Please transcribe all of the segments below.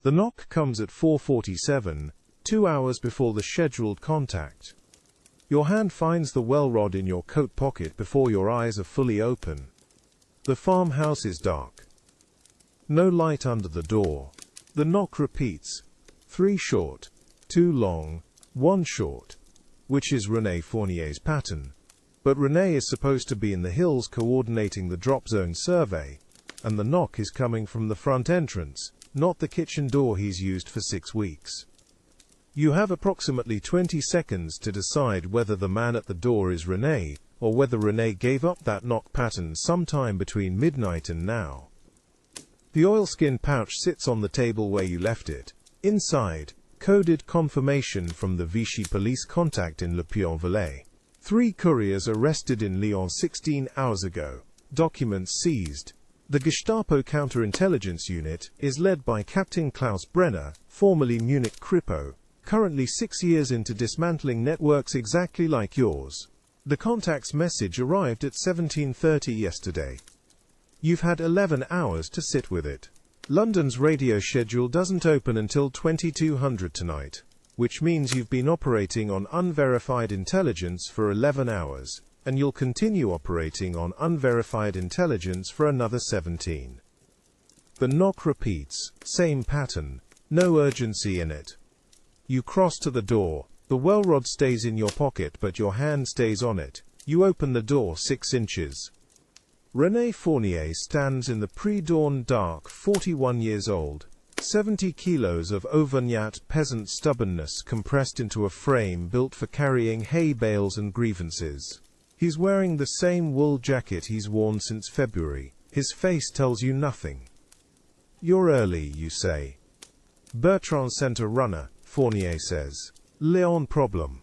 The knock comes at 4:47, 2 hours before the scheduled contact. Your hand finds the well rod in your coat pocket before your eyes are fully open. The farmhouse is dark. No light under the door. The knock repeats. 3 short, 2 long, 1 short, which is René Fournier's pattern. But René is supposed to be in the hills coordinating the drop zone survey, and the knock is coming from the front entrance, not the kitchen door he's used for 6 weeks. You have approximately 20 seconds to decide whether the man at the door is René, or whether René gave up that knock pattern sometime between midnight and now. The oilskin pouch sits on the table where you left it. Inside, coded confirmation from the Vichy police contact in Le Puy-en-Velay. 3 couriers arrested in Lyon 16 hours ago. Documents seized. The Gestapo counterintelligence unit is led by Captain Klaus Brenner, formerly Munich Kripo, currently 6 years into dismantling networks exactly like yours. The contact's message arrived at 17:30 yesterday. You've had 11 hours to sit with it. London's radio schedule doesn't open until 2200 tonight, which means you've been operating on unverified intelligence for 11 hours, and you'll continue operating on unverified intelligence for another 17. The knock repeats, same pattern, no urgency in it. You cross to the door. The well rod stays in your pocket but your hand stays on it. You open the door 6 inches. René Fournier stands in the pre-dawn dark, 41 years old, 70 kilos of Auvergnat peasant stubbornness compressed into a frame built for carrying hay bales and grievances. He's wearing the same wool jacket he's worn since February. His face tells you nothing. You're early, you say. Bertrand sent a runner, Fournier says. Léon problem.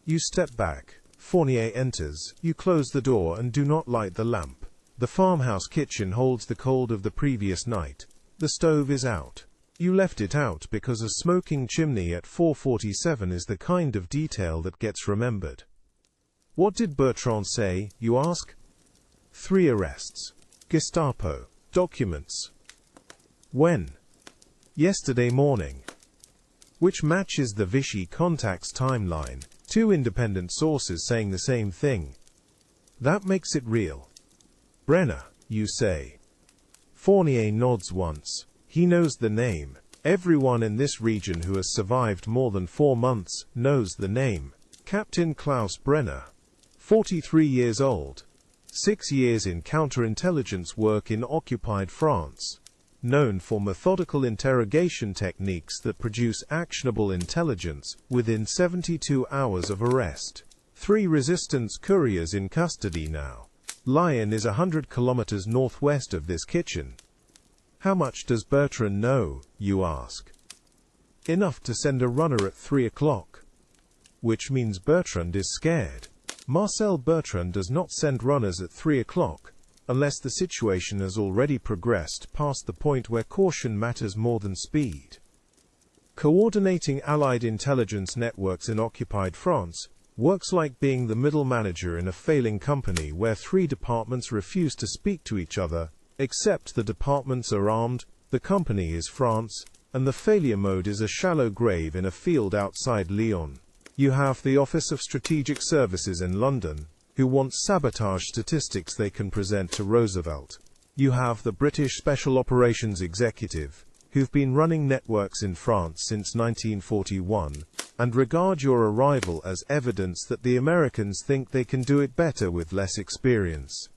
You step back. Fournier enters. You close the door and do not light the lamp. The farmhouse kitchen holds the cold of the previous night. The stove is out. You left it out because a smoking chimney at 4:47 is the kind of detail that gets remembered. What did Bertrand say, you ask? 3 arrests. Gestapo. Documents. When? Yesterday morning. Which matches the Vichy contact's timeline. 2 independent sources saying the same thing. That makes it real. Brenner, you say. Fournier nods once. He knows the name. Everyone in this region who has survived more than 4 months knows the name. Captain Klaus Brenner. 43 years old. 6 years in counterintelligence work in occupied France. Known for methodical interrogation techniques that produce actionable intelligence within 72 hours of arrest. 3 resistance couriers in custody now. Lyon is 100 kilometers northwest of this kitchen. How much does Bertrand know, you ask? Enough to send a runner at 3 o'clock. Which means Bertrand is scared. Marcel Bertrand does not send runners at 3 o'clock, unless the situation has already progressed past the point where caution matters more than speed. Coordinating Allied intelligence networks in occupied France works like being the middle manager in a failing company where 3 departments refuse to speak to each other, except the departments are armed, the company is France, and the failure mode is a shallow grave in a field outside Lyon. You have the Office of Strategic Services in London, who want sabotage statistics they can present to Roosevelt. You have the British Special Operations Executive, who've been running networks in France since 1941, and regard your arrival as evidence that the Americans think they can do it better with less experience.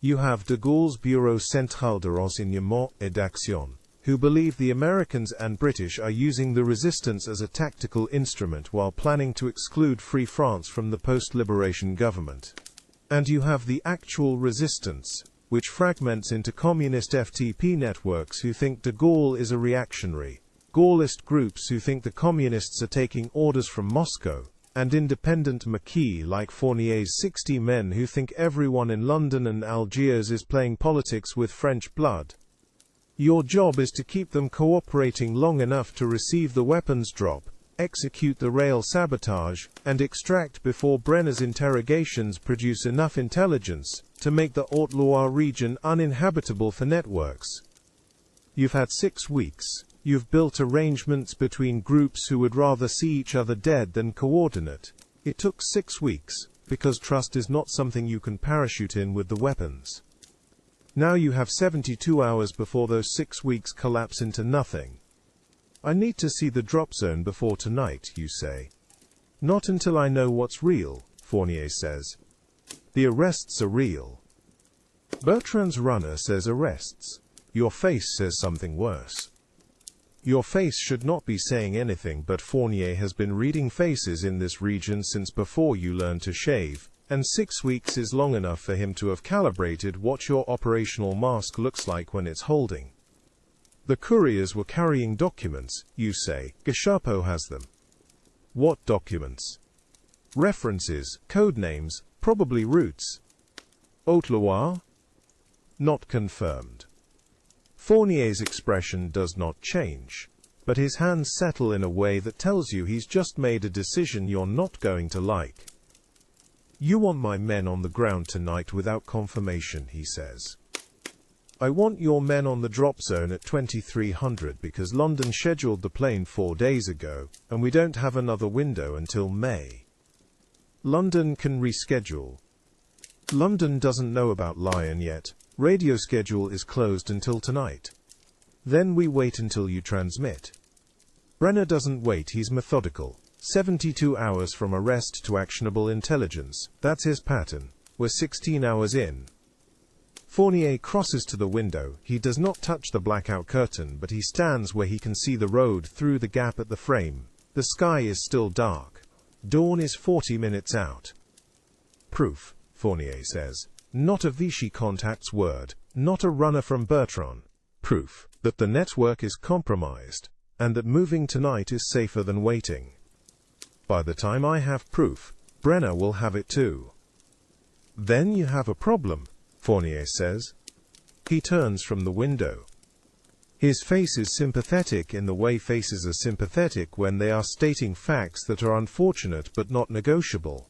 You have de Gaulle's Bureau Central de Renseignement et d'Action, who believe the Americans and British are using the resistance as a tactical instrument while planning to exclude Free France from the post-liberation government. And you have the actual resistance, which fragments into communist FTP networks who think de Gaulle is a reactionary, Gaullist groups who think the communists are taking orders from Moscow, and independent maquis like Fournier's 60 men who think everyone in London and Algiers is playing politics with French blood. Your job is to keep them cooperating long enough to receive the weapons drop, execute the rail sabotage, and extract before Brenner's interrogations produce enough intelligence to make the Haute-Loire region uninhabitable for networks. You've had 6 weeks. You've built arrangements between groups who would rather see each other dead than coordinate. It took 6 weeks, because trust is not something you can parachute in with the weapons. Now you have 72 hours before those 6 weeks collapse into nothing. I need to see the drop zone before tonight, you say. Not until I know what's real, Fournier says. The arrests are real. Bertrand's runner says arrests. Your face says something worse. Your face should not be saying anything, but Fournier has been reading faces in this region since before you learned to shave, and 6 weeks is long enough for him to have calibrated what your operational mask looks like when it's holding. The couriers were carrying documents, you say. Gestapo has them. What documents? References, code names, probably routes. Haute-Loire? Not confirmed. Fournier's expression does not change, but his hands settle in a way that tells you he's just made a decision you're not going to like. You want my men on the ground tonight without confirmation, he says. I want your men on the drop zone at 2300 because London scheduled the plane 4 days ago, and we don't have another window until May. London can reschedule. London doesn't know about Lion yet. Radio schedule is closed until tonight. Then we wait until you transmit. Brenner doesn't wait, he's methodical. 72 hours from arrest to actionable intelligence. That's his pattern. We're 16 hours in. Fournier crosses to the window. He does not touch the blackout curtain, but he stands where he can see the road through the gap at the frame. The sky is still dark. Dawn is 40 minutes out. Proof, Fournier says. Not a Vichy contact's word, not a runner from Bertrand. Proof that the network is compromised, and that moving tonight is safer than waiting. By the time I have proof, Brenner will have it too. Then you have a problem, Fournier says. He turns from the window. His face is sympathetic in the way faces are sympathetic when they are stating facts that are unfortunate but not negotiable.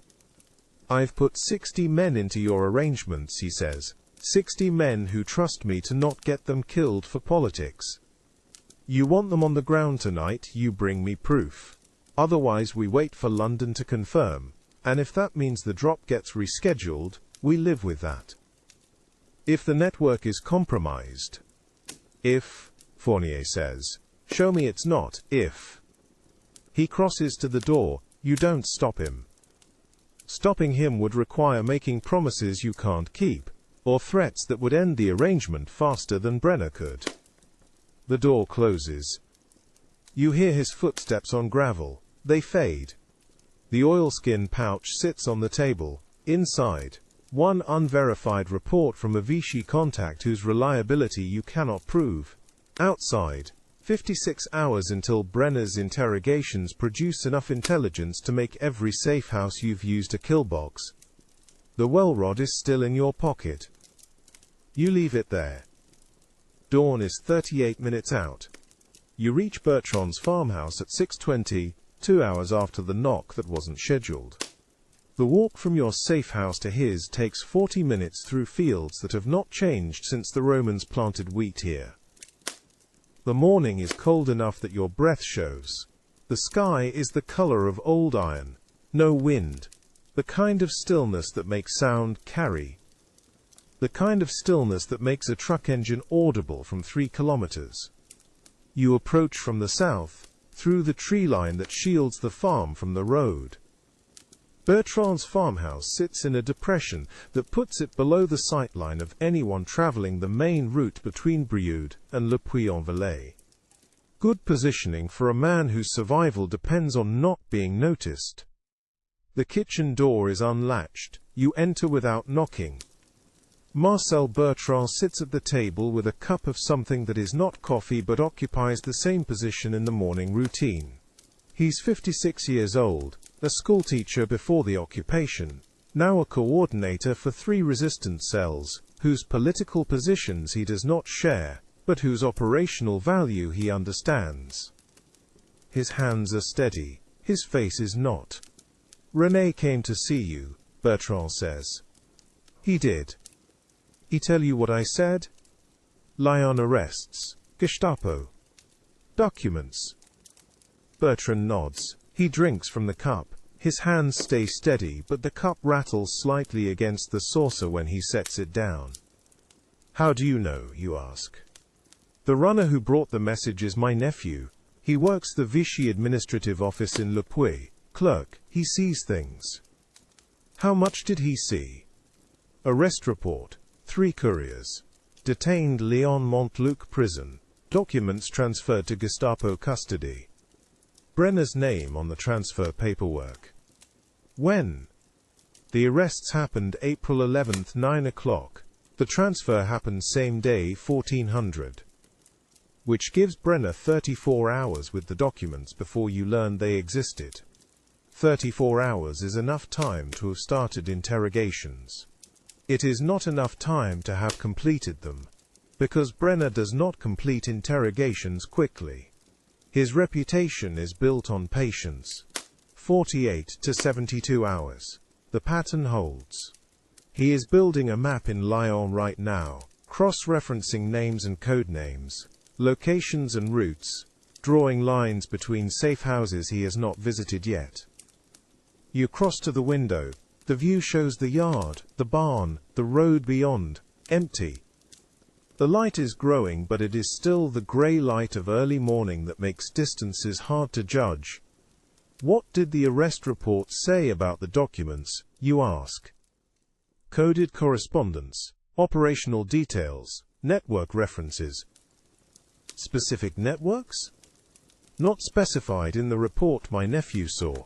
I've put 60 men into your arrangements, he says. 60 men who trust me to not get them killed for politics. You want them on the ground tonight, you bring me proof. Otherwise we wait for London to confirm, and if that means the drop gets rescheduled, we live with that. If the network is compromised. If, Fournier says. Show me it's not, if. He crosses to the door. You don't stop him. Stopping him would require making promises you can't keep, or threats that would end the arrangement faster than Brenner could. The door closes. You hear his footsteps on gravel. They fade. The oilskin pouch sits on the table. Inside, one unverified report from a Vichy contact whose reliability you cannot prove. Outside, 56 hours until Brenner's interrogations produce enough intelligence to make every safe house you've used a killbox. The well rod is still in your pocket. You leave it there. Dawn is 38 minutes out. You reach Bertrand's farmhouse at 6:20, 2 hours after the knock that wasn't scheduled. The walk from your safe house to his takes 40 minutes through fields that have not changed since the Romans planted wheat here. The morning is cold enough that your breath shows. The sky is the color of old iron. No wind. The kind of stillness that makes sound carry. The kind of stillness that makes a truck engine audible from 3 kilometers. You approach from the south, through the tree line that shields the farm from the road. Bertrand's farmhouse sits in a depression that puts it below the sightline of anyone traveling the main route between Brioude and Le Puy-en-Velay. Good positioning for a man whose survival depends on not being noticed. The kitchen door is unlatched. You enter without knocking. Marcel Bertrand sits at the table with a cup of something that is not coffee but occupies the same position in the morning routine. He's 56 years old, a schoolteacher before the occupation, now a coordinator for 3 resistance cells, whose political positions he does not share, but whose operational value he understands. His hands are steady, his face is not. René came to see you, Bertrand says. He did. He tell you what I said? Lyon arrests. Gestapo. Documents. Bertrand nods. He drinks from the cup. His hands stay steady, but the cup rattles slightly against the saucer when he sets it down. How do you know, you ask? The runner who brought the message is my nephew. He works the Vichy administrative office in Le Puy. Clerk, he sees things. How much did he see? Arrest report. 3 couriers. Detained Lyon Montluc prison. Documents transferred to Gestapo custody. Brenner's name on the transfer paperwork. When? The arrests happened April 11th, 9 o'clock. The transfer happened same day, 1400. Which gives Brenner 34 hours with the documents before you learned they existed. 34 hours is enough time to have started interrogations. It is not enough time to have completed them, because Brenner does not complete interrogations quickly. His reputation is built on patience. 48 to 72 hours. The pattern holds. He is building a map in Lyon right now, cross-referencing names and code names, locations and routes, drawing lines between safe houses he has not visited yet. You cross to the window. The view shows the yard, the barn, the road beyond, empty. The light is growing, but it is still the grey light of early morning that makes distances hard to judge. What did the arrest report say about the documents, you ask? Coded correspondence, operational details, network references. Specific networks? Not specified in the report my nephew saw.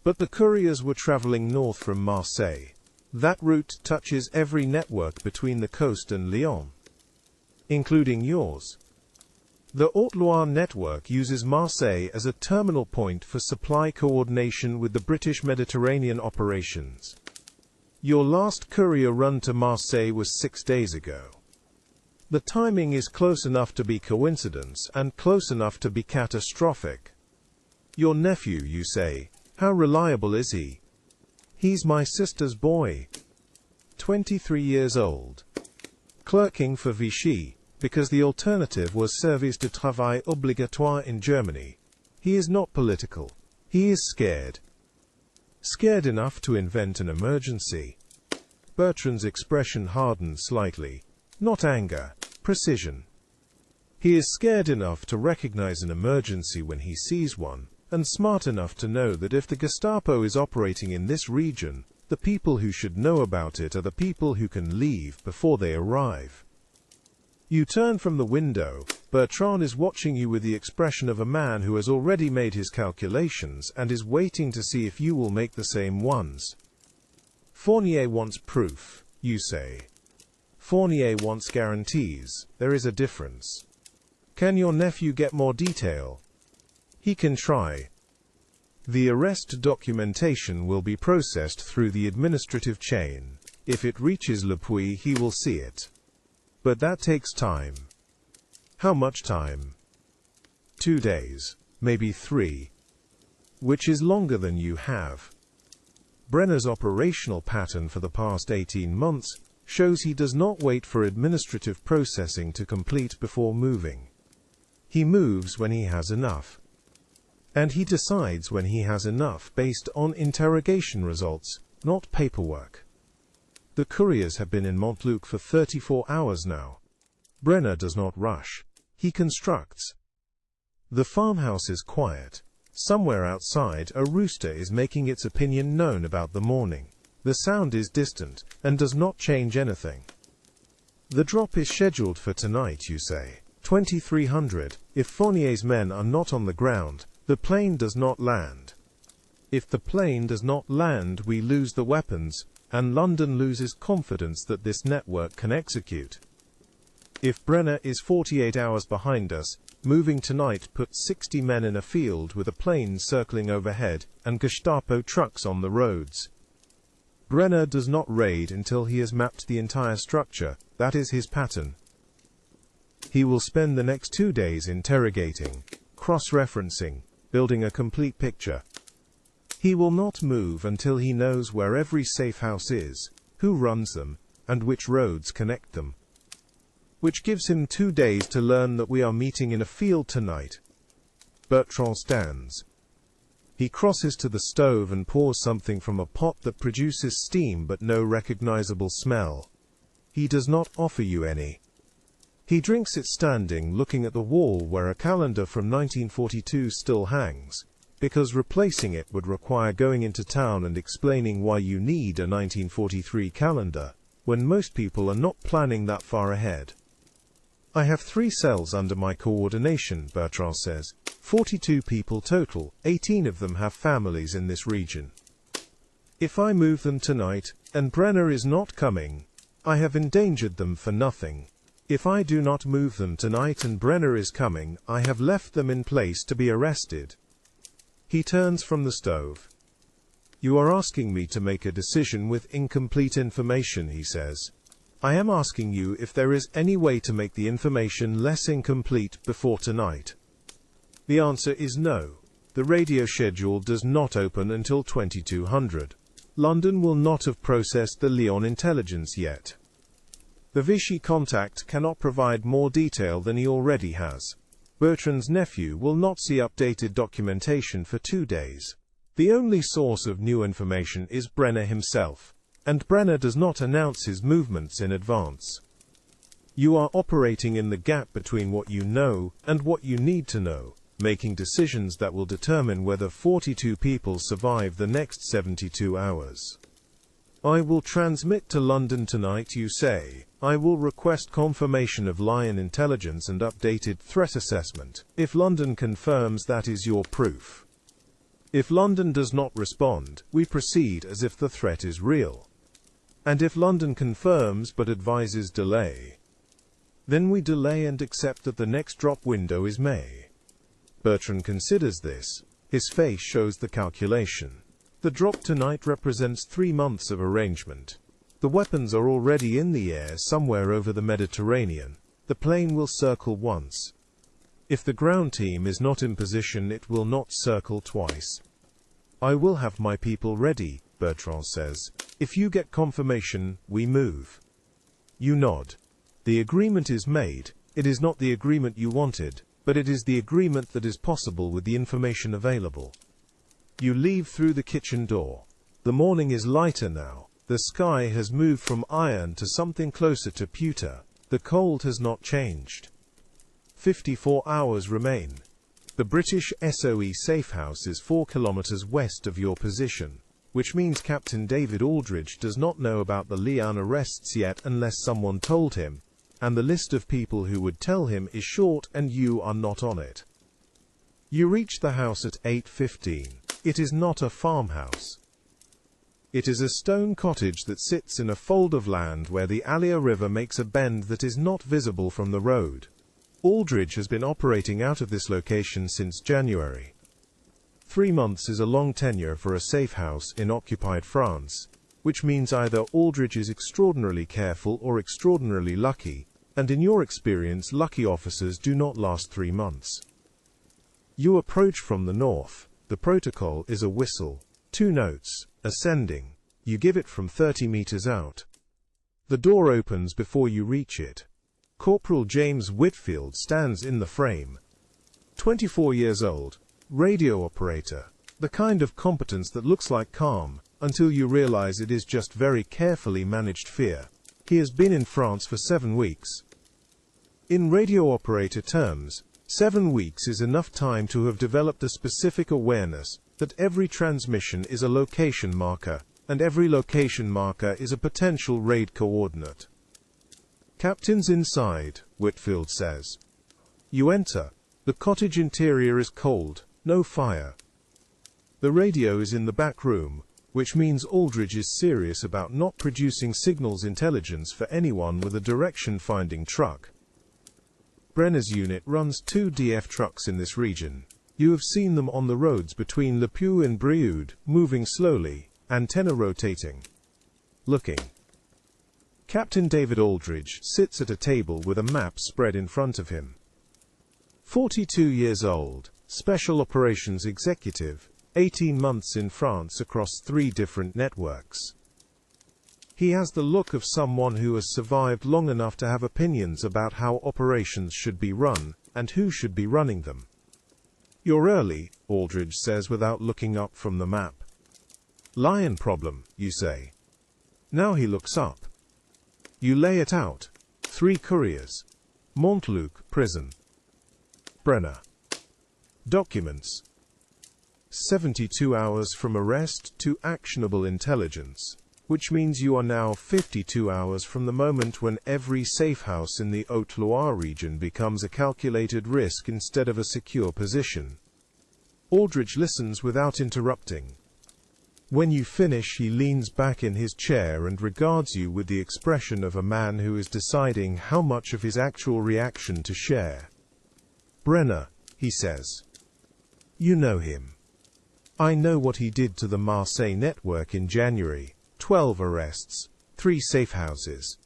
But the couriers were traveling north from Marseille. That route touches every network between the coast and Lyon, including yours. The Haute-Loire network uses Marseille as a terminal point for supply coordination with the British Mediterranean operations. Your last courier run to Marseille was 6 days ago. The timing is close enough to be coincidence and close enough to be catastrophic. Your nephew, you say. How reliable is he? He's my sister's boy. 23 years old. Clerking for Vichy, because the alternative was service de travail obligatoire in Germany. He is not political. He is scared. Scared enough to invent an emergency. Bertrand's expression hardened slightly. Not anger, precision. He is scared enough to recognize an emergency when he sees one, and smart enough to know that if the Gestapo is operating in this region, the people who should know about it are the people who can leave before they arrive. You turn from the window. Bertrand is watching you with the expression of a man who has already made his calculations and is waiting to see if you will make the same ones. Fournier wants proof, you say. Fournier wants guarantees. There is a difference. Can your nephew get more detail? He can try. The arrest documentation will be processed through the administrative chain. If it reaches Le Puy, he will see it. But that takes time. How much time? 2 days, maybe 3. Which is longer than you have. Brenner's operational pattern for the past 18 months shows he does not wait for administrative processing to complete before moving. He moves when he has enough. And he decides when he has enough based on interrogation results, not paperwork. The couriers have been in Montluc for 34 hours now. Brenner does not rush. He constructs. The farmhouse is quiet. Somewhere outside, a rooster is making its opinion known about the morning. The sound is distant, and does not change anything. The drop is scheduled for tonight, you say. 2300. If Fournier's men are not on the ground, the plane does not land. If the plane does not land, we lose the weapons, and London loses confidence that this network can execute. If Brenner is 48 hours behind us, moving tonight puts 60 men in a field with a plane circling overhead and Gestapo trucks on the roads. Brenner does not raid until he has mapped the entire structure. That is his pattern. He will spend the next 2 days interrogating, cross-referencing, building a complete picture. He will not move until he knows where every safe house is, who runs them, and which roads connect them. which gives him 2 days to learn that we are meeting in a field tonight. Bertrand stands. He crosses to the stove and pours something from a pot that produces steam but no recognizable smell. He does not offer you any. He drinks it standing, looking at the wall where a calendar from 1942 still hangs, because replacing it would require going into town and explaining why you need a 1943 calendar, when most people are not planning that far ahead. I have 3 cells under my coordination, Bertrand says. 42 people total, 18 of them have families in this region. If I move them tonight, and Brenner is not coming, I have endangered them for nothing. If I do not move them tonight and Brenner is coming, I have left them in place to be arrested. He turns from the stove. You are asking me to make a decision with incomplete information, he says. I am asking you if there is any way to make the information less incomplete before tonight. The answer is no. The radio schedule does not open until 2200. London will not have processed the Lyon intelligence yet. The Vichy contact cannot provide more detail than he already has. Bertrand's nephew will not see updated documentation for 2 days. The only source of new information is Brenner himself, and Brenner does not announce his movements in advance. You are operating in the gap between what you know and what you need to know, making decisions that will determine whether 42 people survive the next 72 hours. I will transmit to London tonight, you say. I will request confirmation of Lyon intelligence and updated threat assessment, if London confirms that is your proof. If London does not respond, we proceed as if the threat is real. And if London confirms but advises delay, then we delay and accept that the next drop window is May. Bertrand considers this. His face shows the calculation. The drop tonight represents 3 months of arrangement. The weapons are already in the air somewhere over the Mediterranean. The plane will circle once. If the ground team is not in position, it will not circle twice. I will have my people ready, Bertrand says. If you get confirmation, we move. You nod. The agreement is made. It is not the agreement you wanted, but it is the agreement that is possible with the information available. You leave through the kitchen door. The morning is lighter now. The sky has moved from iron to something closer to pewter. The cold has not changed. 54 hours remain. The British SOE safe house is 4 kilometers west of your position, which means Captain David Aldridge does not know about the Lyon arrests yet unless someone told him, and the list of people who would tell him is short and you are not on it. You reach the house at 8:15. It is not a farmhouse. It is a stone cottage that sits in a fold of land where the Allier River makes a bend that is not visible from the road. Aldridge has been operating out of this location since January. 3 months is a long tenure for a safe house in occupied France, which means either Aldridge is extraordinarily careful or extraordinarily lucky, and in your experience, lucky officers do not last 3 months. You approach from the north. The protocol is a whistle. 2 notes, ascending. You give it from 30 meters out. The door opens before you reach it. Corporal James Whitfield stands in the frame. 24 years old, radio operator. The kind of competence that looks like calm, until you realize it is just very carefully managed fear. He has been in France for 7 weeks. In radio operator terms, 7 weeks is enough time to have developed a specific awareness that every transmission is a location marker, and every location marker is a potential raid coordinate. Captain's inside, Whitfield says. You enter. The cottage interior is cold, no fire. The radio is in the back room, which means Aldridge is serious about not producing signals intelligence for anyone with a direction-finding truck. Brenner's unit runs 2 DF trucks in this region. You have seen them on the roads between Le Puy and Brioude, moving slowly, antenna rotating. Looking. Captain David Aldridge sits at a table with a map spread in front of him. 42 years old, Special Operations Executive, 18 months in France across 3 different networks. He has the look of someone who has survived long enough to have opinions about how operations should be run, and who should be running them. "You're early," Aldridge says without looking up from the map. "Lion problem," you say. Now he looks up. You lay it out. 3 couriers. Montluc prison. Brenner. Documents. 72 hours from arrest to actionable intelligence, which means you are now 52 hours from the moment when every safe house in the Haute-Loire region becomes a calculated risk instead of a secure position. Aldridge listens without interrupting. When you finish, he leans back in his chair and regards you with the expression of a man who is deciding how much of his actual reaction to share. "Brenner," he says. "You know him. I know what he did to the Marseille network in January. 12 arrests, 3 safe houses."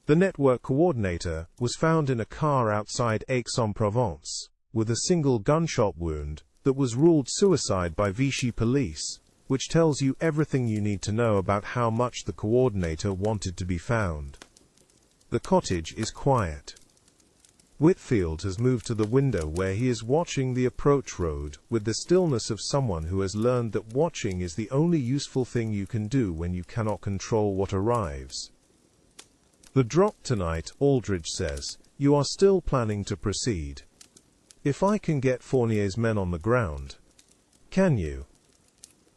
The network coordinator was found in a car outside Aix-en-Provence, with a single gunshot wound that was ruled suicide by Vichy police, which tells you everything you need to know about how much the coordinator wanted to be found. The cottage is quiet. Whitfield has moved to the window where he is watching the approach road with the stillness of someone who has learned that watching is the only useful thing you can do when you cannot control what arrives. "The drop tonight," Aldridge says. "You are still planning to proceed. If I can get Fournier's men on the ground." "Can you?"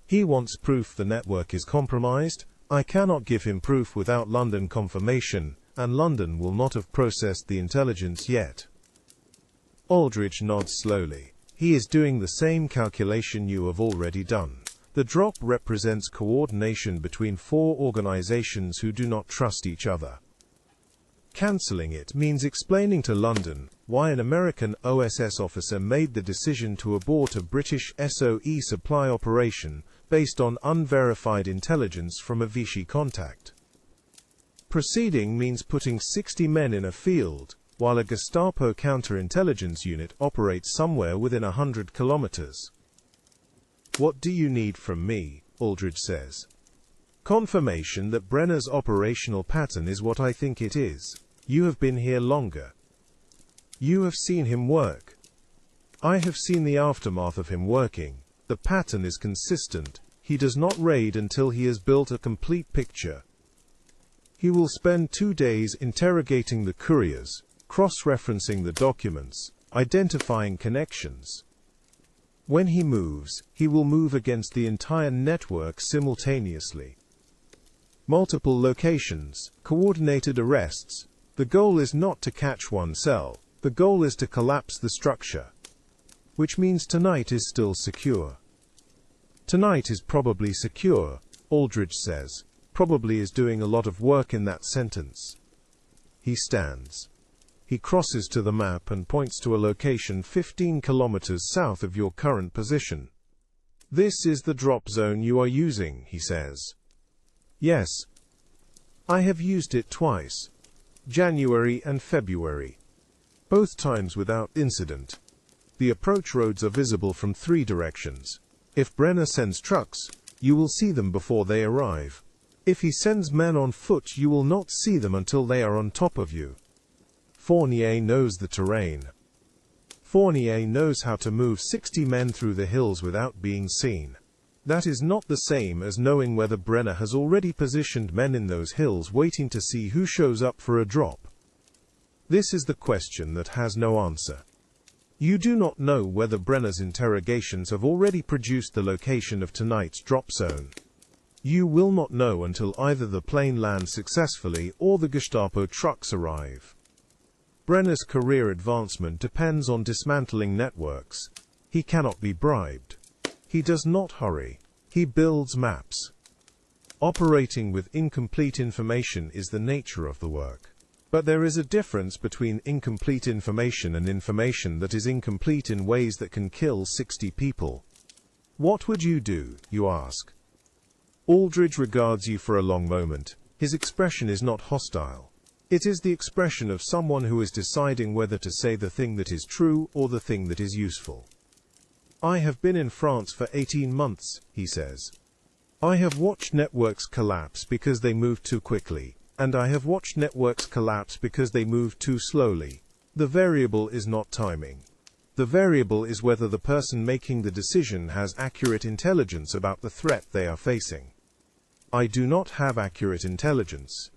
"He wants proof the network is compromised. I cannot give him proof without London confirmation, and London will not have processed the intelligence yet." Aldridge nods slowly. He is doing the same calculation you have already done. The drop represents coordination between 4 organizations who do not trust each other. Cancelling it means explaining to London why an American OSS officer made the decision to abort a British SOE supply operation based on unverified intelligence from a Vichy contact. Proceeding means putting 60 men in a field, while a Gestapo counterintelligence unit operates somewhere within 100 kilometers. "What do you need from me?" Aldridge says. "Confirmation that Brenner's operational pattern is what I think it is. You have been here longer. You have seen him work. I have seen the aftermath of him working. The pattern is consistent. He does not raid until he has built a complete picture. He will spend 2 days interrogating the couriers, cross-referencing the documents, identifying connections. When he moves, he will move against the entire network simultaneously. Multiple locations, coordinated arrests. The goal is not to catch one cell. The goal is to collapse the structure. Which means tonight is still secure." "Tonight is probably secure," Aldridge says. Probably is doing a lot of work in that sentence. He stands. He crosses to the map and points to a location 15 kilometers south of your current position. "This is the drop zone you are using," he says. "Yes. I have used it twice. January and February. Both times without incident. The approach roads are visible from 3 directions. If Brenner sends trucks, you will see them before they arrive. If he sends men on foot, you will not see them until they are on top of you. Fournier knows the terrain. Fournier knows how to move 60 men through the hills without being seen. That is not the same as knowing whether Brenner has already positioned men in those hills waiting to see who shows up for a drop. This is the question that has no answer. You do not know whether Brenner's interrogations have already produced the location of tonight's drop zone. You will not know until either the plane lands successfully or the Gestapo trucks arrive. Brenner's career advancement depends on dismantling networks. He cannot be bribed. He does not hurry. He builds maps. Operating with incomplete information is the nature of the work. But there is a difference between incomplete information and information that is incomplete in ways that can kill 60 people. "What would you do?" you ask. Aldridge regards you for a long moment. His expression is not hostile. It is the expression of someone who is deciding whether to say the thing that is true or the thing that is useful. "I have been in France for 18 months, he says. I have watched networks collapse because they moved too quickly, and I have watched networks collapse because they moved too slowly. The variable is not timing. The variable is whether the person making the decision has accurate intelligence about the threat they are facing. I do not have accurate intelligence.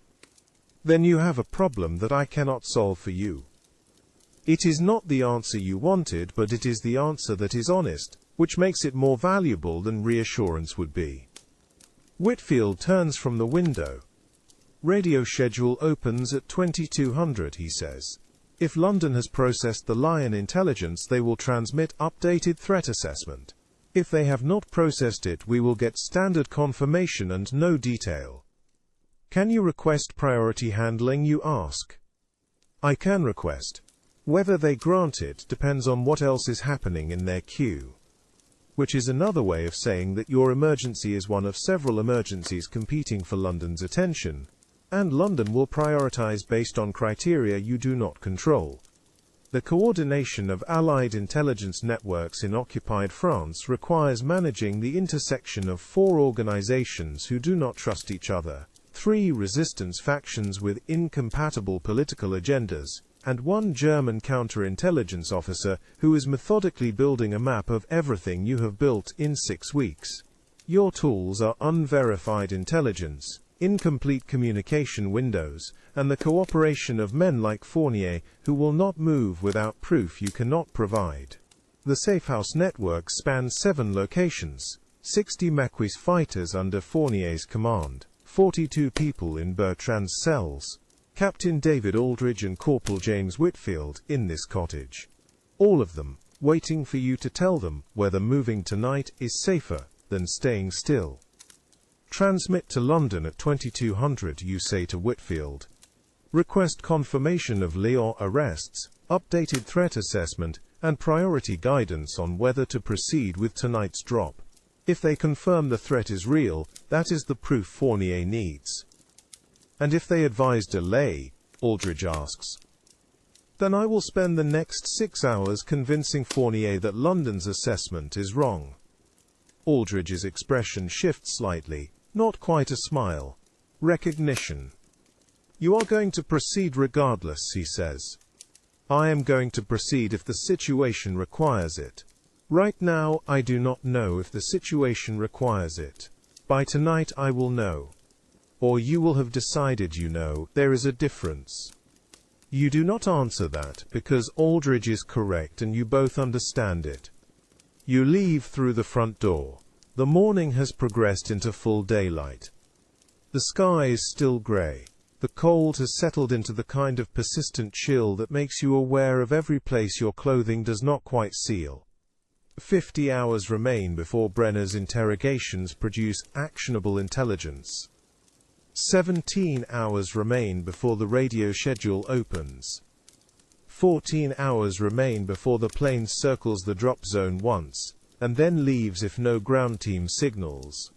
Then you have a problem that I cannot solve for you. It is not the answer you wanted, but it is the answer that is honest, which makes it more valuable than reassurance would be. Whitfield turns from the window. Radio schedule opens at 2200, he says. If London has processed the Lion intelligence, they will transmit updated threat assessment. If they have not processed it, we will get standard confirmation and no detail. Can you request priority handling, you ask? I can request. Whether they grant it depends on what else is happening in their queue. Which is another way of saying that your emergency is one of several emergencies competing for London's attention, and London will prioritize based on criteria you do not control. The coordination of Allied intelligence networks in occupied France requires managing the intersection of 4 organizations who do not trust each other, 3 resistance factions with incompatible political agendas, and 1 German counterintelligence officer who is methodically building a map of everything you have built in 6 weeks. Your tools are unverified intelligence, incomplete communication windows, and the cooperation of men like Fournier who will not move without proof you cannot provide. The Safehouse network spans 7 locations, 60 Maquis fighters under Fournier's command, 42 people in Bertrand's cells, Captain David Aldridge and Corporal James Whitfield in this cottage. All of them waiting for you to tell them whether moving tonight is safer than staying still. Transmit to London at 2200, you say to Whitfield. Request confirmation of Lyon arrests, updated threat assessment, and priority guidance on whether to proceed with tonight's drop. If they confirm the threat is real, that is the proof Fournier needs. And if they advise delay, Aldridge asks, then I will spend the next 6 hours convincing Fournier that London's assessment is wrong. Aldridge's expression shifts slightly, not quite a smile. Recognition. You are going to proceed regardless, he says. I am going to proceed if the situation requires it. Right now, I do not know if the situation requires it. By tonight I will know. Or you will have decided you know. There is a difference. You do not answer that, because Aldridge is correct and you both understand it. You leave through the front door. The morning has progressed into full daylight. The sky is still grey. The cold has settled into the kind of persistent chill that makes you aware of every place your clothing does not quite seal. 50 hours remain before Brenner's interrogations produce actionable intelligence. 17 hours remain before the radio schedule opens. 14 hours remain before the plane circles the drop zone once, and then leaves if no ground team signals.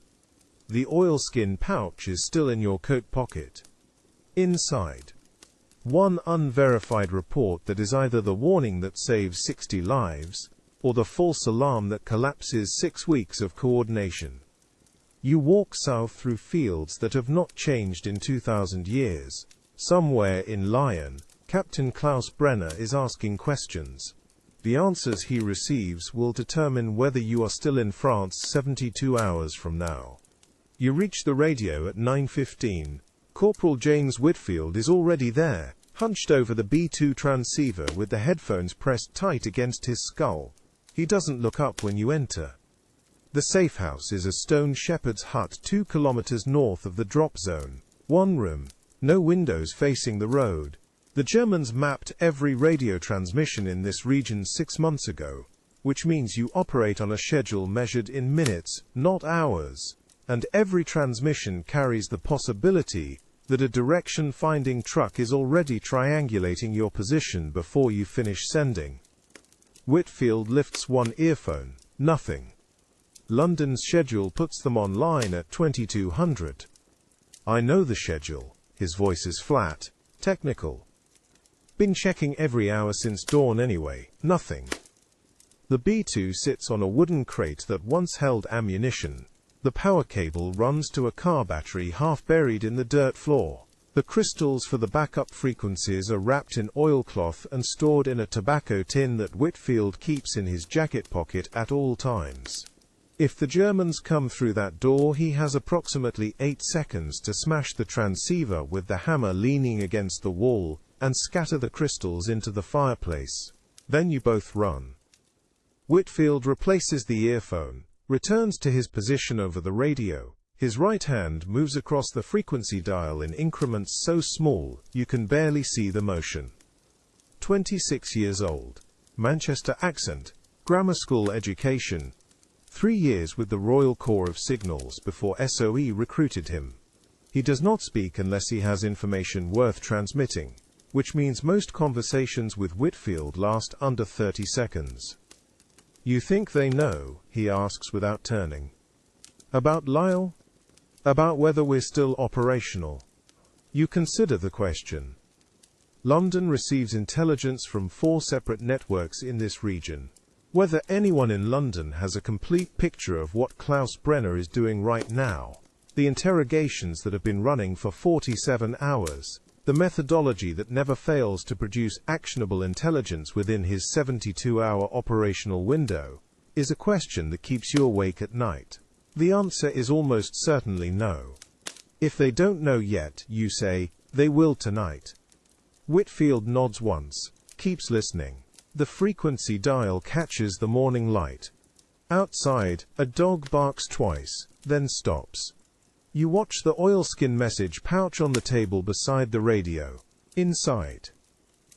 The oilskin pouch is still in your coat pocket. Inside, one unverified report that is either the warning that saves 60 lives, or the false alarm that collapses 6 weeks of coordination. You walk south through fields that have not changed in 2,000 years. Somewhere in Lyon, Captain Klaus Brenner is asking questions. The answers he receives will determine whether you are still in France 72 hours from now. You reach the radio at 9:15. Corporal James Whitfield is already there, hunched over the B2 transceiver with the headphones pressed tight against his skull. He doesn't look up when you enter. The safe house is a stone shepherd's hut 2 kilometers north of the drop zone. 1 room, no windows facing the road. The Germans mapped every radio transmission in this region 6 months ago, which means you operate on a schedule measured in minutes, not hours, and every transmission carries the possibility that a direction-finding truck is already triangulating your position before you finish sending. Whitfield lifts one earphone. Nothing. London's schedule puts them online at 2200. I know the schedule. His voice is flat, technical. Been checking every hour since dawn anyway. Nothing. The B2 sits on a wooden crate that once held ammunition. The The power cable runs to a car battery half buried in the dirt floor. The crystals for the backup frequencies are wrapped in oilcloth and stored in a tobacco tin that Whitfield keeps in his jacket pocket at all times. If the Germans come through that door, he has approximately 8 seconds to smash the transceiver with the hammer leaning against the wall and scatter the crystals into the fireplace. Then you both run. Whitfield replaces the earphone, returns to his position over the radio. His right hand moves across the frequency dial in increments so small you can barely see the motion. 26 years old. Manchester accent. Grammar school education. 3 years with the Royal Corps of Signals before SOE recruited him. He does not speak unless he has information worth transmitting, which means most conversations with Whitfield last under 30 seconds. "You think they know?" he asks without turning. "About Lyle? About whether we're still operational?" You consider the question. London receives intelligence from 4 separate networks in this region. Whether anyone in London has a complete picture of what Klaus Brenner is doing right now, the interrogations that have been running for 47 hours, the methodology that never fails to produce actionable intelligence within his 72-hour operational window, is a question that keeps you awake at night. The answer is almost certainly no. If they don't know yet, you say, they will tonight. Whitfield nods once, keeps listening. The frequency dial catches the morning light. Outside, a dog barks twice, then stops. You watch the oilskin message pouch on the table beside the radio. Inside,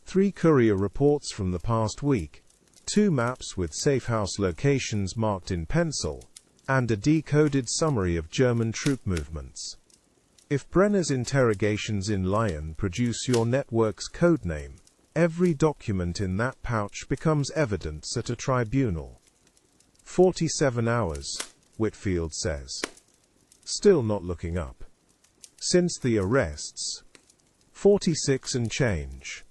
3 courier reports from the past week, 2 maps with safehouse locations marked in pencil, and a decoded summary of German troop movements. If Brenner's interrogations in Lyon produce your network's codename, every document in that pouch becomes evidence at a tribunal. 47 hours, Whitfield says. Still not looking up. Since the arrests, 46 and change.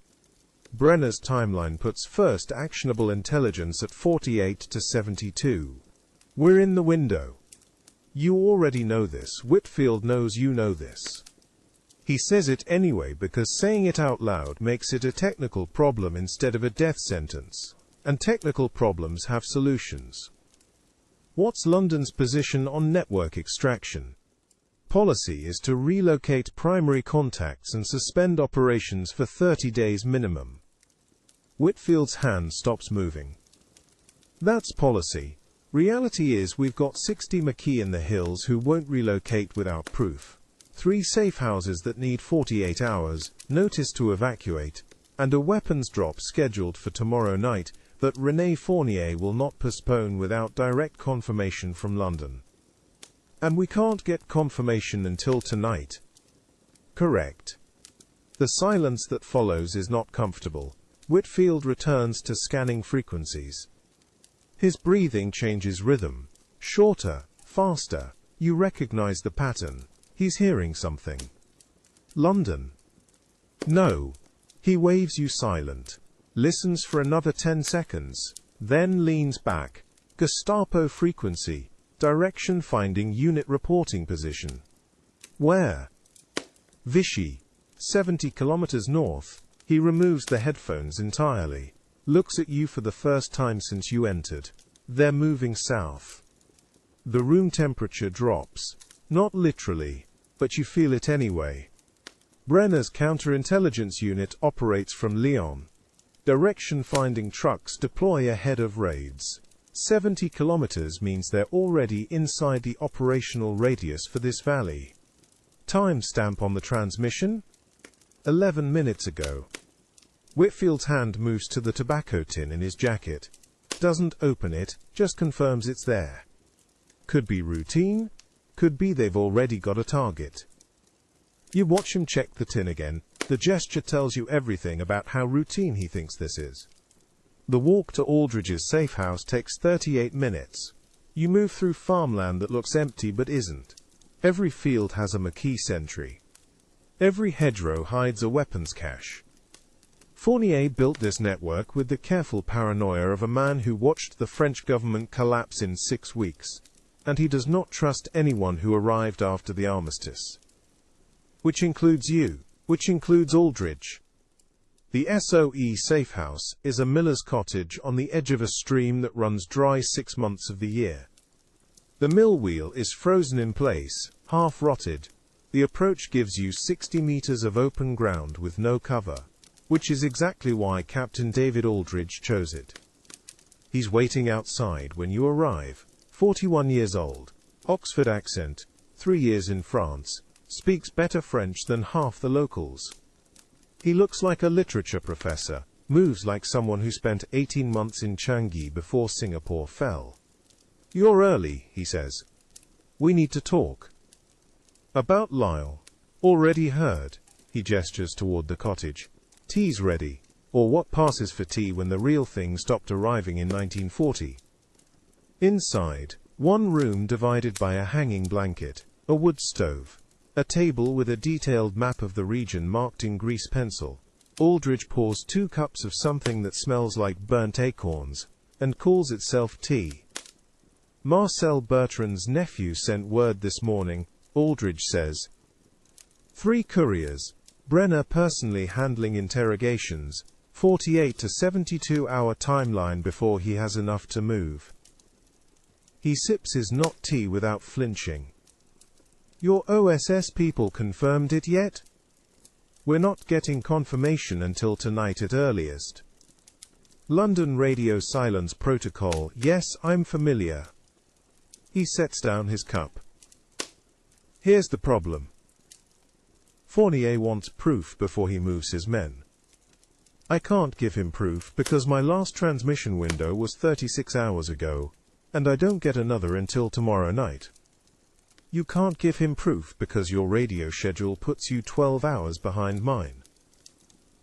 Brenner's timeline puts first actionable intelligence at 48 to 72. We're in the window. You already know this. Whitfield knows you know this. He says it anyway because saying it out loud makes it a technical problem instead of a death sentence. And technical problems have solutions. What's London's position on network extraction? Policy is to relocate primary contacts and suspend operations for 30 days minimum. Whitfield's hand stops moving. That's policy. Reality is we've got 60 McKee in the hills who won't relocate without proof. 3 safe houses that need 48 hours, notice to evacuate, and a weapons drop scheduled for tomorrow night that René Fournier will not postpone without direct confirmation from London. And we can't get confirmation until tonight. Correct. The silence that follows is not comfortable. Whitfield returns to scanning frequencies. His breathing changes rhythm. Shorter, faster. You recognize the pattern. He's hearing something. London. No. He waves you silent. Listens for another 10 seconds. Then leans back. Gestapo frequency. Direction finding unit reporting position. Where? Vichy. 70 kilometers north. He removes the headphones entirely. Looks at you for the first time since you entered. They're moving south. The room temperature drops. Not literally, but you feel it anyway. Brenner's counterintelligence unit operates from Lyon. Direction-finding trucks deploy ahead of raids. 70 kilometers means they're already inside the operational radius for this valley. Timestamp on the transmission? 11 minutes ago. Whitfield's hand moves to the tobacco tin in his jacket. Doesn't open it, just confirms it's there. Could be routine. Could be they've already got a target. You watch him check the tin again. The gesture tells you everything about how routine he thinks this is. The walk to Aldridge's safe house takes 38 minutes. You move through farmland that looks empty but isn't. Every field has a McKee sentry. Every hedgerow hides a weapons cache. Fournier built this network with the careful paranoia of a man who watched the French government collapse in 6 weeks. and he does not trust anyone who arrived after the armistice. Which includes you, which includes Aldridge. The SOE Safe House is a miller's cottage on the edge of a stream that runs dry 6 months of the year. The mill wheel is frozen in place, half rotted. The approach gives you 60 meters of open ground with no cover, which is exactly why Captain David Aldridge chose it. He's waiting outside when you arrive, 41 years old, Oxford accent, 3 years in France, speaks better French than half the locals. He looks like a literature professor, moves like someone who spent 18 months in Changi before Singapore fell. "You're early," he says. "We need to talk." "About Lyle." "Already heard." He gestures toward the cottage. "Tea's ready," or what passes for tea when the real thing stopped arriving in 1940. Inside, one room divided by a hanging blanket, a wood stove, a table with a detailed map of the region marked in grease pencil. Aldridge pours 2 cups of something that smells like burnt acorns, and calls itself tea. Marcel Bertrand's nephew sent word this morning, Aldridge says. 3 couriers, Brenner personally handling interrogations, 48 to 72-hour timeline before he has enough to move. He sips his not tea without flinching. "Your OSS people confirmed it yet?" "We're not getting confirmation until tonight at earliest." "London radio silence protocol, yes, I'm familiar." He sets down his cup. "Here's the problem. Fournier wants proof before he moves his men. I can't give him proof because my last transmission window was 36 hours ago, and I don't get another until tomorrow night. You can't give him proof because your radio schedule puts you 12 hours behind mine.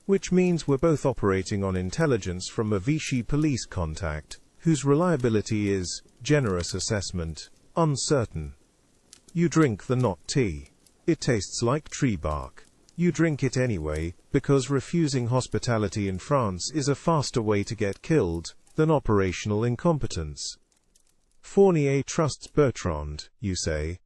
Which means we're both operating on intelligence from a Vichy police contact, whose reliability is, generous assessment, uncertain. You drink the not tea. It tastes like tree bark. You drink it anyway, because refusing hospitality in France is a faster way to get killed than operational incompetence. Fournier trusts Bertrand, you say.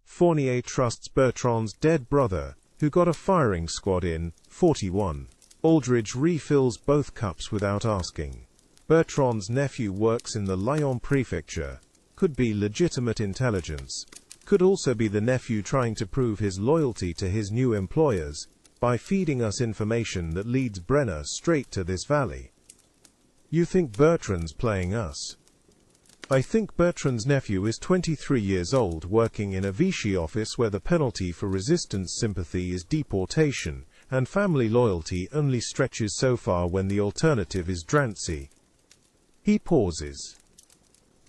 Fournier trusts Bertrand's dead brother, who got a firing squad in 41. Aldridge refills both cups without asking. Bertrand's nephew works in the Lyon prefecture. Could be legitimate intelligence. Could also be the nephew trying to prove his loyalty to his new employers by feeding us information that leads Brenner straight to this valley. You think Bertrand's playing us? I think Bertrand's nephew is 23 years old working in a Vichy office where the penalty for resistance sympathy is deportation, and family loyalty only stretches so far when the alternative is Drancy. He pauses.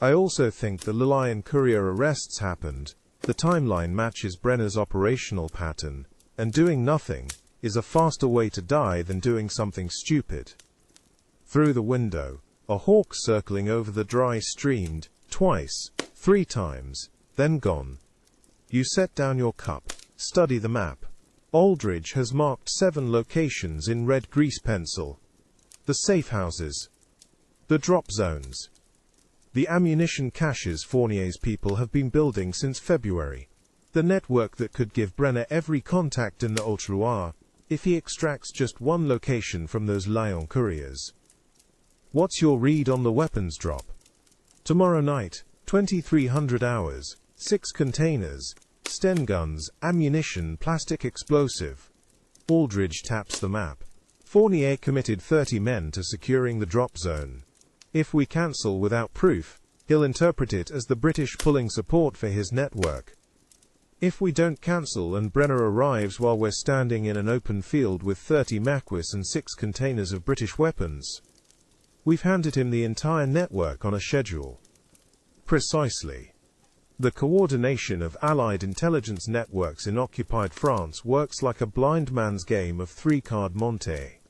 I also think the Lyon courier arrests happened. The timeline matches Brenner's operational pattern, and doing nothing is a faster way to die than doing something stupid. Through the window, a hawk circling over the dry streamed, twice, 3 times, then gone. You set down your cup, study the map. Aldridge has marked 7 locations in red grease pencil. The safe houses. The drop zones. The ammunition caches Fournier's people have been building since February. The network that could give Brenner every contact in the Haute-Loire, if he extracts just one location from those Lyon couriers. What's your read on the weapons drop? Tomorrow night, 2300 hours, 6 containers, Sten guns, ammunition, plastic explosive. Aldridge taps the map. Fournier committed 30 men to securing the drop zone. If we cancel without proof, he'll interpret it as the British pulling support for his network. If we don't cancel and Brenner arrives while we're standing in an open field with 30 Maquis and 6 containers of British weapons, we've handed him the entire network on a schedule. Precisely. The coordination of Allied intelligence networks in occupied France works like a blind man's game of 3-card Monte.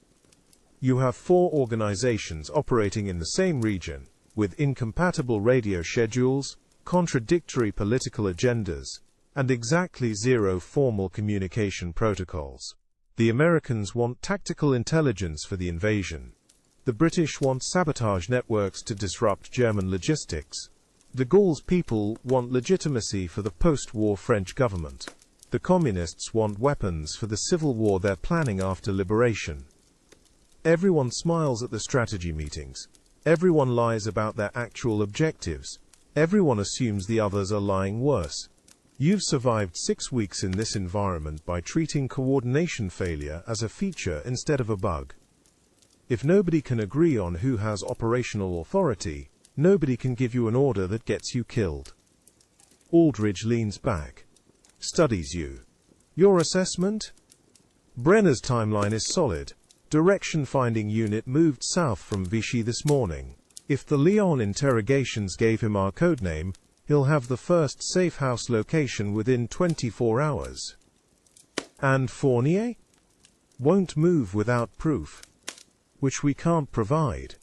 You have 4 organizations operating in the same region, with incompatible radio schedules, contradictory political agendas, and exactly 0 formal communication protocols. The Americans want tactical intelligence for the invasion. The British want sabotage networks to disrupt German logistics. De Gaulle's people want legitimacy for the post-war French government. The communists want weapons for the civil war they're planning after liberation. Everyone smiles at the strategy meetings. Everyone lies about their actual objectives. Everyone assumes the others are lying worse. You've survived 6 weeks in this environment by treating coordination failure as a feature instead of a bug. If nobody can agree on who has operational authority, nobody can give you an order that gets you killed. Aldridge leans back. Studies you. Your assessment? Brenner's timeline is solid. Direction-finding unit moved south from Vichy this morning. If the Lyon interrogations gave him our codename, he'll have the first safe house location within 24 hours. And Fournier? Won't move without proof. Which we can't provide.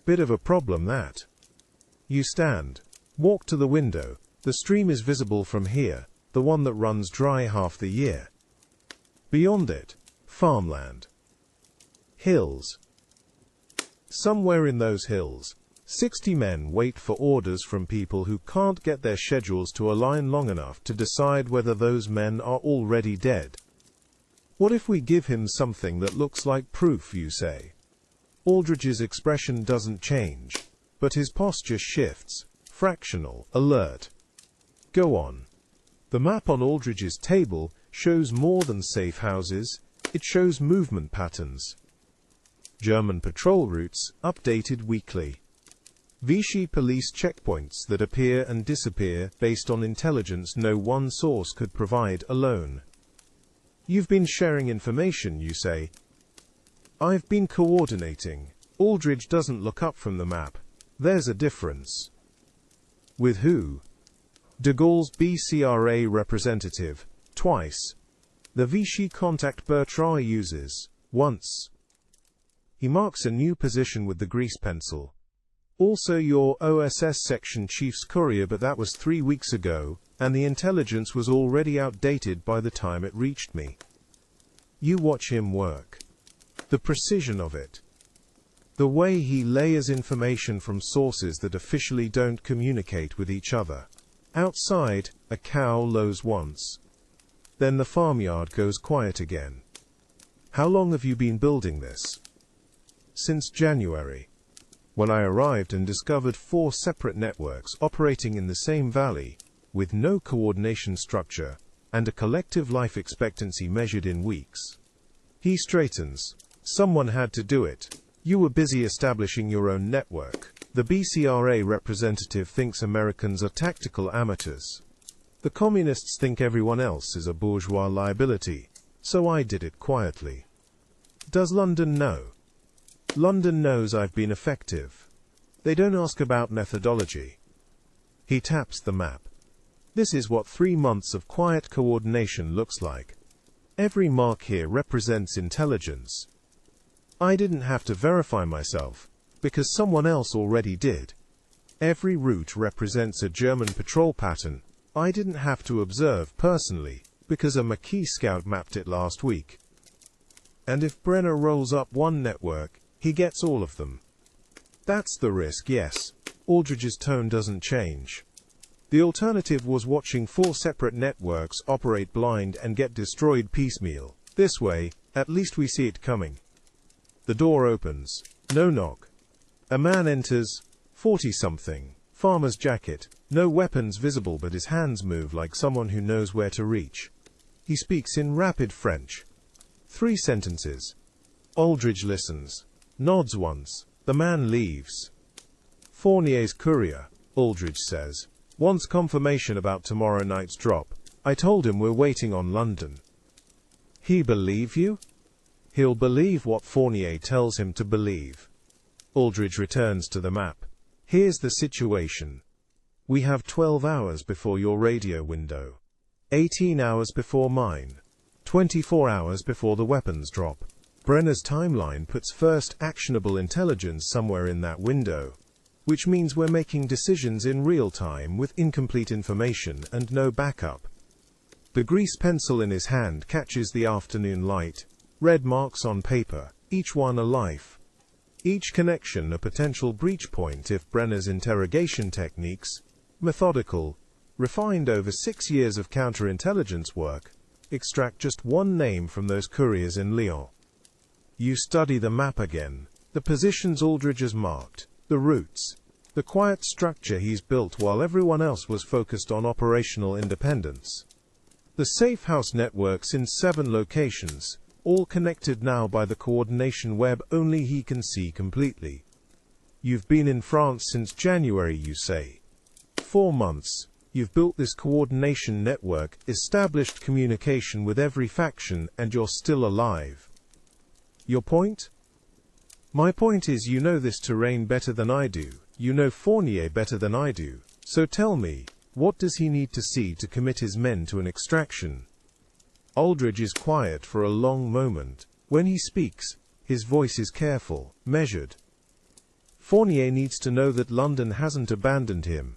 Bit of a problem, that. You stand. Walk to the window. The stream is visible from here, the one that runs dry half the year. Beyond it, farmland. Hills. Somewhere in those hills, 60 men wait for orders from people who can't get their schedules to align long enough to decide whether those men are already dead. What if we give him something that looks like proof, you say? Aldridge's expression doesn't change, but his posture shifts, fractional, alert. Go on. The map on Aldridge's table shows more than safe houses, it shows movement patterns. German patrol routes, updated weekly. Vichy police checkpoints that appear and disappear based on intelligence no one source could provide alone. You've been sharing information, you say. I've been coordinating. Aldridge doesn't look up from the map. There's a difference. With who? De Gaulle's BCRA representative, twice. The Vichy contact Bertrand uses, once. He marks a new position with the grease pencil. Also your OSS section chief's courier, but that was 3 weeks ago, and the intelligence was already outdated by the time it reached me. You watch him work. The precision of it. The way he layers information from sources that officially don't communicate with each other. Outside, a cow lows once. Then the farmyard goes quiet again. How long have you been building this? Since January. When I arrived and discovered 4 separate networks operating in the same valley, with no coordination structure, and a collective life expectancy measured in weeks. He straightens. Someone had to do it. You were busy establishing your own network. The BCRA representative thinks Americans are tactical amateurs. The communists think everyone else is a bourgeois liability, so I did it quietly. Does London know? London knows I've been effective. They don't ask about methodology. He taps the map. This is what 3 months of quiet coordination looks like. Every mark here represents intelligence. I didn't have to verify myself, because someone else already did. Every route represents a German patrol pattern. I didn't have to observe personally, because a Maquis scout mapped it last week. And if Brenner rolls up one network, he gets all of them. That's the risk, yes. Aldridge's tone doesn't change. The alternative was watching 4 separate networks operate blind and get destroyed piecemeal. This way, at least we see it coming. The door opens. No knock. A man enters, 40-something, farmer's jacket, no weapons visible, but his hands move like someone who knows where to reach. He speaks in rapid French. 3 sentences. Aldridge listens. Nods once. The man leaves. Fournier's courier, Aldridge says, wants confirmation about tomorrow night's drop. I told him we're waiting on London. He believe you? He'll believe what Fournier tells him to believe. Aldridge returns to the map. Here's the situation. We have 12 hours before your radio window. 18 hours before mine. 24 hours before the weapons drop. Brenner's timeline puts first actionable intelligence somewhere in that window, which means we're making decisions in real time with incomplete information and no backup. The grease pencil in his hand catches the afternoon light. Red marks on paper, each one a life. Each connection a potential breach point if Brenner's interrogation techniques, methodical, refined over 6 years of counterintelligence work, extract just one name from those couriers in Lyon. You study the map again, the positions Aldridge has marked, the routes, the quiet structure he's built while everyone else was focused on operational independence. The safe house networks in 7 locations, all connected now by the coordination web only he can see completely. You've been in France since January, you say. 4 months. You've built this coordination network, established communication with every faction, and you're still alive. Your point? My point is you know this terrain better than I do. You know Fournier better than I do. So tell me, what does he need to see to commit his men to an extraction? Aldridge is quiet for a long moment. When he speaks, his voice is careful, measured. Fournier needs to know that London hasn't abandoned him,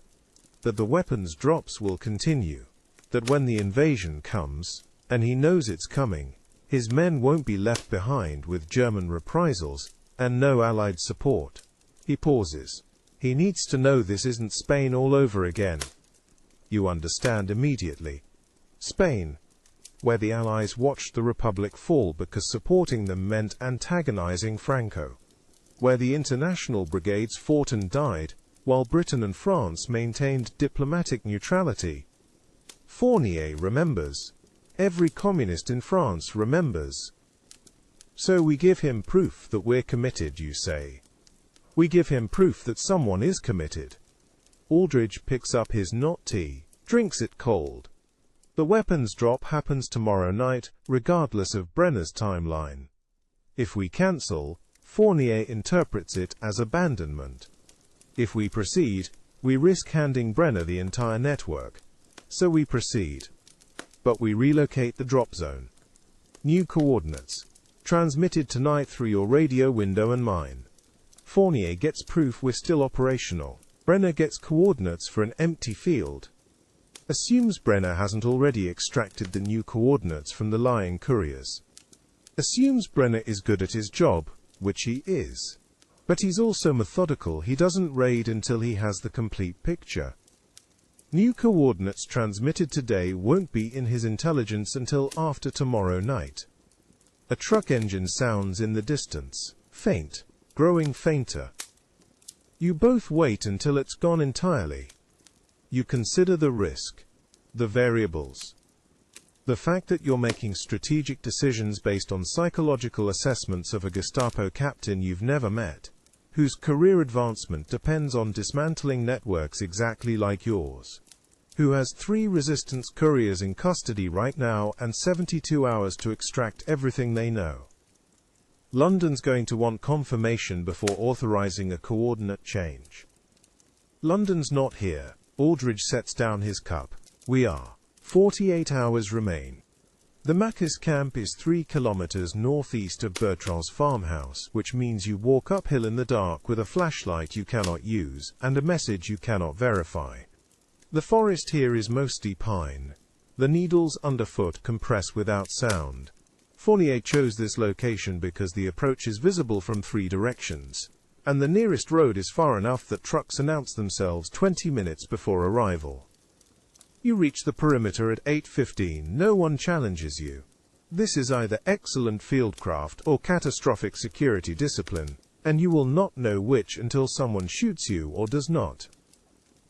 that the weapons drops will continue, that when the invasion comes, and he knows it's coming, his men won't be left behind with German reprisals and no Allied support. He pauses. He needs to know this isn't Spain all over again. You understand immediately. Spain, where the Allies watched the Republic fall because supporting them meant antagonizing Franco, where the international brigades fought and died, while Britain and France maintained diplomatic neutrality. Fournier remembers. Every communist in France remembers. So we give him proof that we're committed, you say. We give him proof that someone is committed. Aldridge picks up his not tea, drinks it cold. The weapons drop happens tomorrow night, regardless of Brenner's timeline. If we cancel, Fournier interprets it as abandonment. If we proceed, we risk handing Brenner the entire network. So we proceed. But we relocate the drop zone. New coordinates. Transmitted tonight through your radio window and mine. Fournier gets proof we're still operational. Brenner gets coordinates for an empty field. Assumes Brenner hasn't already extracted the new coordinates from the lying couriers. Assumes Brenner is good at his job, which he is. But he's also methodical. He doesn't raid until he has the complete picture. New coordinates transmitted today won't be in his intelligence until after tomorrow night. A truck engine sounds in the distance, faint, growing fainter. You both wait until it's gone entirely. You consider the risk, the variables. The fact that you're making strategic decisions based on psychological assessments of a Gestapo captain you've never met, whose career advancement depends on dismantling networks exactly like yours, who has 3 resistance couriers in custody right now and 72 hours to extract everything they know. London's going to want confirmation before authorizing a coordinate change. London's not here. Aldridge sets down his cup. We are. 48 hours remain. The Macas camp is 3 kilometers northeast of Bertrand's farmhouse, which means you walk uphill in the dark with a flashlight you cannot use and a message you cannot verify. The forest here is mostly pine. The needles underfoot compress without sound. Fournier chose this location because the approach is visible from 3 directions, and the nearest road is far enough that trucks announce themselves 20 minutes before arrival. You reach the perimeter at 8:15. No one challenges you. This is either excellent fieldcraft or catastrophic security discipline, and you will not know which until someone shoots you or does not.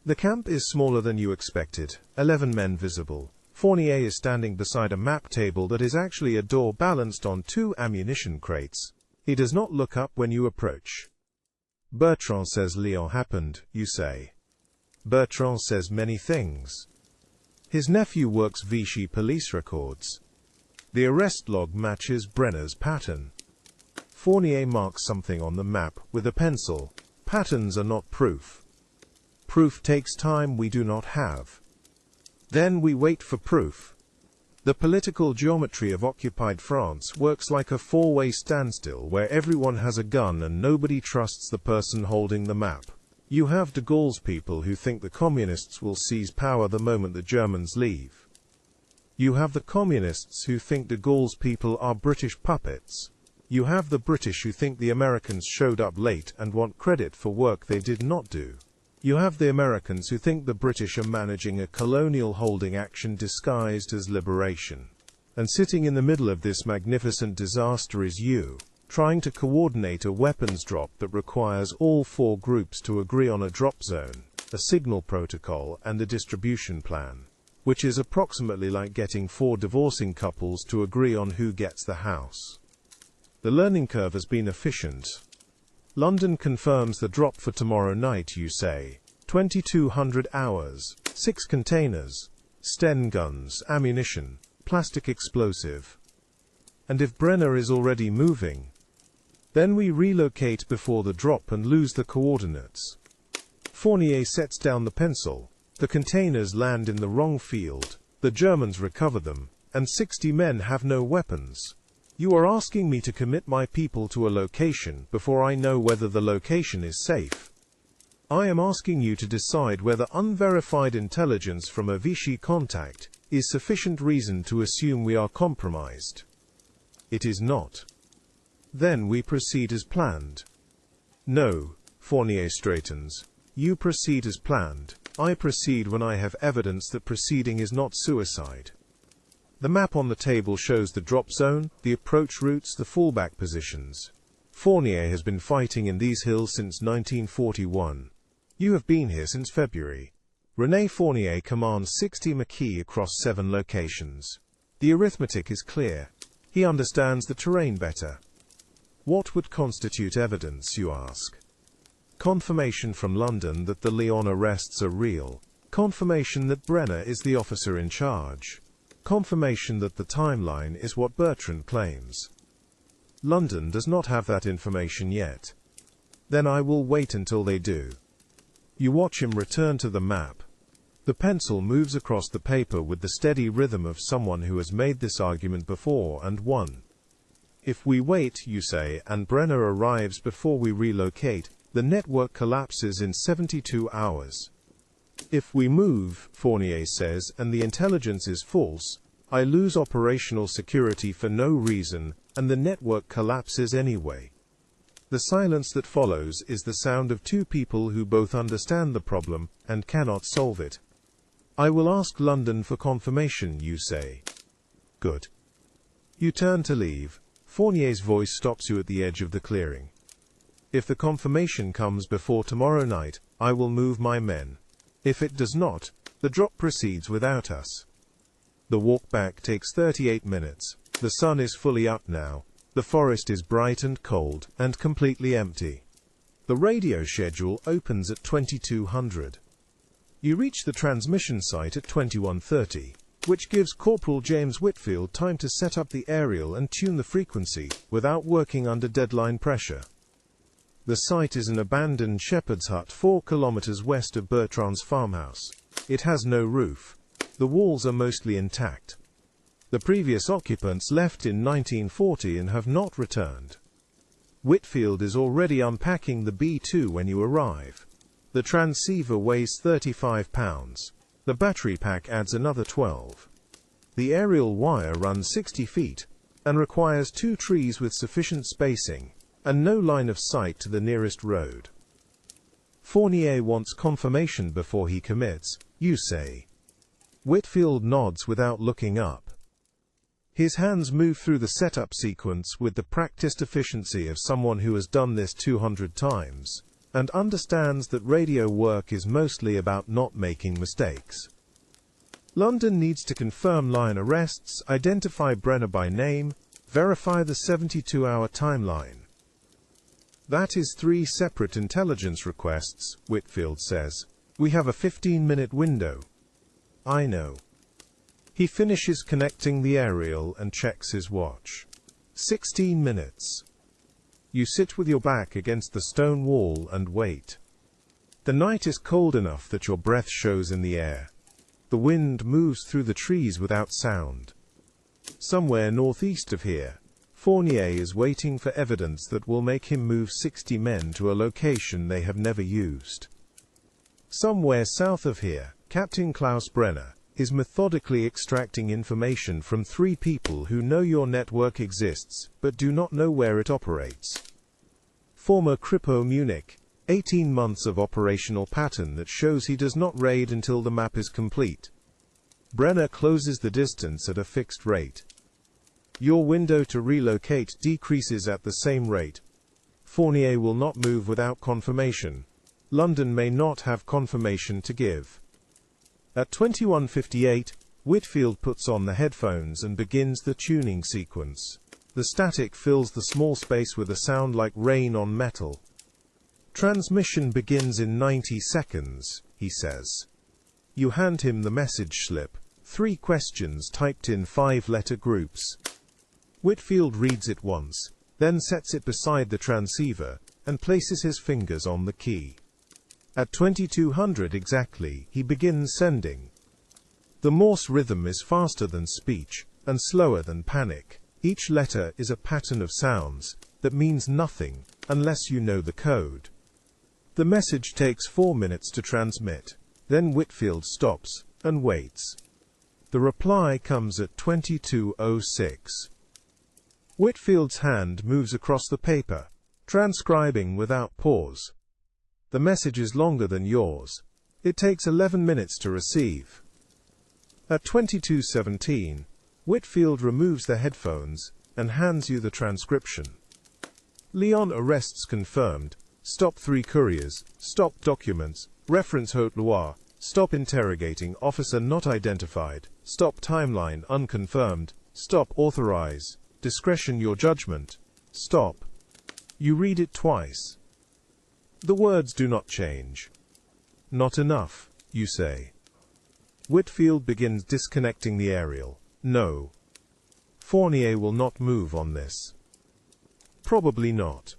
The camp is smaller than you expected. 11 men visible. Fournier is standing beside a map table that is actually a door balanced on 2 ammunition crates. He does not look up when you approach. Bertrand says Lyon happened, you say. Bertrand says many things. His nephew works Vichy police records. The arrest log matches Brenner's pattern. Fournier marks something on the map with a pencil. Patterns are not proof. Proof takes time we do not have. Then we wait for proof. The political geometry of occupied France works like a 4-way standstill where everyone has a gun and nobody trusts the person holding the map. You have de Gaulle's people who think the communists will seize power the moment the Germans leave. You have the communists who think de Gaulle's people are British puppets. You have the British who think the Americans showed up late and want credit for work they did not do. You have the Americans who think the British are managing a colonial holding action disguised as liberation. And sitting in the middle of this magnificent disaster is you, trying to coordinate a weapons drop that requires all four groups to agree on a drop zone, a signal protocol, and a distribution plan, which is approximately like getting four divorcing couples to agree on who gets the house. The learning curve has been efficient. London confirms the drop for tomorrow night, you say. 2200 hours, 6 containers, Sten guns, ammunition, plastic explosive. And if Brenner is already moving, then we relocate before the drop and lose the coordinates. Fournier sets down the pencil. The containers land in the wrong field. The Germans recover them, and 60 men have no weapons. You are asking me to commit my people to a location before I know whether the location is safe. I am asking you to decide whether unverified intelligence from a Vichy contact is sufficient reason to assume we are compromised. It is not. Then we proceed as planned. No, Fournier straightens. You proceed as planned. I proceed when I have evidence that proceeding is not suicide. The map on the table shows the drop zone, the approach routes, the fallback positions. Fournier has been fighting in these hills since 1941. You have been here since February. René Fournier commands 60 Maquis across 7 locations. The arithmetic is clear. He understands the terrain better. What would constitute evidence, you ask? Confirmation from London that the Lyon arrests are real. Confirmation that Brenner is the officer in charge. Confirmation that the timeline is what Bertrand claims. London does not have that information yet. Then I will wait until they do. You watch him return to the map. The pencil moves across the paper with the steady rhythm of someone who has made this argument before and won. If we wait, you say, and Brenner arrives before we relocate, the network collapses in 72 hours. If we move, Fournier says, and the intelligence is false, I lose operational security for no reason, and the network collapses anyway. The silence that follows is the sound of two people who both understand the problem and cannot solve it. I will ask London for confirmation, you say. Good. You turn to leave. Fournier's voice stops you at the edge of the clearing. If the confirmation comes before tomorrow night, I will move my men. If it does not, the drop proceeds without us. The walk back takes 38 minutes. The sun is fully up now. The forest is bright and cold, and completely empty. The radio schedule opens at 2200. You reach the transmission site at 2130, which gives Corporal James Whitfield time to set up the aerial and tune the frequency, without working under deadline pressure. The site is an abandoned shepherd's hut 4 kilometers west of Bertrand's farmhouse. It has no roof. The walls are mostly intact. The previous occupants left in 1940 and have not returned. Whitfield is already unpacking the B2 when you arrive. The transceiver weighs 35 pounds. The battery pack adds another 12. The aerial wire runs 60 feet, and requires 2 trees with sufficient spacing, and no line of sight to the nearest road. Fournier wants confirmation before he commits, you say. Whitfield nods without looking up. His hands move through the setup sequence with the practiced efficiency of someone who has done this 200 times, and understands that radio work is mostly about not making mistakes. London needs to confirm line arrests, identify Brenner by name, verify the 72-hour timeline. That is 3 separate intelligence requests, Whitfield says. We have a 15-minute window. I know. He finishes connecting the aerial and checks his watch. 16 minutes. You sit with your back against the stone wall and wait. The night is cold enough that your breath shows in the air. The wind moves through the trees without sound. Somewhere northeast of here, Fournier is waiting for evidence that will make him move 60 men to a location they have never used. Somewhere south of here, Captain Klaus Brenner is methodically extracting information from three people who know your network exists, but do not know where it operates. Former Kripo Munich, 18 months of operational pattern that shows he does not raid until the map is complete. Brenner closes the distance at a fixed rate. Your window to relocate decreases at the same rate. Fournier will not move without confirmation. London may not have confirmation to give. At 21:58, Whitfield puts on the headphones and begins the tuning sequence. The static fills the small space with a sound like rain on metal. Transmission begins in 90 seconds, he says. You hand him the message slip, 3 questions typed in 5-letter groups. Whitfield reads it once, then sets it beside the transceiver, and places his fingers on the key. At 2200 exactly, he begins sending. The Morse rhythm is faster than speech, and slower than panic. Each letter is a pattern of sounds that means nothing unless you know the code. The message takes 4 minutes to transmit. Then Whitfield stops and waits. The reply comes at 22:06. Whitfield's hand moves across the paper, transcribing without pause. The message is longer than yours. It takes 11 minutes to receive. At 22:17, Whitfield removes the headphones and hands you the transcription. Lyon arrests confirmed. Stop 3 couriers. Stop documents. Reference Haute Loire. Stop interrogating officer not identified. Stop timeline unconfirmed. Stop authorize. Discretion your judgment. Stop. You read it twice. The words do not change. Not enough, you say. Whitfield begins disconnecting the aerial. No. Fournier will not move on this. Probably not.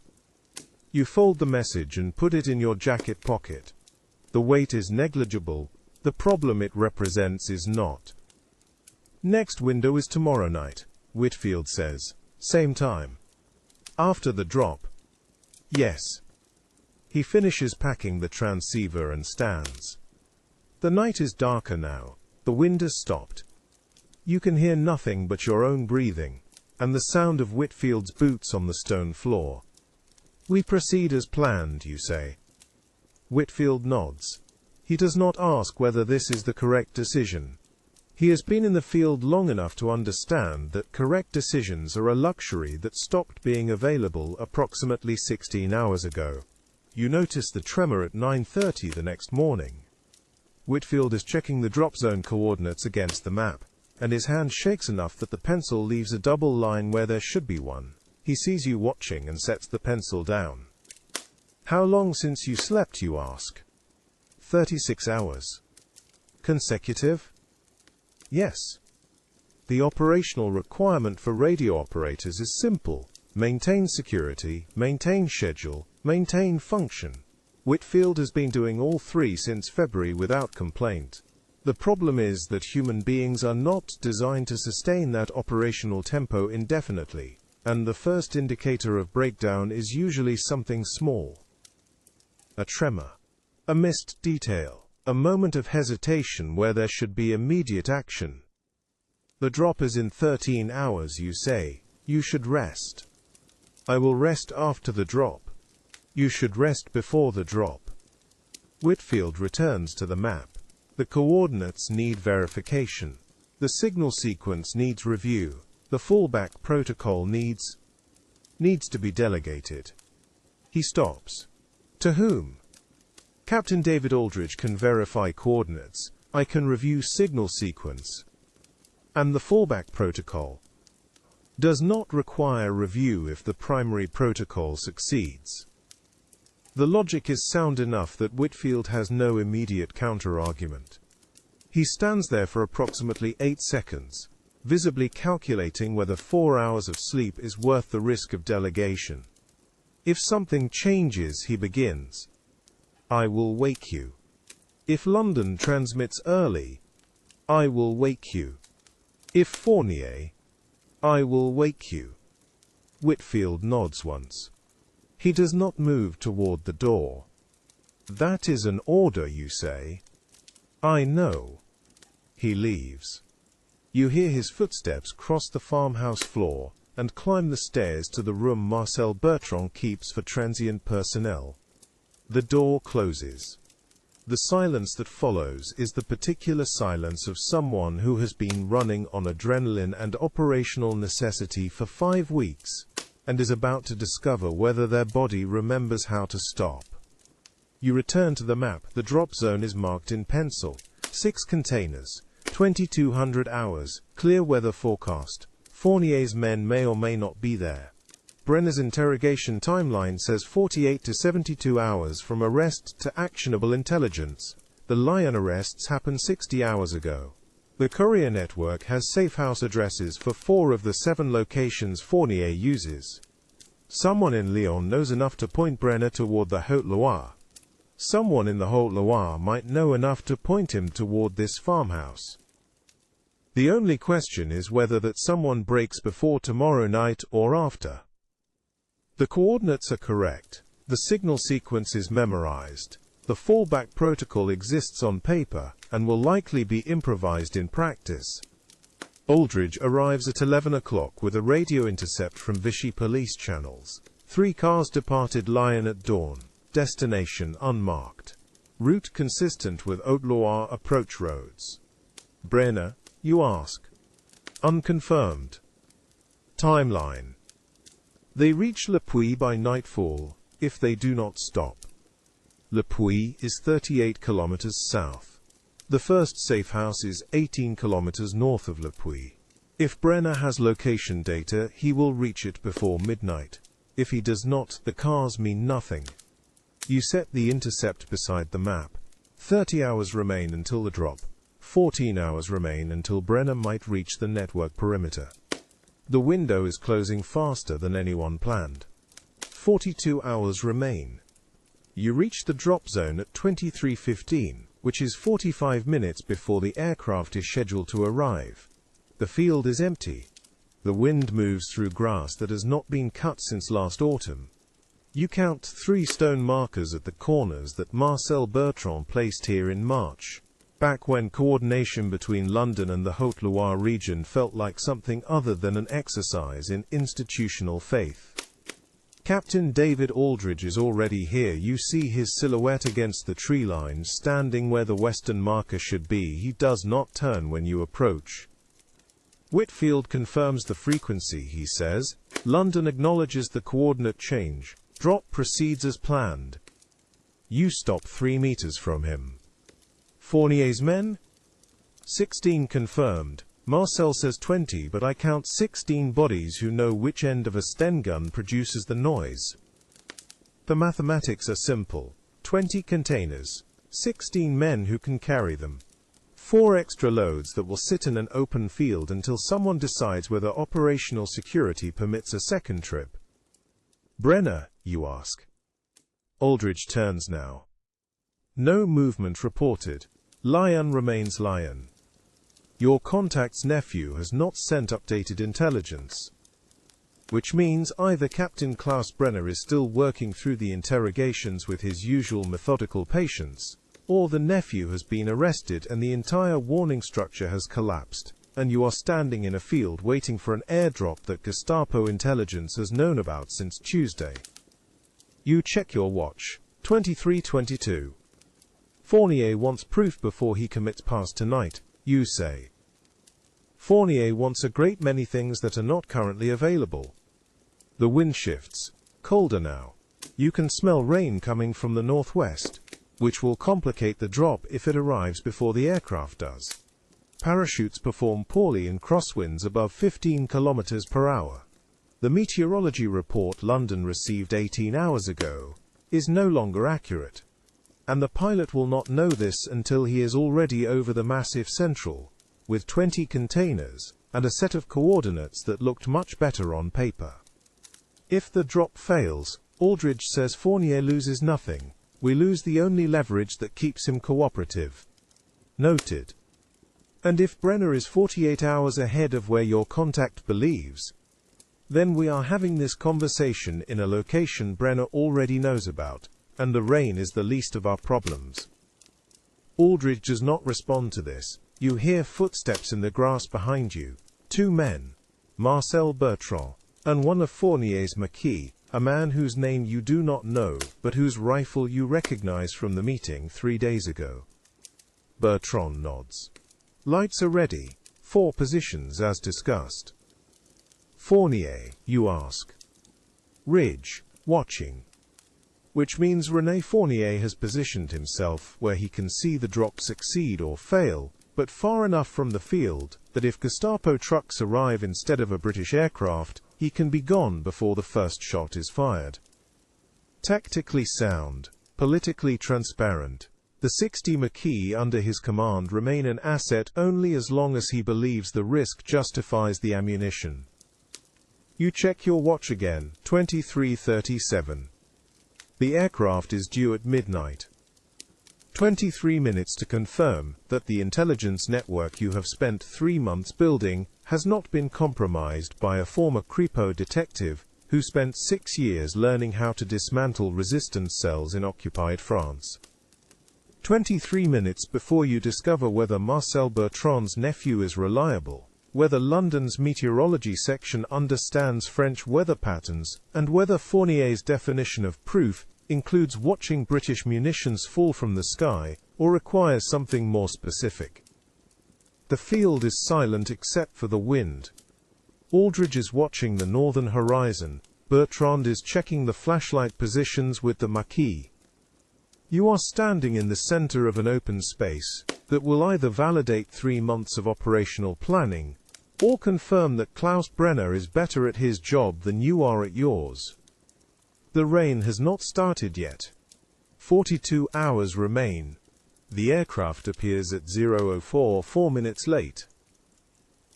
You fold the message and put it in your jacket pocket. The weight is negligible. The problem it represents is not. Next window is tomorrow night, Whitfield says. Same time. After the drop. Yes. He finishes packing the transceiver and stands. The night is darker now. The wind has stopped. You can hear nothing but your own breathing, and the sound of Whitfield's boots on the stone floor. We proceed as planned, you say. Whitfield nods. He does not ask whether this is the correct decision. He has been in the field long enough to understand that correct decisions are a luxury that stopped being available approximately 16 hours ago. You notice the tremor at 9:30 the next morning. Whitfield is checking the drop zone coordinates against the map, and his hand shakes enough that the pencil leaves a double line where there should be one. He sees you watching and sets the pencil down. How long since you slept, you ask? 36 hours. Consecutive? Yes. The operational requirement for radio operators is simple. Maintain security, maintain schedule, maintain function. Whitfield has been doing all 3 since February without complaint. The problem is that human beings are not designed to sustain that operational tempo indefinitely, and the first indicator of breakdown is usually something small. A tremor. A missed detail. A moment of hesitation where there should be immediate action. The drop is in 13 hours, you say. You should rest. I will rest after the drop. You should rest before the drop. Whitfield returns to the map. The coordinates need verification. The signal sequence needs review. The fallback protocol needs to be delegated. He stops. To whom? Captain David Aldridge can verify coordinates. I can review signal sequence. And the fallback protocol does not require review if the primary protocol succeeds. The logic is sound enough that Whitfield has no immediate counter-argument. He stands there for approximately 8 seconds, visibly calculating whether 4 hours of sleep is worth the risk of delegation. If something changes, he begins. I will wake you. If London transmits early, I will wake you. If Fournier, I will wake you. Whitfield nods once. He does not move toward the door. That is an order, you say. I know. He leaves. You hear his footsteps cross the farmhouse floor and climb the stairs to the room Marcel Bertrand keeps for transient personnel. The door closes. The silence that follows is the particular silence of someone who has been running on adrenaline and operational necessity for 5 weeks, and is about to discover whether their body remembers how to stop. You return to the map. The drop zone is marked in pencil. 6 containers, 2200 hours, clear weather forecast. Fournier's men may or may not be there. Brenner's interrogation timeline says 48 to 72 hours from arrest to actionable intelligence. The Lyon arrests happened 60 hours ago. The courier network has safe house addresses for 4 of the 7 locations Fournier uses. Someone in Lyon knows enough to point Brenner toward the Haute-Loire. Someone in the Haute-Loire might know enough to point him toward this farmhouse. The only question is whether that someone breaks before tomorrow night or after. The coordinates are correct. The signal sequence is memorized. The fallback protocol exists on paper and will likely be improvised in practice. Aldridge arrives at 11 o'clock with a radio intercept from Vichy police channels. 3 cars departed Lyon at dawn. Destination unmarked. Route consistent with Haute-Loire approach roads. Brenner, you ask. Unconfirmed. Timeline. They reach Le Puy by nightfall, if they do not stop. Le Puy is 38 kilometers south. The first safe house is 18 kilometers north of Le Puy. If Brenner has location data, he will reach it before midnight. If he does not, the cars mean nothing. You set the intercept beside the map. 30 hours remain until the drop. 14 hours remain until Brenner might reach the network perimeter. The window is closing faster than anyone planned. 42 hours remain. You reach the drop zone at 23:15, which is 45 minutes before the aircraft is scheduled to arrive. The field is empty. The wind moves through grass that has not been cut since last autumn. You count 3 stone markers at the corners that Marcel Bertrand placed here in March, back when coordination between London and the Haute-Loire region felt like something other than an exercise in institutional faith. Captain David Aldridge is already here. You see his silhouette against the tree line, standing where the western marker should be. He does not turn when you approach. Whitfield confirms the frequency, he says. London acknowledges the coordinate change. Drop proceeds as planned. You stop 3 meters from him. Fournier's men? 16 confirmed. Marcel says 20, but I count 16 bodies who know which end of a Sten gun produces the noise. The mathematics are simple. 20 containers. 16 men who can carry them. 4 extra loads that will sit in an open field until someone decides whether operational security permits a second trip. Brenner, you ask. Aldridge turns now. No movement reported. Lyon remains Lyon. Your contact's nephew has not sent updated intelligence. Which means either Captain Klaus Brenner is still working through the interrogations with his usual methodical patience, or the nephew has been arrested and the entire warning structure has collapsed, and you are standing in a field waiting for an airdrop that Gestapo intelligence has known about since Tuesday. You check your watch. 23:22. Fournier wants proof before he commits past tonight, you say. Fournier wants a great many things that are not currently available. The wind shifts. Colder now. You can smell rain coming from the northwest, which will complicate the drop if it arrives before the aircraft does. Parachutes perform poorly in crosswinds above 15 kilometers per hour. The meteorology report London received 18 hours ago is no longer accurate, and the pilot will not know this until he is already over the massive central, with 20 containers and a set of coordinates that looked much better on paper. If the drop fails, Aldridge says Fournier loses nothing. We lose the only leverage that keeps him cooperative. Noted. And if Brenner is 48 hours ahead of where your contact believes, then we are having this conversation in a location Brenner already knows about, and the rain is the least of our problems. Aldridge does not respond to this. You hear footsteps in the grass behind you. Two men, Marcel Bertrand, and one of Fournier's Maquis, a man whose name you do not know, but whose rifle you recognize from the meeting 3 days ago. Bertrand nods. Lights are ready. 4 positions as discussed. Fournier, you ask. Ridge, watching. Which means René Fournier has positioned himself where he can see the drop succeed or fail, but far enough from the field that if Gestapo trucks arrive instead of a British aircraft, he can be gone before the first shot is fired. Tactically sound, politically transparent, the 60 Maquis under his command remain an asset only as long as he believes the risk justifies the ammunition. You check your watch again, 23:37. The aircraft is due at midnight. 23 minutes to confirm that the intelligence network you have spent 3 months building has not been compromised by a former Kripo detective who spent 6 years learning how to dismantle resistance cells in occupied France. 23 minutes before you discover whether Marcel Bertrand's nephew is reliable, whether London's meteorology section understands French weather patterns, and whether Fournier's definition of proof includes watching British munitions fall from the sky, or requires something more specific. The field is silent except for the wind. Aldridge is watching the northern horizon. Bertrand is checking the flashlight positions with the Maquis. You are standing in the center of an open space that will either validate 3 months of operational planning, or confirm that Klaus Brenner is better at his job than you are at yours. The rain has not started yet. 42 hours remain. The aircraft appears at 0:04, 4 minutes late.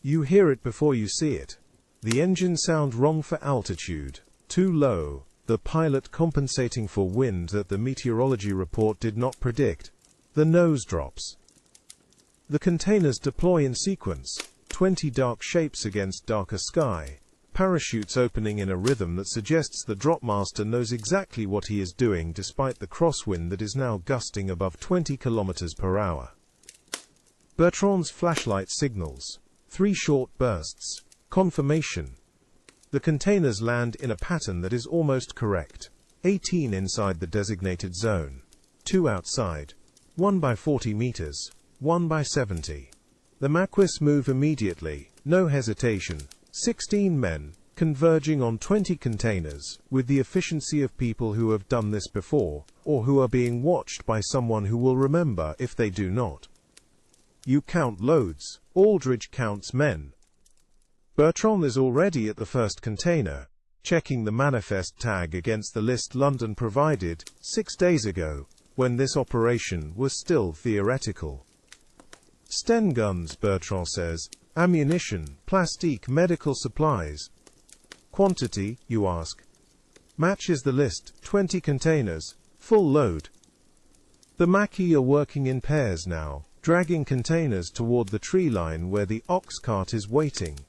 You hear it before you see it. The engine sound wrong for altitude, too low, the pilot compensating for wind that the meteorology report did not predict. The nose drops. The containers deploy in sequence, 20 dark shapes against darker sky, parachutes opening in a rhythm that suggests the dropmaster knows exactly what he is doing despite the crosswind that is now gusting above 20 km/h. Bertrand's flashlight signals. 3 short bursts. Confirmation. The containers land in a pattern that is almost correct. 18 inside the designated zone. 2 outside. 1 by 40 meters. 1 by 70. The Maquis move immediately, no hesitation. 16 men, converging on 20 containers, with the efficiency of people who have done this before, or who are being watched by someone who will remember if they do not. You count loads. Aldridge counts men. Bertrand is already at the first container, checking the manifest tag against the list London provided 6 days ago, when this operation was still theoretical. Sten guns, Bertrand says. Ammunition, plastique, medical supplies. Quantity, you ask. Matches the list, 20 containers, full load. The Maquis are working in pairs now, dragging containers toward the tree line where the ox cart is waiting.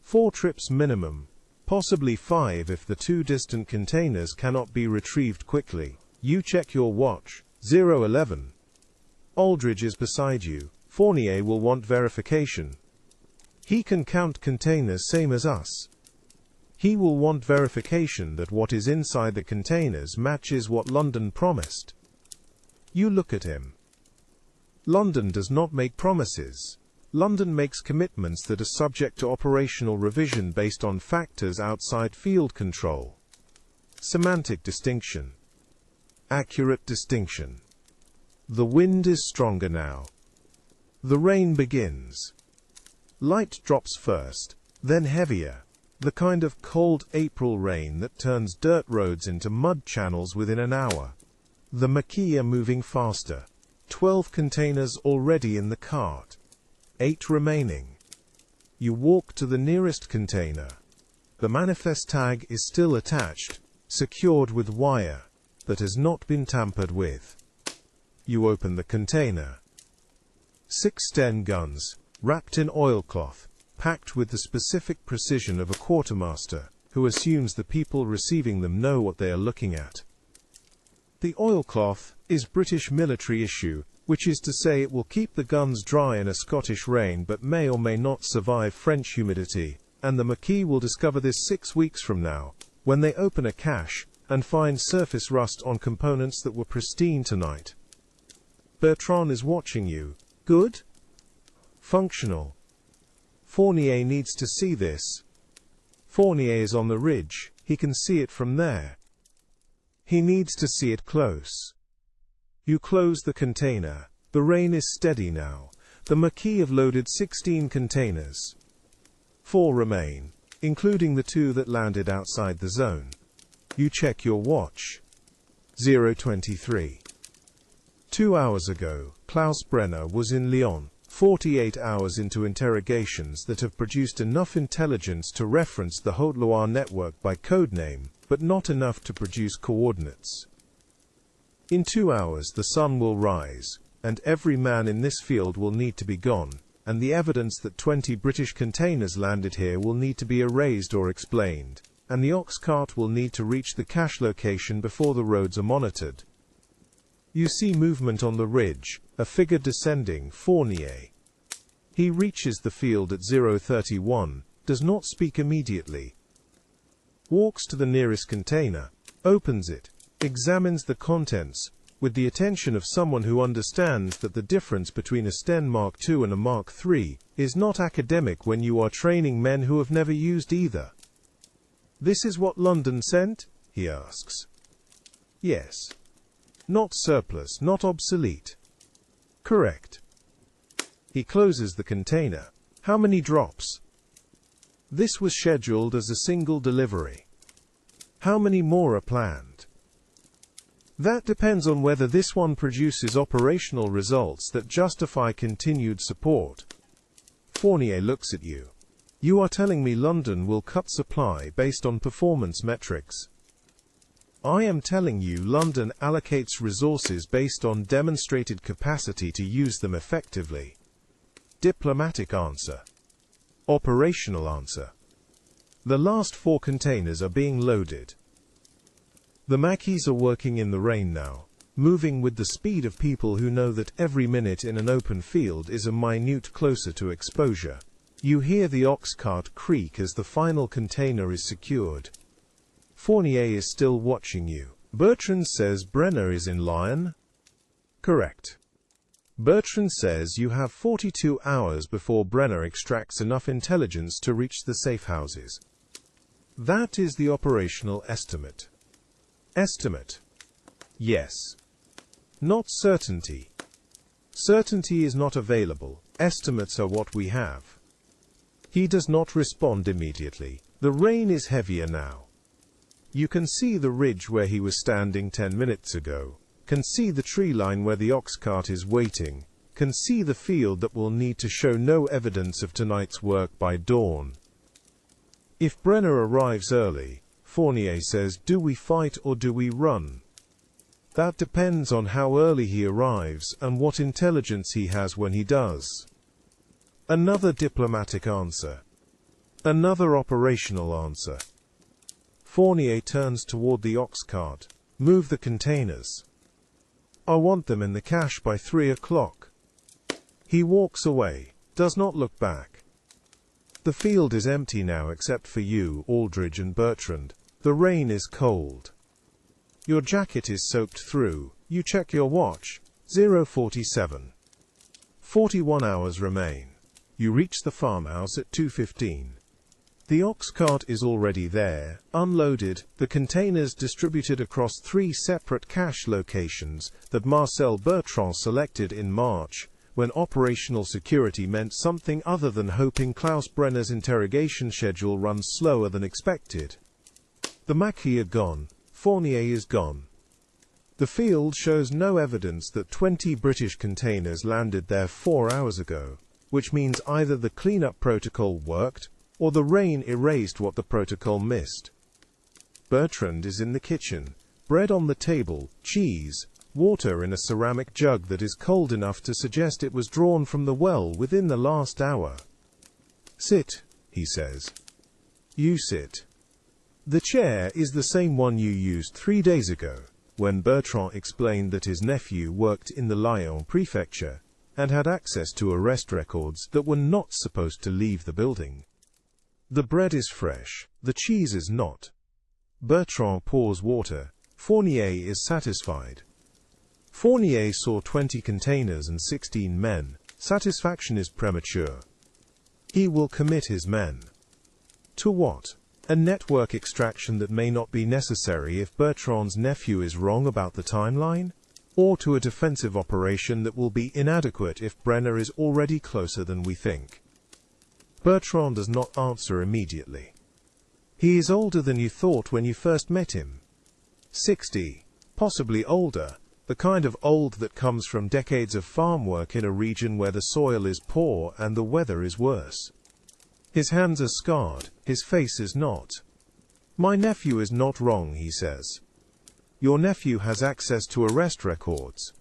4 trips minimum, possibly 5 if the 2 distant containers cannot be retrieved quickly. You check your watch, 0:11. Aldridge is beside you. Fournier will want verification. He can count containers same as us. He will want verification that what is inside the containers matches what London promised. You look at him. London does not make promises. London makes commitments that are subject to operational revision based on factors outside field control. Semantic distinction. Accurate distinction. The wind is stronger now. The rain begins. Light drops first, then heavier. The kind of cold April rain that turns dirt roads into mud channels within an hour. The Maquis are moving faster. 12 containers already in the cart. 8 remaining. You walk to the nearest container. The manifest tag is still attached, secured with wire, that has not been tampered with. You open the container. 6 Sten guns, wrapped in oilcloth, packed with the specific precision of a quartermaster, who assumes the people receiving them know what they are looking at. The oilcloth is British military issue, which is to say it will keep the guns dry in a Scottish rain but may or may not survive French humidity, and the Maquis will discover this 6 weeks from now, when they open a cache and find surface rust on components that were pristine tonight. Bertrand is watching you. Good? Functional. Fournier needs to see this. Fournier is on the ridge, he can see it from there. He needs to see it close. You close the container. The rain is steady now. The Maquis have loaded 16 containers. 4 remain, including the 2 that landed outside the zone. You check your watch. 0:23. 2 hours ago, Klaus Brenner was in Lyon, 48 hours into interrogations that have produced enough intelligence to reference the Haute-Loire network by codename, but not enough to produce coordinates. In 2 hours the sun will rise, and every man in this field will need to be gone, and the evidence that 20 British containers landed here will need to be erased or explained, and the ox cart will need to reach the cache location before the roads are monitored. You see movement on the ridge, a figure descending, Fournier. He reaches the field at 0:31, does not speak immediately. Walks to the nearest container, opens it, examines the contents, with the attention of someone who understands that the difference between a Sten Mark II and a Mark III is not academic when you are training men who have never used either. "This is what London sent?" he asks. "Yes." "Not surplus, not obsolete." "Correct." He closes the container. "How many drops?" "This was scheduled as a single delivery." "How many more are planned?" "That depends on whether this one produces operational results that justify continued support." Fournier looks at you. "You are telling me London will cut supply based on performance metrics?" "I am telling you London allocates resources based on demonstrated capacity to use them effectively." Diplomatic answer. Operational answer. The last 4 containers are being loaded. The Maquis are working in the rain now, moving with the speed of people who know that every minute in an open field is a minute closer to exposure. You hear the ox cart creak as the final container is secured. Fournier is still watching you. "Bertrand says Brenner is in Lyon?" "Correct." "Bertrand says you have 42 hours before Brenner extracts enough intelligence to reach the safe houses." That is the operational estimate. Estimate. Yes. Not certainty. Certainty is not available. Estimates are what we have. He does not respond immediately. The rain is heavier now. You can see the ridge where he was standing 10 minutes ago, can see the tree line where the ox cart is waiting, can see the field that will need to show no evidence of tonight's work by dawn. If Brenner arrives early, Fournier says, do we fight or do we run? That depends on how early he arrives and what intelligence he has when he does. Another diplomatic answer. Another operational answer. Fournier turns toward the ox cart. Move the containers. I want them in the cache by 3 o'clock. He walks away, does not look back. The field is empty now except for you, Aldridge and Bertrand. The rain is cold. Your jacket is soaked through. You check your watch. 0:47. 41 hours remain. You reach the farmhouse at 2:15. The ox cart is already there, unloaded, the containers distributed across 3 separate cache locations that Marcel Bertrand selected in March, when operational security meant something other than hoping Klaus Brenner's interrogation schedule runs slower than expected. The Maquis are gone. Fournier is gone. The field shows no evidence that 20 British containers landed there 4 hours ago, which means either the cleanup protocol worked, or the rain erased what the protocol missed. Bertrand is in the kitchen, bread on the table, cheese, water in a ceramic jug that is cold enough to suggest it was drawn from the well within the last hour. Sit, he says. You sit. The chair is the same one you used 3 days ago. when Bertrand explained that his nephew worked in the Lyon prefecture and had access to arrest records that were not supposed to leave the building. The bread is fresh, the cheese is not. Bertrand pours water. Fournier is satisfied. Fournier saw 20 containers and 16 men. Satisfaction is premature. He will commit his men. To what? A network extraction that may not be necessary if Bertrand's nephew is wrong about the timeline? Or to a defensive operation that will be inadequate if Brenner is already closer than we think? Bertrand does not answer immediately. He is older than you thought when you first met him. 60, possibly older, the kind of old that comes from decades of farm work in a region where the soil is poor and the weather is worse. His hands are scarred, his face is not. My nephew is not wrong, he says. Your nephew has access to arrest records.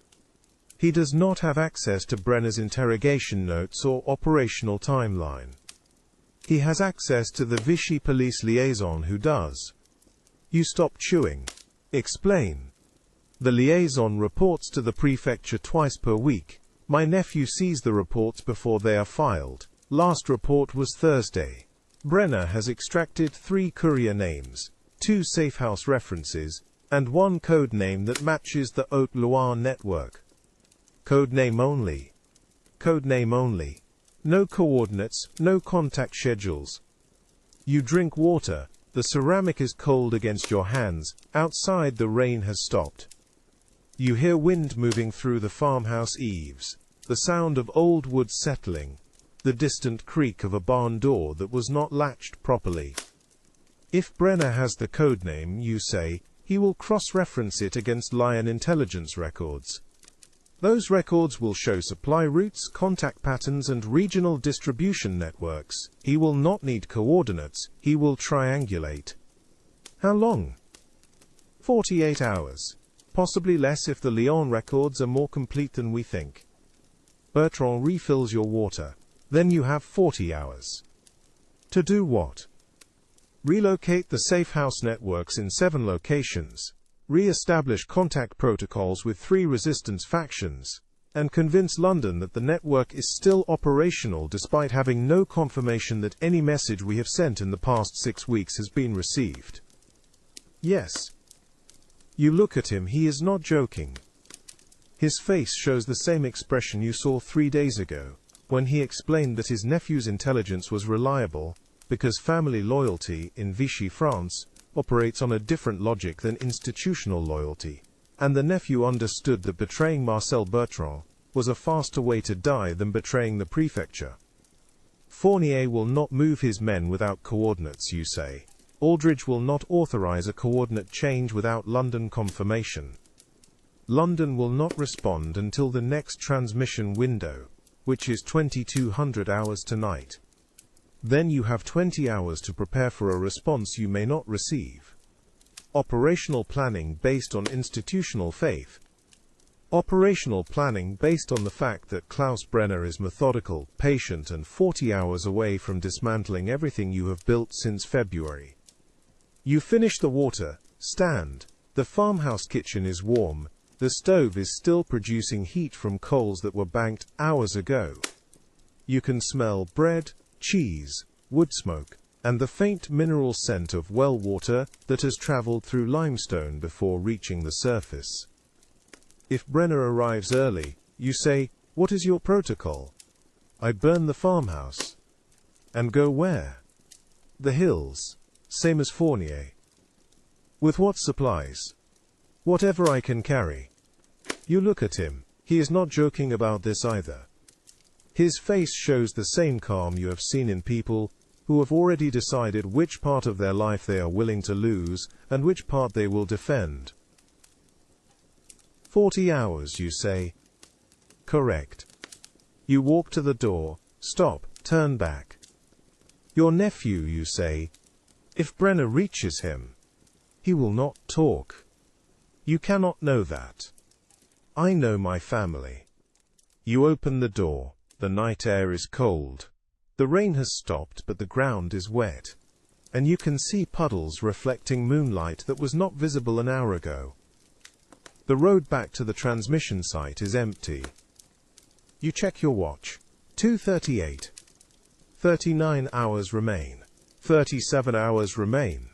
He does not have access to Brenner's interrogation notes or operational timeline. He has access to the Vichy police liaison who does. You stop chewing. Explain. The liaison reports to the prefecture twice per week. My nephew sees the reports before they are filed. Last report was Thursday. Brenner has extracted 3 courier names, 2 safehouse references, and 1 code name that matches the Haute-Loire network. Code name only. Code name only. No coordinates, no contact schedules. You drink water. The ceramic is cold against your hands. Outside the rain has stopped. You hear wind moving through the farmhouse eaves, the sound of old wood settling, the distant creak of a barn door that was not latched properly. If Brenner has the codename, you say, he will cross-reference it against Lyon intelligence records. Those records will show supply routes, contact patterns, and regional distribution networks. He will not need coordinates, he will triangulate. How long? 48 hours. Possibly less if the Lyon records are more complete than we think. Bertrand refills your water. Then you have 40 hours. To do what? Relocate the safe house networks in 7 locations, re-establish contact protocols with 3 resistance factions, and convince London that the network is still operational despite having no confirmation that any message we have sent in the past 6 weeks has been received. Yes. You look at him, he is not joking. His face shows the same expression you saw 3 days ago, when he explained that his nephew's intelligence was reliable, because family loyalty in Vichy France operates on a different logic than institutional loyalty, and the nephew understood that betraying Marcel Bertrand was a faster way to die than betraying the prefecture. Fournier will not move his men without coordinates, you say. Aldridge will not authorize a coordinate change without London confirmation. London will not respond until the next transmission window, which is 2200 hours tonight. Then you have 20 hours to prepare for a response you may not receive. Operational planning based on institutional faith. Operational planning based on the fact that Klaus Brenner is methodical, patient, and 40 hours away from dismantling everything you have built since February. You finish the water, stand. The farmhouse kitchen is warm. The stove is still producing heat from coals that were banked hours ago. You can smell bread, cheese, wood smoke, and the faint mineral scent of well water that has traveled through limestone before reaching the surface. If Brenner arrives early, you say, "What is your protocol?" "I burn the farmhouse." "And go where?" "The hills." Same as Fournier. "With what supplies?" "Whatever I can carry." You look at him. He is not joking about this either. His face shows the same calm you have seen in people who have already decided which part of their life they are willing to lose and which part they will defend. 40 hours, you say. Correct. You walk to the door, stop, turn back. Your nephew, you say. If Brenner reaches him, he will not talk. You cannot know that. I know my family. You open the door. The night air is cold. The rain has stopped, but the ground is wet. And you can see puddles reflecting moonlight that was not visible an hour ago. The road back to the transmission site is empty. You check your watch. 2:38. 39 hours remain. 37 hours remain.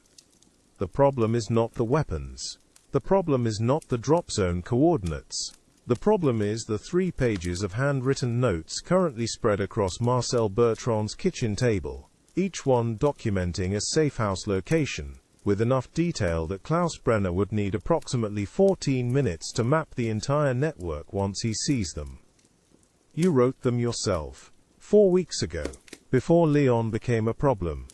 The problem is not the weapons. The problem is not the drop zone coordinates. The problem is the 3 pages of handwritten notes currently spread across Marcel Bertrand's kitchen table, each one documenting a safe house location, with enough detail that Klaus Brenner would need approximately 14 minutes to map the entire network once he sees them. You wrote them yourself, 4 weeks ago, before Leon became a problem.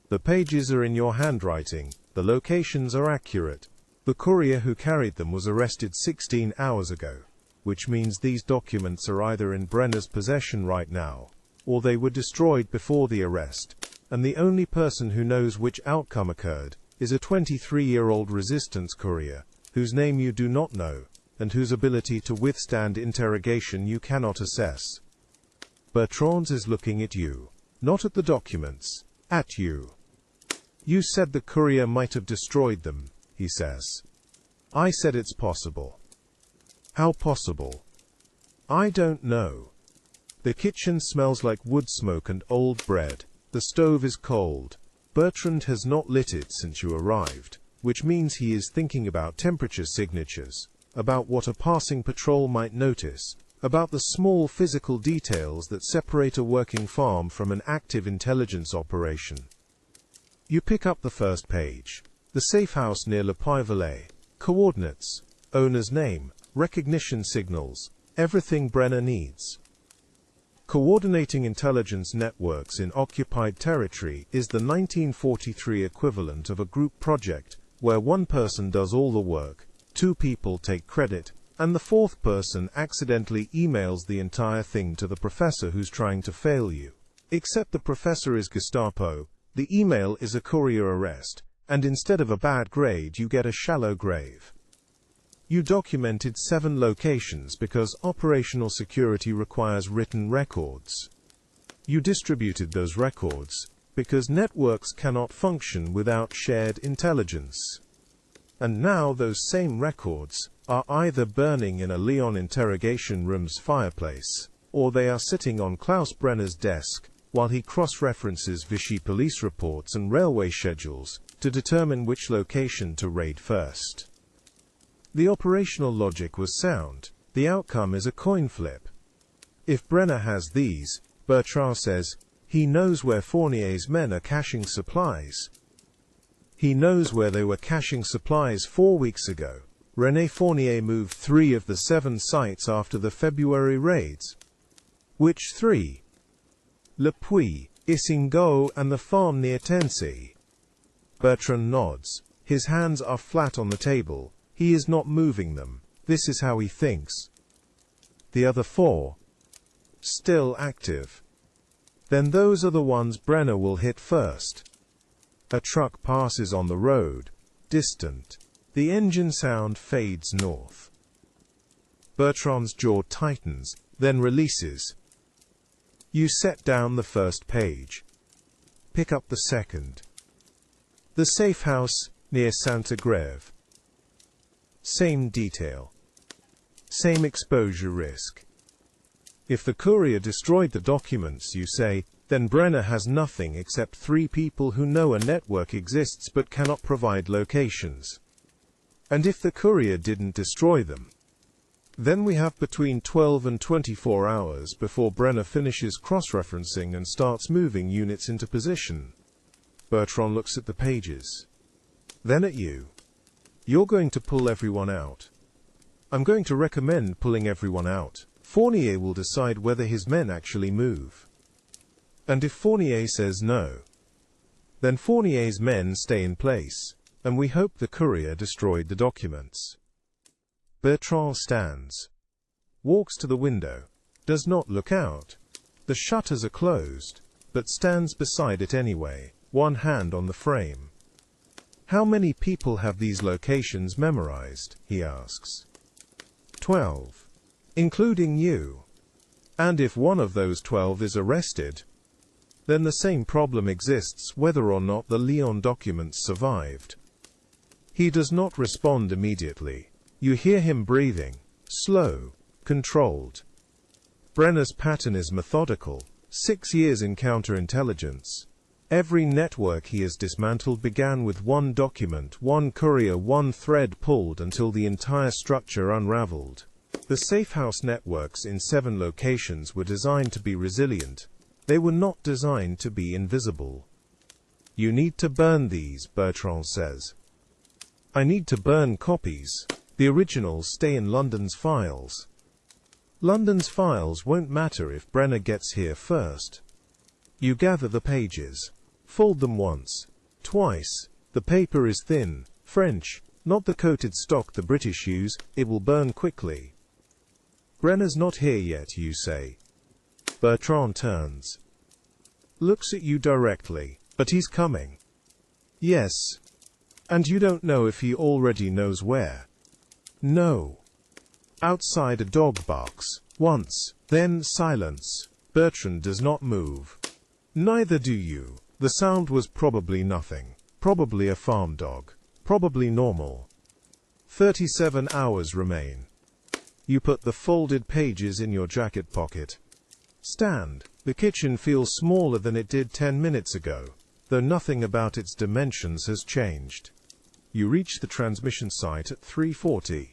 The pages are in your handwriting, the locations are accurate. The courier who carried them was arrested 16 hours ago, which means these documents are either in Brenner's possession right now, or they were destroyed before the arrest, and the only person who knows which outcome occurred is a 23-year-old resistance courier, whose name you do not know, and whose ability to withstand interrogation you cannot assess. Bertrand is looking at you, not at the documents, at you. You said the courier might have destroyed them, he says. I said it's possible. How possible? I don't know. The kitchen smells like wood smoke and old bread. The stove is cold. Bertrand has not lit it since you arrived, which means he is thinking about temperature signatures, about what a passing patrol might notice, about the small physical details that separate a working farm from an active intelligence operation. You pick up the first page. The safe house near Le Pivelet. Coordinates. Owner's name. Recognition signals. Everything Brenner needs. Coordinating intelligence networks in occupied territory is the 1943 equivalent of a group project, where one person does all the work, 2 people take credit, and the 4th person accidentally emails the entire thing to the professor who's trying to fail you. Except the professor is Gestapo, the email is a courier arrest, and instead of a bad grade you get a shallow grave. You documented 7 locations because operational security requires written records. You distributed those records because networks cannot function without shared intelligence. And now those same records are either burning in a Leon interrogation room's fireplace, or they are sitting on Klaus Brenner's desk while he cross-references Vichy police reports and railway schedules to determine which location to raid first. The operational logic was sound. The outcome is a coin flip. If Brenner has these, Bertrand says, he knows where Fournier's men are caching supplies. He knows where they were caching supplies 4 weeks ago. René Fournier moved 3 of the 7 sites after the February raids. Which 3? Le Puy, Issingeau and the farm near Tennessee. Bertrand nods. His hands are flat on the table. He is not moving them. This is how he thinks. The other 4? Still active. Then those are the ones Brenner will hit first. A truck passes on the road. Distant. The engine sound fades north. Bertrand's jaw tightens, then releases. You set down the first page. Pick up the second. The safe house near Sainte-Grève. Same detail. Same exposure risk. If the courier destroyed the documents, you say, then Brenner has nothing except 3 people who know a network exists but cannot provide locations. And if the courier didn't destroy them, then we have between 12 and 24 hours before Brenner finishes cross-referencing and starts moving units into position. Bertrand looks at the pages. Then at you. You're going to pull everyone out. I'm going to recommend pulling everyone out. Fournier will decide whether his men actually move. And if Fournier says no, then Fournier's men stay in place, and we hope the courier destroyed the documents. Bertrand stands, walks to the window, does not look out. The shutters are closed, but stands beside it anyway, one hand on the frame. How many people have these locations memorized? He asks. 12. Including you. And if one of those 12 is arrested, then the same problem exists whether or not the Leon documents survived. He does not respond immediately. You hear him breathing, slow, controlled. Brenner's pattern is methodical, 6 years in counterintelligence. Every network he has dismantled began with one document, one courier, one thread pulled until the entire structure unraveled. The safehouse networks in 7 locations were designed to be resilient. They were not designed to be invisible. You need to burn these, Bertrand says. I need to burn copies. The originals stay in London's files. London's files won't matter if Brenner gets here first. You gather the pages. Fold them once, twice. The paper is thin, French, not the coated stock the British use. It will burn quickly. Brenner's not here yet, you say. Bertrand turns. Looks at you directly. But he's coming. Yes. And you don't know if he already knows where. No. Outside a dog barks. Once, then silence. Bertrand does not move. Neither do you. The sound was probably nothing. Probably a farm dog. Probably normal. 37 hours remain. You put the folded pages in your jacket pocket. Stand. The kitchen feels smaller than it did 10 minutes ago, though nothing about its dimensions has changed. You reach the transmission site at 3:40.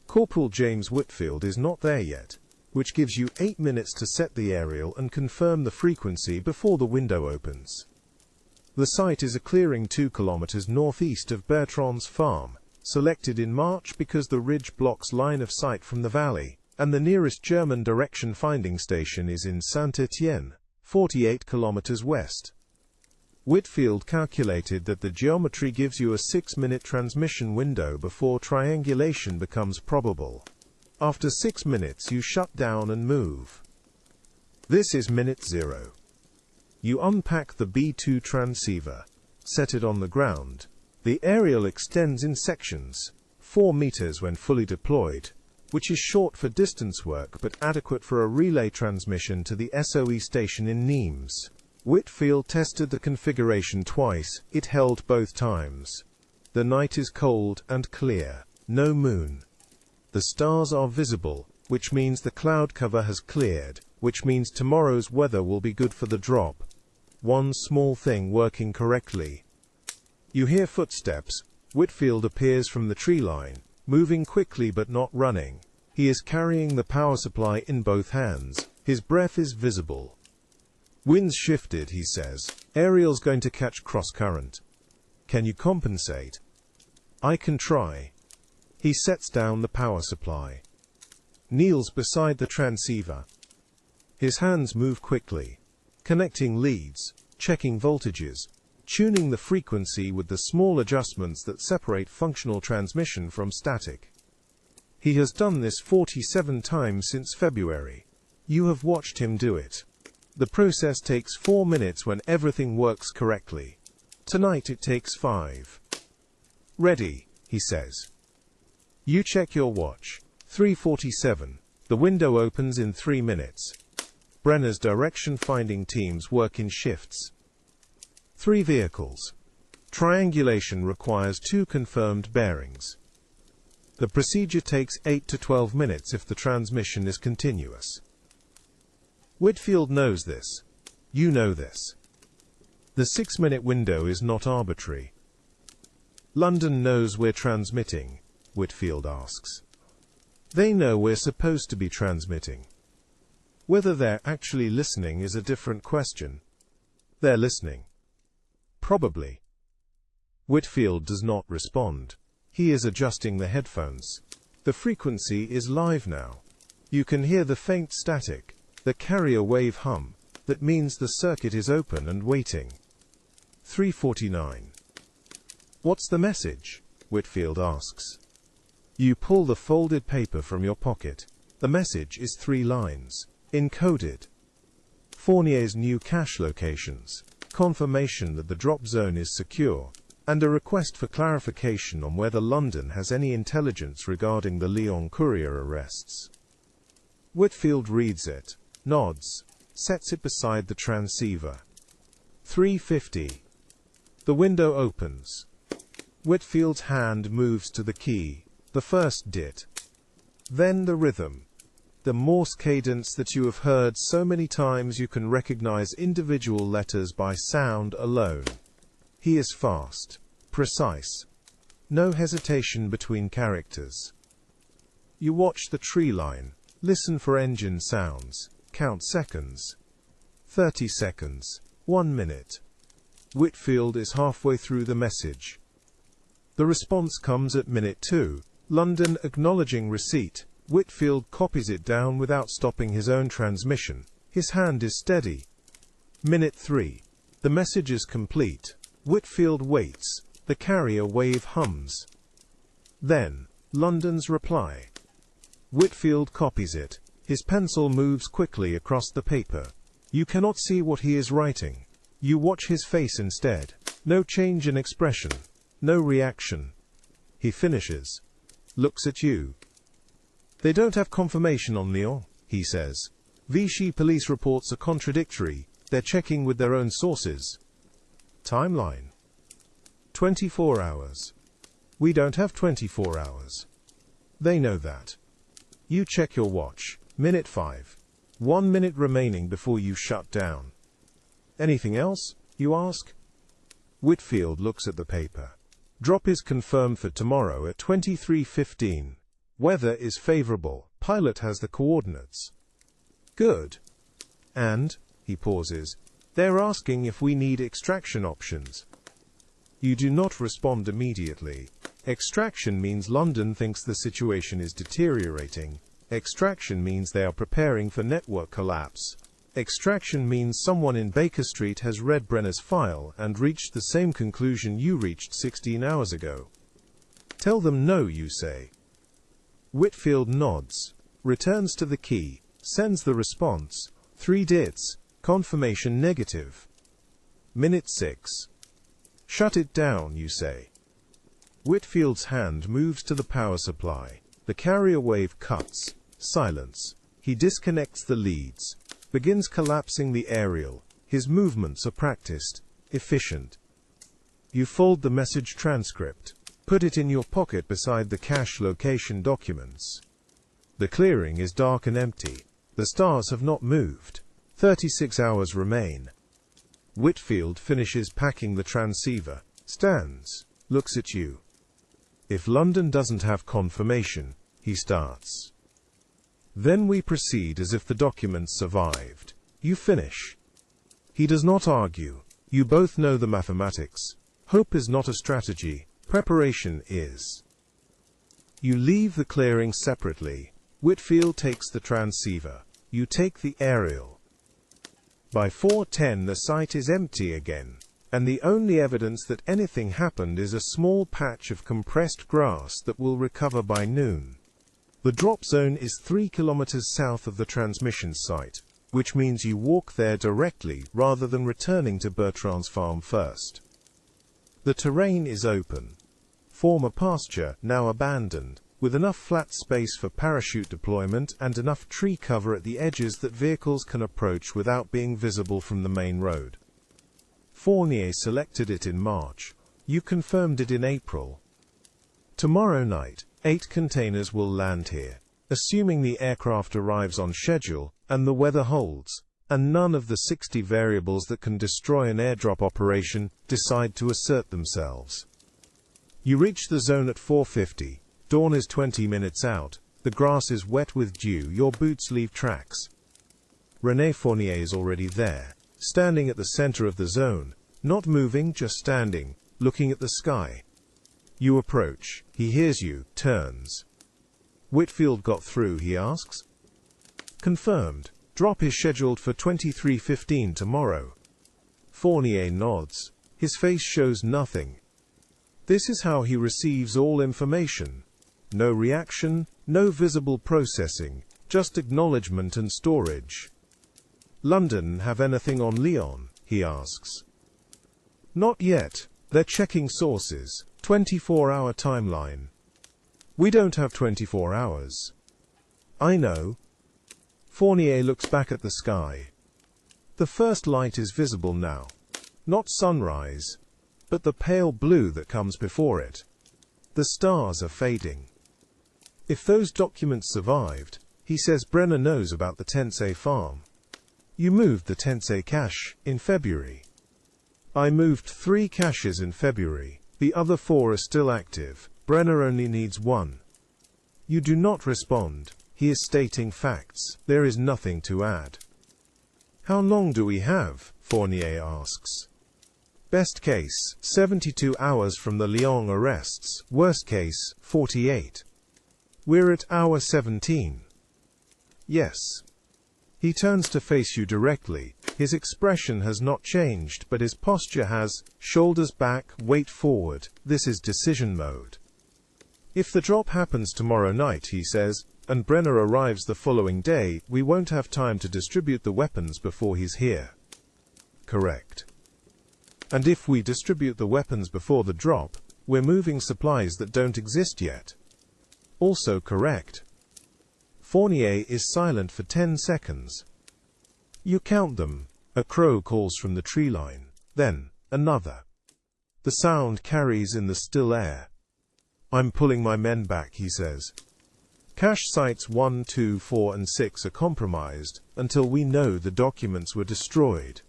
Corporal James Whitfield is not there yet, which gives you 8 minutes to set the aerial and confirm the frequency before the window opens. The site is a clearing 2 kilometers northeast of Bertrand's farm, selected in March because the ridge blocks line of sight from the valley, and the nearest German direction finding station is in Saint-Étienne, 48 kilometers west. Whitfield calculated that the geometry gives you a 6-minute transmission window before triangulation becomes probable. After 6 minutes you shut down and move. This is minute 0. You unpack the B2 transceiver, set it on the ground. The aerial extends in sections, 4 meters when fully deployed, which is short for distance work but adequate for a relay transmission to the SOE station in Nimes. Whitfield tested the configuration twice. It held both times. The night is cold and clear. No moon. The stars are visible, which means the cloud cover has cleared, which means tomorrow's weather will be good for the drop. One small thing working correctly. You hear footsteps. Whitfield appears from the tree line, moving quickly but not running. He is carrying the power supply in both hands. His breath is visible. Wind's shifted, he says. Aerial's going to catch cross-current. Can you compensate? I can try. He sets down the power supply. Kneels beside the transceiver. His hands move quickly, connecting leads, checking voltages, tuning the frequency with the small adjustments that separate functional transmission from static. He has done this 47 times since February. You have watched him do it. The process takes 4 minutes when everything works correctly. Tonight it takes 5. Ready, he says. You check your watch. 3:47. The window opens in 3 minutes. Brenner's direction-finding teams work in shifts. 3 vehicles. Triangulation requires 2 confirmed bearings. The procedure takes 8 to 12 minutes if the transmission is continuous. Whitfield knows this. You know this. The 6-minute window is not arbitrary. London knows we're transmitting, Whitfield asks. They know we're supposed to be transmitting. Whether they're actually listening is a different question. They're listening. Probably. Whitfield does not respond. He is adjusting the headphones. The frequency is live now. You can hear the faint static, the carrier wave hum. That means the circuit is open and waiting. 3:49. What's the message? Whitfield asks. You pull the folded paper from your pocket. The message is 3 lines, encoded. Fournier's new cache locations, confirmation that the drop zone is secure, and a request for clarification on whether London has any intelligence regarding the Lyon courier arrests. Whitfield reads it, nods, sets it beside the transceiver. 3:50. The window opens. Whitfield's hand moves to the key. The first dit. Then the rhythm. The Morse cadence that you have heard so many times you can recognize individual letters by sound alone. He is fast, precise. No hesitation between characters. You watch the tree line, listen for engine sounds, count seconds. 30 seconds, 1 minute. Whitfield is halfway through the message. The response comes at minute 2, London acknowledging receipt. Whitfield copies it down without stopping his own transmission. His hand is steady. Minute 3. The message is complete. Whitfield waits. The carrier wave hums. Then, London's reply. Whitfield copies it. His pencil moves quickly across the paper. You cannot see what he is writing. You watch his face instead. No change in expression. No reaction. He finishes. Looks at you. They don't have confirmation on Lyon, he says. Vichy police reports are contradictory. They're checking with their own sources. Timeline. 24 hours. We don't have 24 hours. They know that. You check your watch. Minute 5. 1 minute remaining before you shut down. Anything else, you ask? Whitfield looks at the paper. Drop is confirmed for tomorrow at 23:15. Weather is favorable. Pilot has the coordinates. Good. And, he pauses, they're asking if we need extraction options. You do not respond immediately. Extraction means London thinks the situation is deteriorating. Extraction means they are preparing for network collapse. Extraction means someone in Baker Street has read Brenner's file and reached the same conclusion you reached 16 hours ago. Tell them no, you say. Whitfield nods, returns to the key, sends the response, 3 dits, confirmation negative. Minute 6. Shut it down, you say. Whitfield's hand moves to the power supply. The carrier wave cuts. Silence. He disconnects the leads. Begins collapsing the aerial. His movements are practiced. Efficient. You fold the message transcript. Put it in your pocket beside the cache location documents. The clearing is dark and empty. The stars have not moved. 36 hours remain. Whitfield finishes packing the transceiver. Stands. Looks at you. If London doesn't have confirmation, he starts. Then we proceed as if the documents survived. You finish. He does not argue. You both know the mathematics. Hope is not a strategy. Preparation is. You leave the clearing separately. Whitfield takes the transceiver. You take the aerial. By 4:10 the site is empty again, and the only evidence that anything happened is a small patch of compressed grass that will recover by noon. The drop zone is 3 kilometers south of the transmission site, which means you walk there directly rather than returning to Bertrand's farm first. The terrain is open. Former pasture, now abandoned, with enough flat space for parachute deployment and enough tree cover at the edges that vehicles can approach without being visible from the main road. Fournier selected it in March. You confirmed it in April. Tomorrow night, 8 containers will land here, assuming the aircraft arrives on schedule and the weather holds, and none of the 60 variables that can destroy an airdrop operation decide to assert themselves. You reach the zone at 4:50. Dawn is 20 minutes out. The grass is wet with dew. Your boots leave tracks. René Fournier is already there, standing at the center of the zone, not moving, just standing, looking at the sky. You approach. He hears you, turns. Whitfield got through, he asks. Confirmed. Drop is scheduled for 23:15 tomorrow. Fournier nods. His face shows nothing. This is how he receives all information. No reaction, no visible processing, just acknowledgement and storage. London have anything on Lyon, he asks. Not yet. They're checking sources. 24-hour timeline. We don't have 24 hours. I know. Fournier looks back at the sky. The first light is visible now. Not sunrise, but the pale blue that comes before it. The stars are fading. If those documents survived, he says Brenner knows about the Tensei farm. You moved the Tensei cache in February. I moved 3 caches in February. The other 4 are still active. Brenner only needs 1. You do not respond. He is stating facts. There is nothing to add. How long do we have? Fournier asks. Best case, 72 hours from the Lyon arrests. Worst case, 48. We're at hour 17. Yes. He turns to face you directly. His expression has not changed, but his posture has. Shoulders back, weight forward. This is decision mode. If the drop happens tomorrow night, he says, and Brenner arrives the following day, we won't have time to distribute the weapons before he's here. Correct. And if we distribute the weapons before the drop, we're moving supplies that don't exist yet. Also correct. Fournier is silent for 10 seconds. You count them. A crow calls from the tree line. Then, another. The sound carries in the still air. I'm pulling my men back, he says. Cache sites 1, 2, 4 and 6 are compromised until we know the documents were destroyed.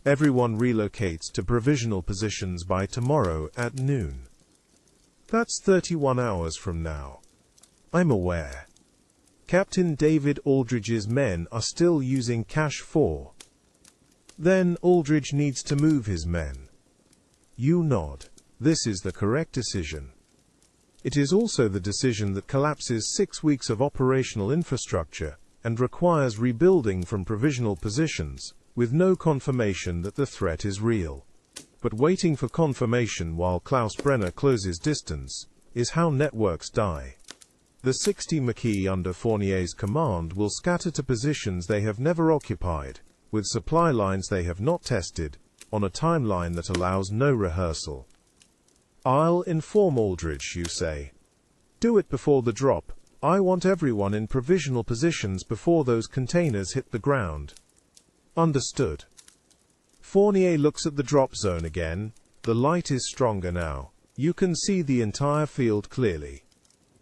Everyone relocates to provisional positions by tomorrow at noon. That's 31 hours from now. I'm aware. Captain David Aldridge's men are still using Cache 4. Then Aldridge needs to move his men. You nod. This is the correct decision. It is also the decision that collapses 6 weeks of operational infrastructure and requires rebuilding from provisional positions, with no confirmation that the threat is real. But waiting for confirmation while Klaus Brenner closes distance is how networks die. The 60 Maquis under Fournier's command will scatter to positions they have never occupied, with supply lines they have not tested, on a timeline that allows no rehearsal. I'll inform Aldridge, you say. Do it before the drop. I want everyone in provisional positions before those containers hit the ground. Understood. Fournier looks at the drop zone again. The light is stronger now. You can see the entire field clearly.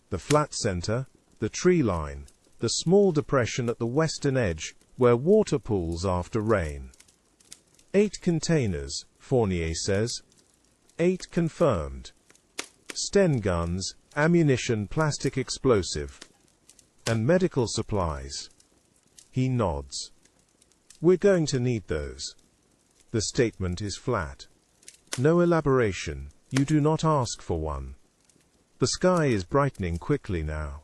The flat center, the tree line, the small depression at the western edge, where water pools after rain. 8 containers, Fournier says. 8 confirmed. Sten guns, ammunition, plastic explosive, and medical supplies. He nods. We're going to need those. The statement is flat. No elaboration. You do not ask for one. The sky is brightening quickly now.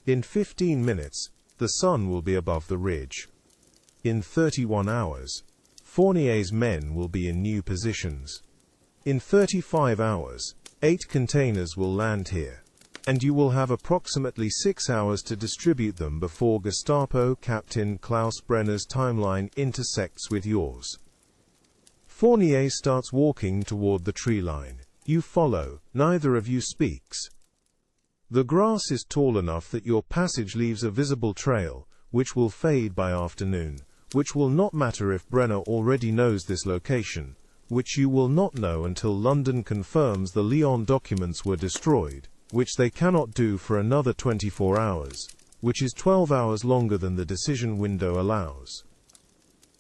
In 15 minutes, the sun will be above the ridge. In 31 hours, Fournier's men will be in new positions. In 35 hours, 8 containers will land here, and you will have approximately 6 hours to distribute them before Gestapo Captain Klaus Brenner's timeline intersects with yours. Fournier starts walking toward the tree line. You follow. Neither of you speaks. The grass is tall enough that your passage leaves a visible trail, which will fade by afternoon, which will not matter if Brenner already knows this location, which you will not know until London confirms the Lyon documents were destroyed, which they cannot do for another 24 hours, which is 12 hours longer than the decision window allows.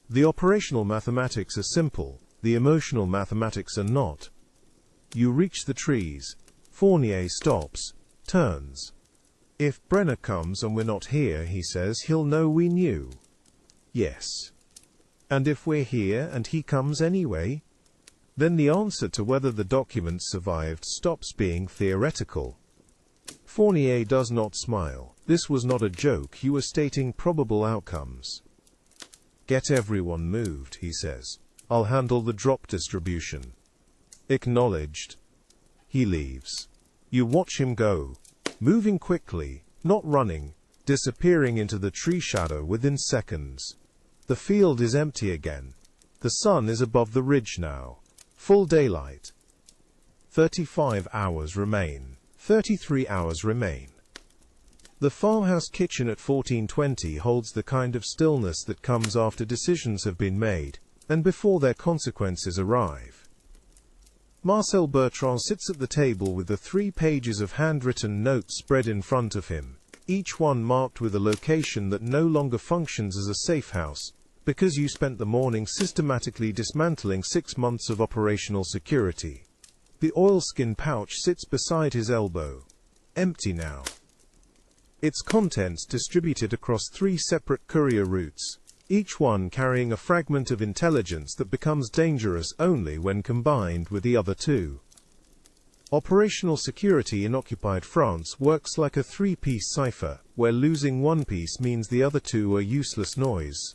The operational mathematics are simple, the emotional mathematics are not. You reach the trees. Fournier stops, turns. If Brenner comes and we're not here, he says, he'll know we knew. Yes. And if we're here and he comes anyway? Then the answer to whether the documents survived stops being theoretical. Fournier does not smile. This was not a joke, he was stating probable outcomes. Get everyone moved, he says. I'll handle the drop distribution. Acknowledged. He leaves. You watch him go, moving quickly, not running, disappearing into the tree shadow within seconds. The field is empty again. The sun is above the ridge now. Full daylight. 35 hours remain. 33 hours remain. The farmhouse kitchen at 1420 holds the kind of stillness that comes after decisions have been made, and before their consequences arrive. Marcel Bertrand sits at the table with the 3 pages of handwritten notes spread in front of him, each one marked with a location that no longer functions as a safe house, because you spent the morning systematically dismantling 6 months of operational security. The oilskin pouch sits beside his elbow, empty now. Its contents distributed across 3 separate courier routes, each one carrying a fragment of intelligence that becomes dangerous only when combined with the other 2. Operational security in occupied France works like a 3-piece cipher, where losing one piece means the other 2 are useless noise.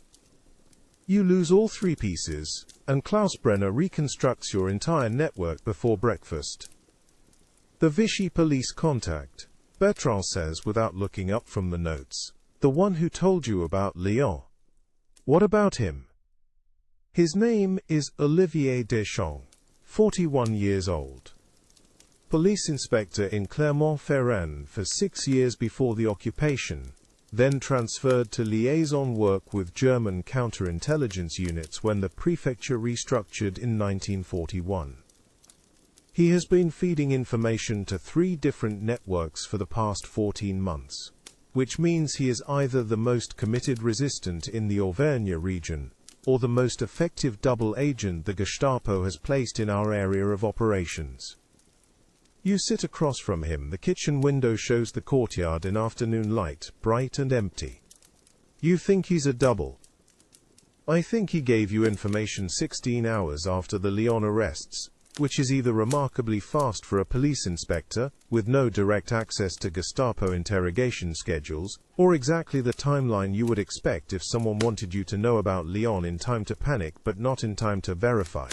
You lose all 3 pieces, and Klaus Brenner reconstructs your entire network before breakfast. The Vichy police contact, Bertrand says without looking up from the notes. The one who told you about Lyon. What about him? His name is Olivier Deschamps, 41 years old. Police inspector in Clermont-Ferrand for 6 years before the occupation, then transferred to liaison work with German counterintelligence units when the prefecture restructured in 1941. He has been feeding information to 3 different networks for the past 14 months, which means he is either the most committed resistant in the Auvergne region, or the most effective double agent the Gestapo has placed in our area of operations. You sit across from him. The kitchen window shows the courtyard in afternoon light, bright and empty. You think he's a double. I think he gave you information 16 hours after the Lyon arrests, which is either remarkably fast for a police inspector, with no direct access to Gestapo interrogation schedules, or exactly the timeline you would expect if someone wanted you to know about Lyon in time to panic but not in time to verify.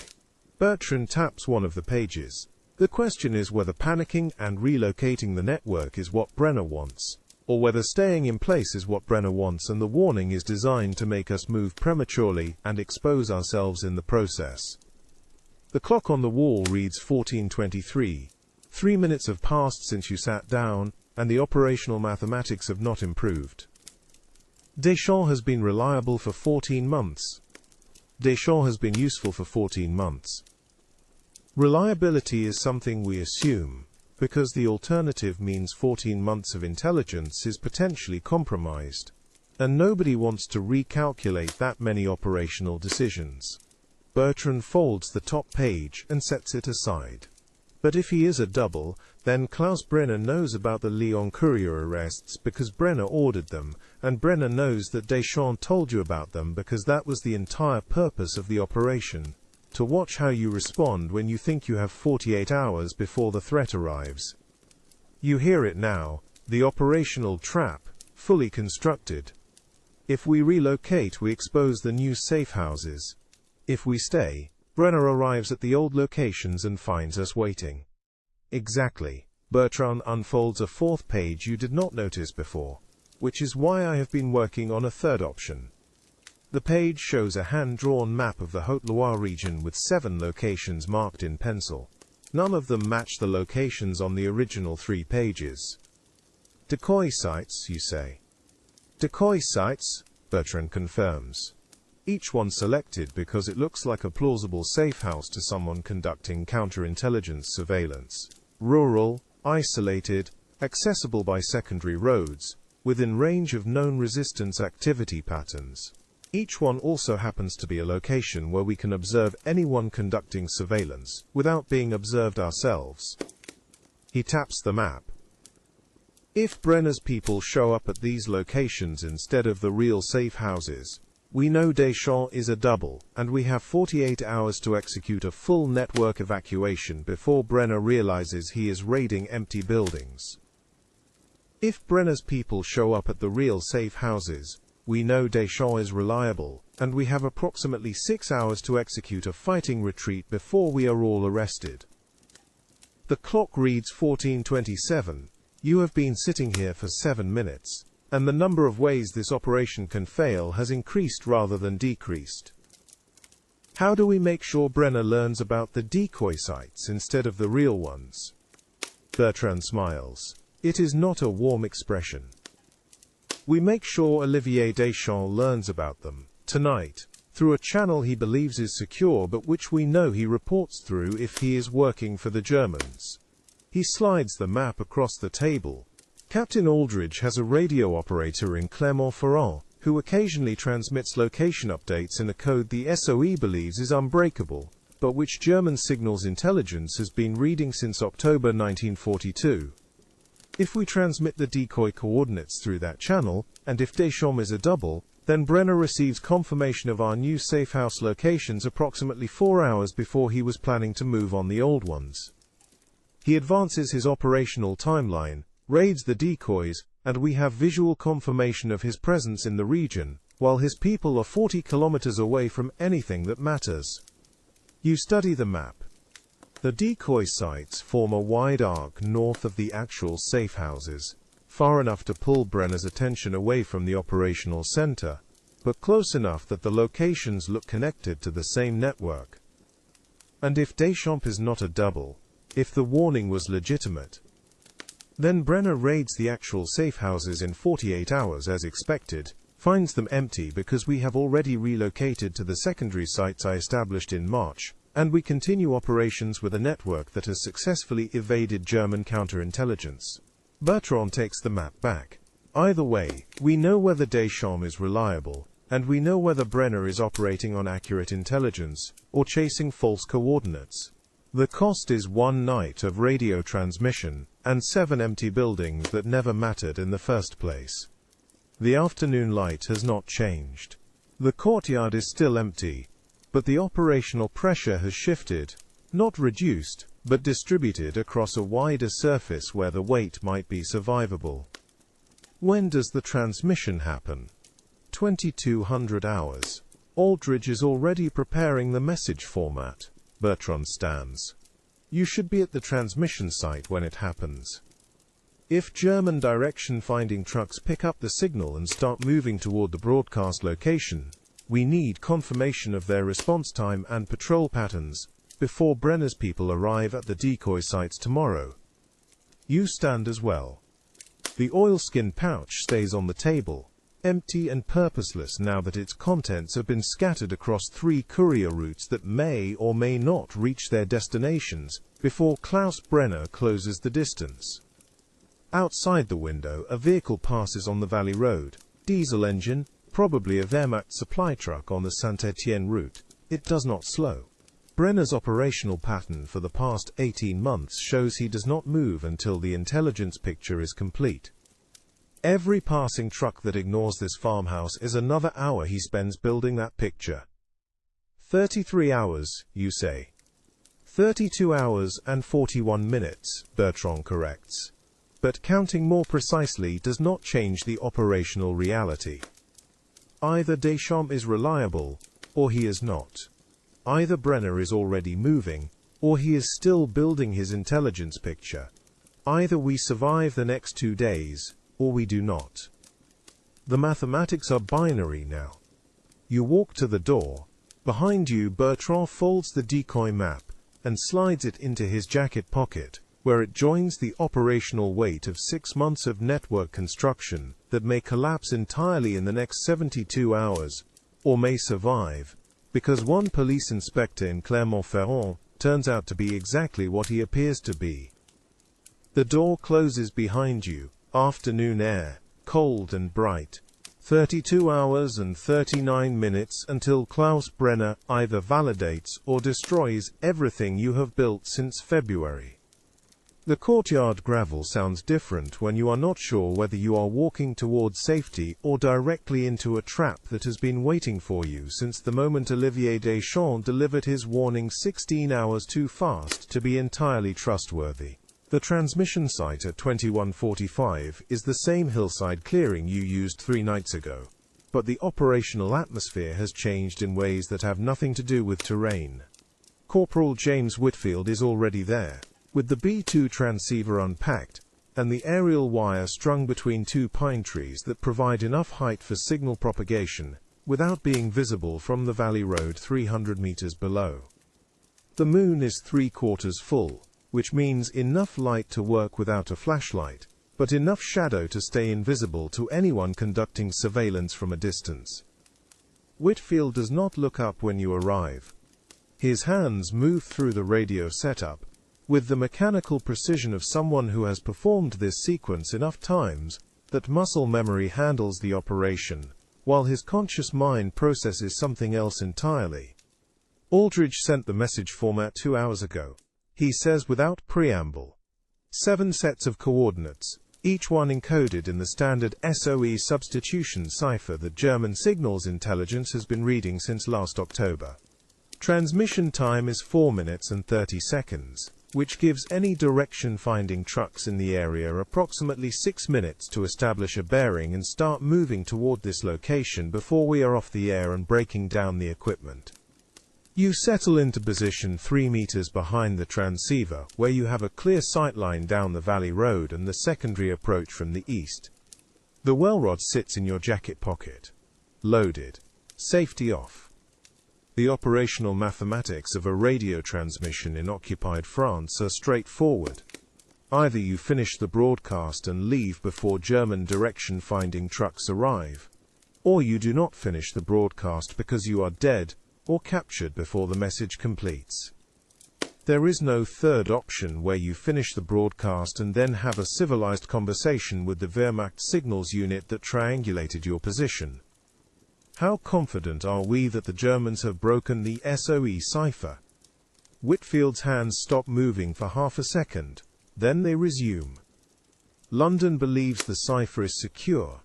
Bertrand taps one of the pages. The question is whether panicking and relocating the network is what Brenner wants, or whether staying in place is what Brenner wants, and the warning is designed to make us move prematurely and expose ourselves in the process. The clock on the wall reads 14:23. 3 minutes have passed since you sat down, and the operational mathematics have not improved. Deschamps has been reliable for 14 months. Deschamps has been useful for 14 months. Reliability is something we assume, because the alternative means 14 months of intelligence is potentially compromised, and nobody wants to recalculate that many operational decisions. Bertrand folds the top page and sets it aside. But if he is a double, then Klaus Brenner knows about the Lyon courier arrests because Brenner ordered them, and Brenner knows that Deschamps told you about them because that was the entire purpose of the operation, to watch how you respond when you think you have 48 hours before the threat arrives. You hear it now, the operational trap, fully constructed. If we relocate, we expose the new safe houses. If we stay, Brenner arrives at the old locations and finds us waiting. Exactly. Bertrand unfolds a 4th page you did not notice before, which is why I have been working on a 3rd option. The page shows a hand-drawn map of the Haute-Loire region with 7 locations marked in pencil. None of them match the locations on the original 3 pages. Decoy sites, you say? Decoy sites, Bertrand confirms. Each one selected because it looks like a plausible safe house to someone conducting counterintelligence surveillance. Rural, isolated, accessible by secondary roads, within range of known resistance activity patterns. Each one also happens to be a location where we can observe anyone conducting surveillance, without being observed ourselves. He taps the map. If Brenner's people show up at these locations instead of the real safe houses, we know Deschamps is a double, and we have 48 hours to execute a full network evacuation before Brenner realizes he is raiding empty buildings. If Brenner's people show up at the real safe houses, we know Deschamps is reliable, and we have approximately 6 hours to execute a fighting retreat before we are all arrested. The clock reads 14:27. You have been sitting here for 7 minutes. And the number of ways this operation can fail has increased rather than decreased. How do we make sure Brenner learns about the decoy sites instead of the real ones? Bertrand smiles. It is not a warm expression. We make sure Olivier Deschamps learns about them, tonight, through a channel he believes is secure but which we know he reports through if he is working for the Germans. He slides the map across the table. Captain Aldridge has a radio operator in Clermont-Ferrand who occasionally transmits location updates in a code the SOE believes is unbreakable, but which German signals intelligence has been reading since October 1942. If we transmit the decoy coordinates through that channel, and if Deschamps is a double, then Brenner receives confirmation of our new safe house locations approximately 4 hours before he was planning to move on the old ones. He advances his operational timeline, raids the decoys, and we have visual confirmation of his presence in the region, while his people are 40 kilometers away from anything that matters. You study the map. The decoy sites form a wide arc north of the actual safe houses, far enough to pull Brenner's attention away from the operational center, but close enough that the locations look connected to the same network. And if Deschamps is not a double, if the warning was legitimate, then Brenner raids the actual safe houses in 48 hours as expected, finds them empty because we have already relocated to the secondary sites I established in March, and we continue operations with a network that has successfully evaded German counterintelligence. Bertrand takes the map back. Either way, we know whether Deschamps is reliable, and we know whether Brenner is operating on accurate intelligence, or chasing false coordinates. The cost is 1 night of radio transmission, and 7 empty buildings that never mattered in the first place. The afternoon light has not changed. The courtyard is still empty, but the operational pressure has shifted, not reduced, but distributed across a wider surface where the weight might be survivable. When does the transmission happen? 2200 hours. Aldridge is already preparing the message format. Bertrand stands. You should be at the transmission site when it happens. If German direction-finding trucks pick up the signal and start moving toward the broadcast location, we need confirmation of their response time and patrol patterns before Brenner's people arrive at the decoy sites tomorrow. You stand as well. The oilskin pouch stays on the table, empty and purposeless now that its contents have been scattered across 3 courier routes that may or may not reach their destinations before Klaus Brenner closes the distance. Outside the window, a vehicle passes on the valley road. Diesel engine, probably a Wehrmacht supply truck on the Saint-Étienne route. It does not slow. Brenner's operational pattern for the past 18 months shows he does not move until the intelligence picture is complete. Every passing truck that ignores this farmhouse is another hour he spends building that picture. 33 hours, you say. 32 hours and 41 minutes, Bertrand corrects. But counting more precisely does not change the operational reality. Either Deschamps is reliable, or he is not. Either Brenner is already moving, or he is still building his intelligence picture. Either we survive the next 2 days, or we do not. The mathematics are binary now. You walk to the door. Behind you, Bertrand folds the decoy map and slides it into his jacket pocket, where it joins the operational weight of 6 months of network construction that may collapse entirely in the next 72 hours, or may survive, because one police inspector in Clermont-Ferrand turns out to be exactly what he appears to be. The door closes behind you. Afternoon air, cold and bright. 32 hours and 39 minutes until Klaus Brenner either validates or destroys everything you have built since February. The courtyard gravel sounds different when you are not sure whether you are walking toward safety or directly into a trap that has been waiting for you since the moment Olivier Deschamps delivered his warning 16 hours too fast to be entirely trustworthy. The transmission site at 2145 is the same hillside clearing you used 3 nights ago, but the operational atmosphere has changed in ways that have nothing to do with terrain. Corporal James Whitfield is already there, with the B2 transceiver unpacked, and the aerial wire strung between 2 pine trees that provide enough height for signal propagation, without being visible from the valley road 300 meters below. The moon is 3/4 full, which means enough light to work without a flashlight, but enough shadow to stay invisible to anyone conducting surveillance from a distance. Whitfield does not look up when you arrive. His hands move through the radio setup, with the mechanical precision of someone who has performed this sequence enough times that muscle memory handles the operation, while his conscious mind processes something else entirely. Aldridge sent the message format 2 hours ago. He says without preamble. 7 sets of coordinates, each one encoded in the standard SOE substitution cipher that German signals intelligence has been reading since last October. Transmission time is 4 minutes and 30 seconds, which gives any direction-finding trucks in the area approximately 6 minutes to establish a bearing and start moving toward this location before we are off the air and breaking down the equipment. You settle into position 3 meters behind the transceiver, where you have a clear sightline down the valley road and the secondary approach from the east. The well rod sits in your jacket pocket. Loaded. Safety off. The operational mathematics of a radio transmission in occupied France are straightforward. Either you finish the broadcast and leave before German direction-finding trucks arrive, or you do not finish the broadcast because you are dead or captured before the message completes. There is no third option where you finish the broadcast and then have a civilized conversation with the Wehrmacht signals unit that triangulated your position. How confident are we that the Germans have broken the SOE cipher? Whitfield's hands stop moving for half a second, then they resume. London believes the cipher is secure.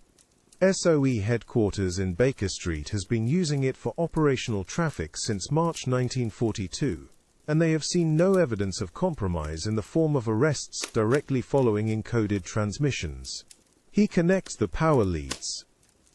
SOE headquarters in Baker Street has been using it for operational traffic since March 1942, and they have seen no evidence of compromise in the form of arrests directly following encoded transmissions. He connects the power leads.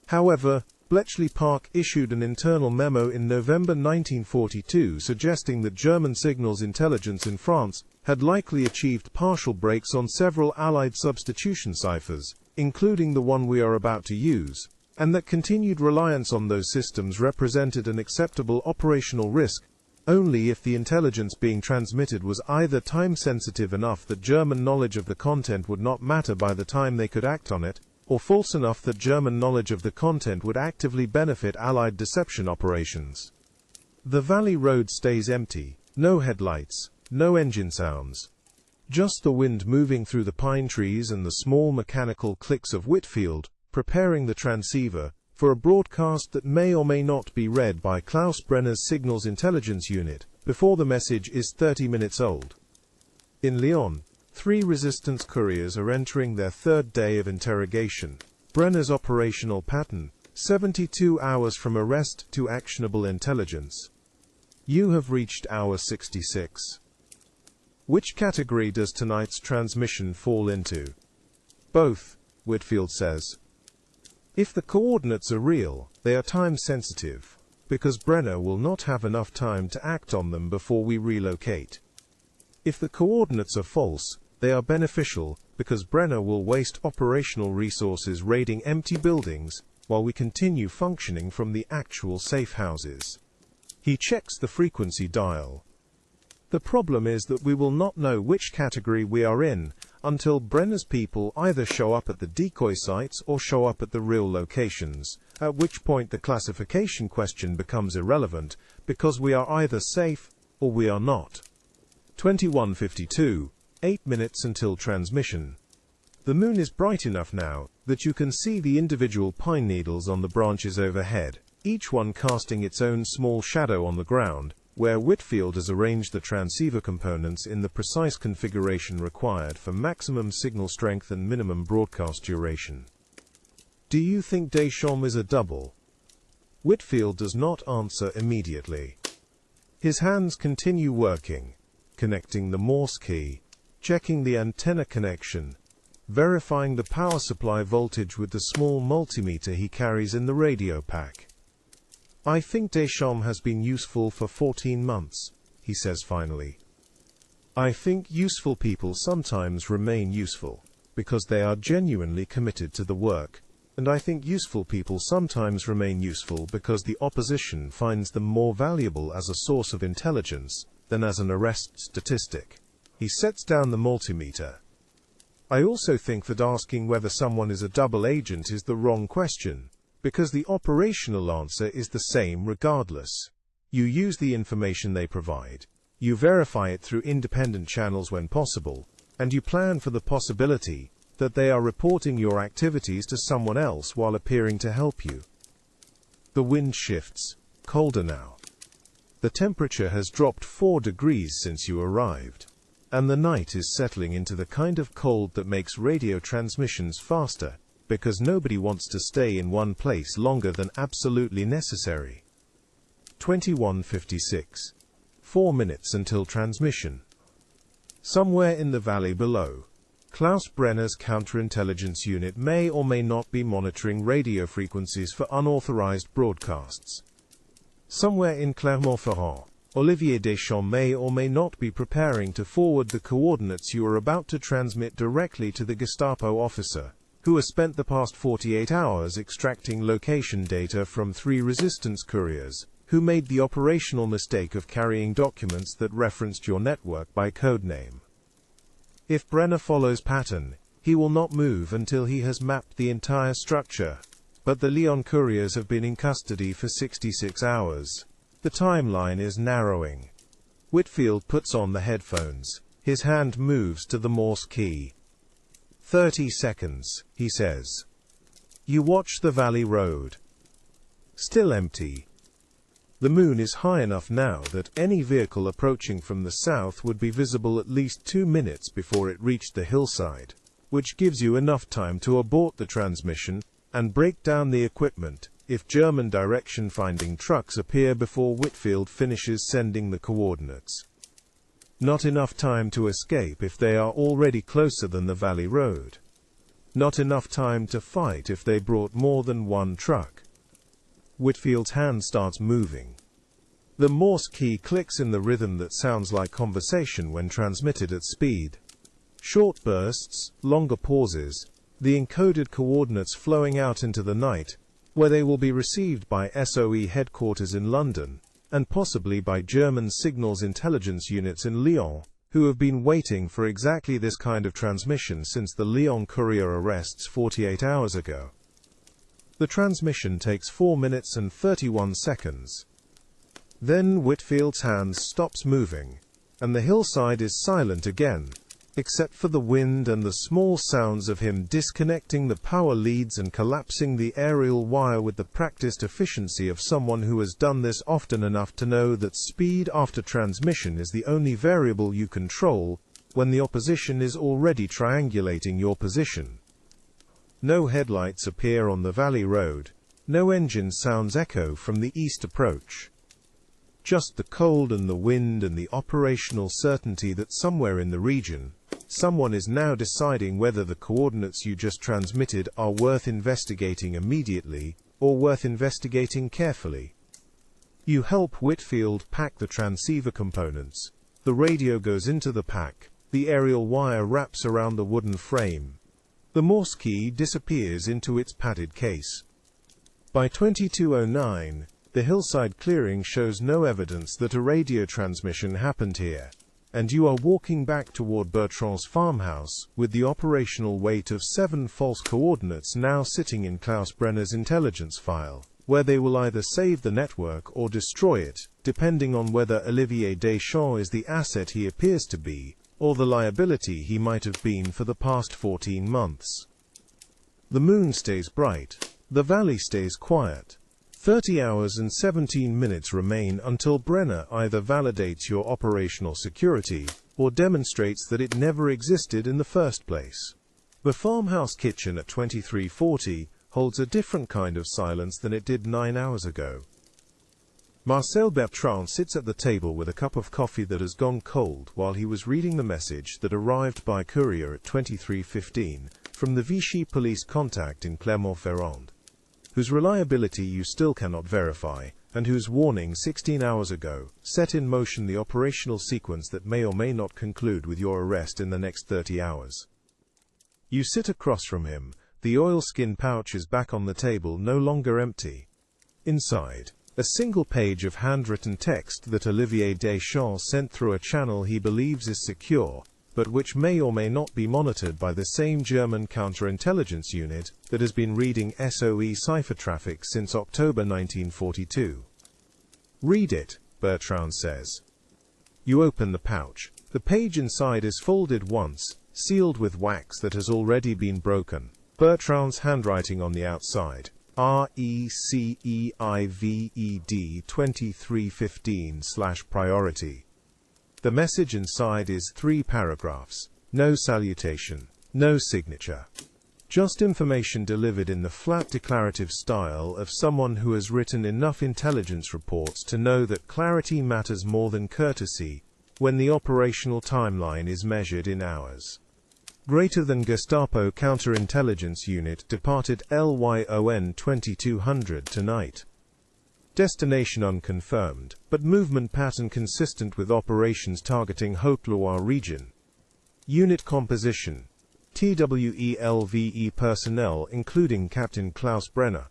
However, Bletchley Park issued an internal memo in November 1942 suggesting that German signals intelligence in France had likely achieved partial breaks on several Allied substitution ciphers, including the one we are about to use, and that continued reliance on those systems represented an acceptable operational risk only if the intelligence being transmitted was either time-sensitive enough that German knowledge of the content would not matter by the time they could act on it, or false enough that German knowledge of the content would actively benefit Allied deception operations. The valley road stays empty, no headlights, no engine sounds. Just the wind moving through the pine trees and the small mechanical clicks of Whitfield, preparing the transceiver for a broadcast that may or may not be read by Klaus Brenner's Signals Intelligence Unit before the message is 30 minutes old. In Lyon, 3 resistance couriers are entering their 3rd day of interrogation. Brenner's operational pattern, 72 hours from arrest to actionable intelligence. You have reached hour 66. Which category does tonight's transmission fall into? Both, Whitfield says. If the coordinates are real, they are time-sensitive, because Brenner will not have enough time to act on them before we relocate. If the coordinates are false, they are beneficial, because Brenner will waste operational resources raiding empty buildings, while we continue functioning from the actual safe houses. He checks the frequency dial. The problem is that we will not know which category we are in until Brenner's people either show up at the decoy sites or show up at the real locations, at which point the classification question becomes irrelevant, because we are either safe or we are not. 21:52, 8 minutes until transmission. The moon is bright enough now that you can see the individual pine needles on the branches overhead, each one casting its own small shadow on the ground, where Whitfield has arranged the transceiver components in the precise configuration required for maximum signal strength and minimum broadcast duration. Do you think Deschamps is a double? Whitfield does not answer immediately. His hands continue working, connecting the Morse key, checking the antenna connection, verifying the power supply voltage with the small multimeter he carries in the radio pack. I think Deschamps has been useful for 14 months, he says finally. I think useful people sometimes remain useful, because they are genuinely committed to the work, and I think useful people sometimes remain useful because the opposition finds them more valuable as a source of intelligence than as an arrest statistic. He sets down the multimeter. I also think that asking whether someone is a double agent is the wrong question, because the operational answer is the same regardless. You use the information they provide, you verify it through independent channels when possible, and you plan for the possibility that they are reporting your activities to someone else while appearing to help you. The wind shifts, colder now. The temperature has dropped 4 degrees since you arrived, and the night is settling into the kind of cold that makes radio transmissions faster, because nobody wants to stay in one place longer than absolutely necessary. 21:56. 4 minutes until transmission. Somewhere in the valley below, Klaus Brenner's counterintelligence unit may or may not be monitoring radio frequencies for unauthorized broadcasts. Somewhere in Clermont-Ferrand, Olivier Deschamps may or may not be preparing to forward the coordinates you are about to transmit directly to the Gestapo officer, who has spent the past 48 hours extracting location data from 3 resistance couriers, who made the operational mistake of carrying documents that referenced your network by codename. If Brenner follows pattern, he will not move until he has mapped the entire structure. But the Lyon couriers have been in custody for 66 hours. The timeline is narrowing. Whitfield puts on the headphones. His hand moves to the Morse key. 30 seconds, he says. You watch the valley road. Still empty. The moon is high enough now that any vehicle approaching from the south would be visible at least 2 minutes before it reached the hillside, which gives you enough time to abort the transmission and break down the equipment if German direction-finding trucks appear before Whitfield finishes sending the coordinates. Not enough time to escape if they are already closer than the valley road. Not enough time to fight if they brought more than one truck. Whitfield's hand starts moving. The Morse key clicks in the rhythm that sounds like conversation when transmitted at speed. Short bursts, longer pauses, the encoded coordinates flowing out into the night, where they will be received by SOE headquarters in London, and possibly by German signals intelligence units in Lyon, who have been waiting for exactly this kind of transmission since the Lyon courier arrests 48 hours ago. The transmission takes 4 minutes and 31 seconds. Then Whitfield's hand stops moving, and the hillside is silent again, except for the wind and the small sounds of him disconnecting the power leads and collapsing the aerial wire with the practiced efficiency of someone who has done this often enough to know that speed after transmission is the only variable you control when the opposition is already triangulating your position. No headlights appear on the valley road, no engine sounds echo from the east approach. Just the cold and the wind and the operational certainty that somewhere in the region, someone is now deciding whether the coordinates you just transmitted are worth investigating immediately or worth investigating carefully. You help Whitfield pack the transceiver components. The radio goes into the pack, the aerial wire wraps around the wooden frame. The Morse key disappears into its padded case. By 22:09, the hillside clearing shows no evidence that a radio transmission happened here, and you are walking back toward Bertrand's farmhouse with the operational weight of 7 false coordinates now sitting in Klaus Brenner's intelligence file, where they will either save the network or destroy it, depending on whether Olivier Deschamps is the asset he appears to be, or the liability he might have been for the past 14 months. The moon stays bright, the valley stays quiet. 30 hours and 17 minutes remain until Brenner either validates your operational security or demonstrates that it never existed in the first place. The farmhouse kitchen at 2340 holds a different kind of silence than it did 9 hours ago. Marcel Bertrand sits at the table with a cup of coffee that has gone cold while he was reading the message that arrived by courier at 23:15 from the Vichy police contact in Clermont-Ferrand, whose reliability you still cannot verify, and whose warning 16 hours ago set in motion the operational sequence that may or may not conclude with your arrest in the next 30 hours. You sit across from him, the oilskin pouch is back on the table, no longer empty. Inside, a single page of handwritten text that Olivier Deschamps sent through a channel he believes is secure, but which may or may not be monitored by the same German counterintelligence unit that has been reading SOE cipher traffic since October 1942. Read it, Bertrand says. You open the pouch. The page inside is folded once, sealed with wax that has already been broken. Bertrand's handwriting on the outside. RECEIVED 2315/priority. The message inside is 3 paragraphs. No salutation. No signature. Just information delivered in the flat declarative style of someone who has written enough intelligence reports to know that clarity matters more than courtesy when the operational timeline is measured in hours. Greater than Gestapo counterintelligence unit departed LYON 2200 tonight. Destination unconfirmed, but movement pattern consistent with operations targeting Haute-Loire region. Unit composition: TWELVE personnel including Captain Klaus Brenner.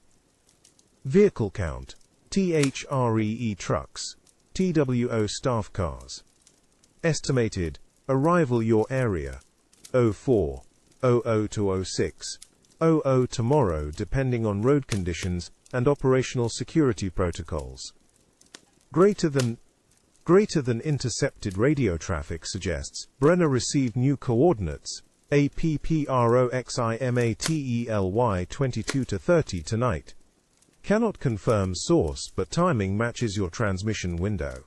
Vehicle count: THREE trucks, TWO staff cars. Estimated arrival your area 04, 00 to 06, 00 tomorrow depending on road conditions and operational security protocols. Greater than intercepted radio traffic suggests Brenner received new coordinates APPROXIMATELY 22 to 30 tonight. Cannot confirm source, but timing matches your transmission window.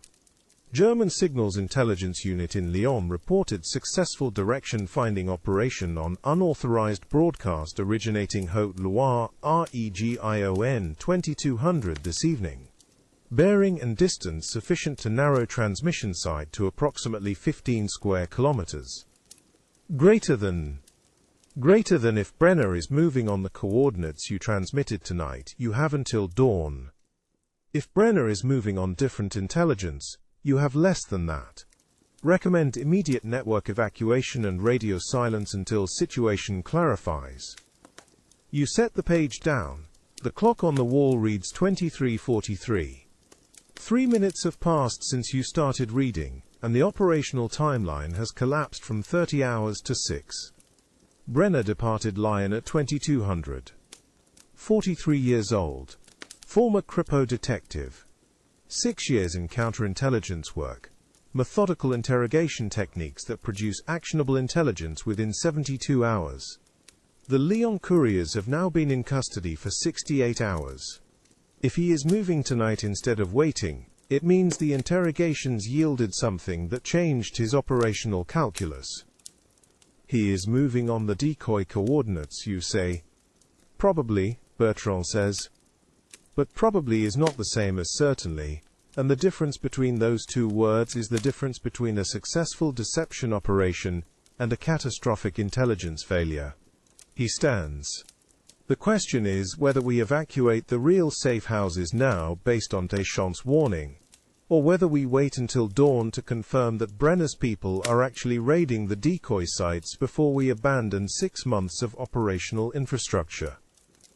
German Signals Intelligence Unit in Lyon reported successful direction-finding operation on unauthorized broadcast originating Haute-Loire REGION 2200 this evening. Bearing and distance sufficient to narrow transmission side to approximately 15 square kilometers. Greater than if Brenner is moving on the coordinates you transmitted tonight, you have until dawn. If Brenner is moving on different intelligence, you have less than that. Recommend immediate network evacuation and radio silence until situation clarifies. You set the page down. The clock on the wall reads 23:43. 3 minutes have passed since you started reading, and the operational timeline has collapsed from 30 hours to 6. Brenner departed Lyon at 2200. 43 years old. Former Kripo detective. 6 years in counterintelligence work. Methodical interrogation techniques that produce actionable intelligence within 72 hours. The Lyon couriers have now been in custody for 68 hours. If he is moving tonight instead of waiting, it means the interrogations yielded something that changed his operational calculus. He is moving on the decoy coordinates, you say. Probably, Bertrand says. But probably is not the same as certainly, and the difference between those two words is the difference between a successful deception operation and a catastrophic intelligence failure. He stands. The question is whether we evacuate the real safe houses now based on Deschamps' warning, or whether we wait until dawn to confirm that Brenner's people are actually raiding the decoy sites before we abandon 6 months of operational infrastructure.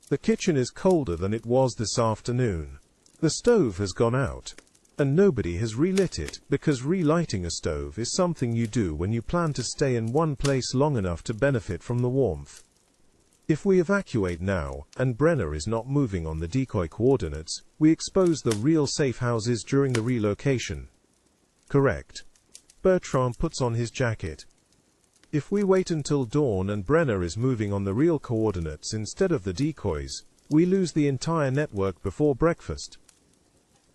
The kitchen is colder than it was this afternoon. The stove has gone out, and nobody has relit it, because relighting a stove is something you do when you plan to stay in one place long enough to benefit from the warmth. If we evacuate now, and Brenner is not moving on the decoy coordinates, we expose the real safe houses during the relocation. Correct. Bertrand puts on his jacket. If we wait until dawn and Brenner is moving on the real coordinates instead of the decoys, we lose the entire network before breakfast.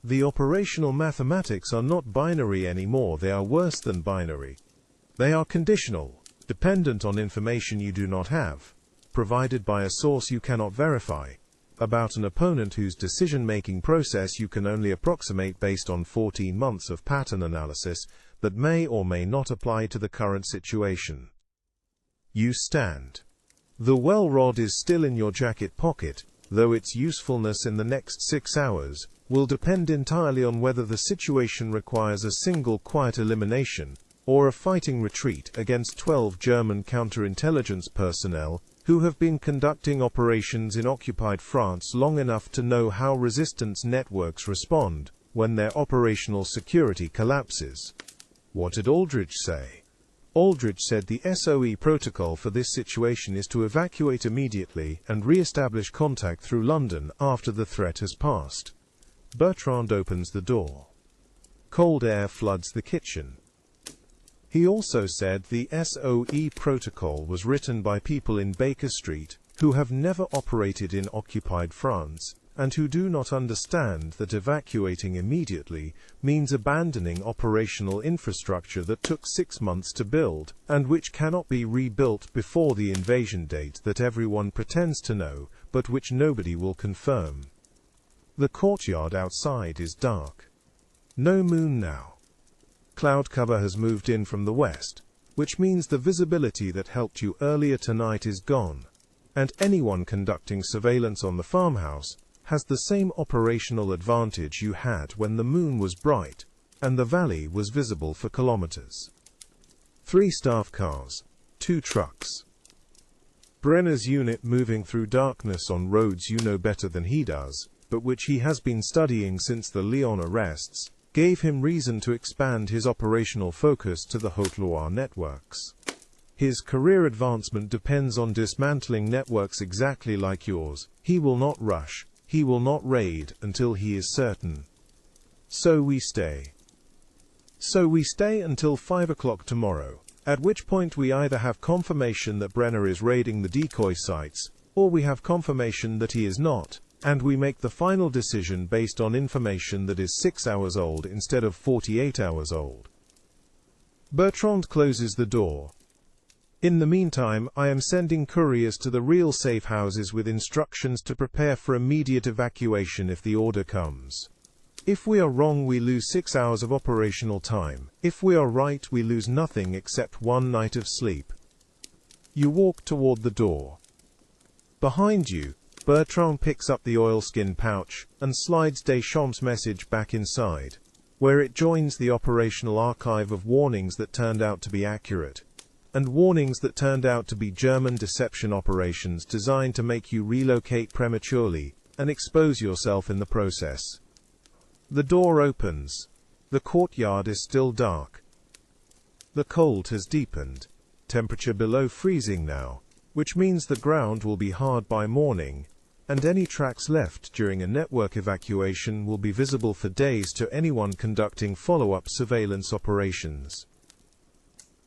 The operational mathematics are not binary anymore, they are worse than binary. They are conditional, dependent on information you do not have, provided by a source you cannot verify, about an opponent whose decision-making process you can only approximate based on 14 months of pattern analysis that may or may not apply to the current situation. You stand. The well rod is still in your jacket pocket, though its usefulness in the next 6 hours will depend entirely on whether the situation requires a single quiet elimination or a fighting retreat against 12 German counterintelligence personnel who have been conducting operations in occupied France long enough to know how resistance networks respond when their operational security collapses. What did Aldrich say? Aldrich said the SOE protocol for this situation is to evacuate immediately and re-establish contact through London after the threat has passed. Bertrand opens the door. Cold air floods the kitchen. He also said the SOE protocol was written by people in Baker Street who have never operated in occupied France, and who do not understand that evacuating immediately means abandoning operational infrastructure that took 6 months to build, and which cannot be rebuilt before the invasion date that everyone pretends to know, but which nobody will confirm. The courtyard outside is dark. No moon now. Cloud cover has moved in from the west, which means the visibility that helped you earlier tonight is gone, and anyone conducting surveillance on the farmhouse has the same operational advantage you had when the moon was bright and the valley was visible for kilometers. 3 staff cars, 2 trucks. Brenner's unit moving through darkness on roads you know better than he does, but which he has been studying since the Lyon arrests, gave him reason to expand his operational focus to the Haute-Loire networks. His career advancement depends on dismantling networks exactly like yours. He will not rush. He will not raid until he is certain. So we stay. So we stay until 5 o'clock tomorrow, at which point we either have confirmation that Brenner is raiding the decoy sites, or we have confirmation that he is not, and we make the final decision based on information that is 6 hours old instead of 48 hours old. Bertrand closes the door. In the meantime, I am sending couriers to the real safe houses with instructions to prepare for immediate evacuation if the order comes. If we are wrong, we lose 6 hours of operational time. If we are right, we lose nothing except 1 night of sleep. You walk toward the door. Behind you, Bertrand picks up the oilskin pouch and slides Deschamps' message back inside, where it joins the operational archive of warnings that turned out to be accurate, and warnings that turned out to be German deception operations designed to make you relocate prematurely and expose yourself in the process. The door opens. The courtyard is still dark. The cold has deepened. Temperature below freezing now, which means the ground will be hard by morning, and any tracks left during a network evacuation will be visible for days to anyone conducting follow-up surveillance operations.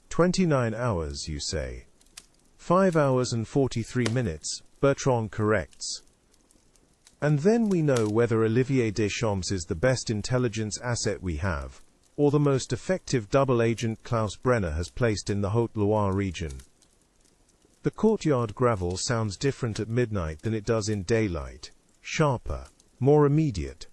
29 hours, you say. 5 hours and 43 minutes, Bertrand corrects. And then we know whether Olivier Deschamps is the best intelligence asset we have, or the most effective double agent Klaus Brenner has placed in the Haute-Loire region. The courtyard gravel sounds different at midnight than it does in daylight, sharper, more immediate.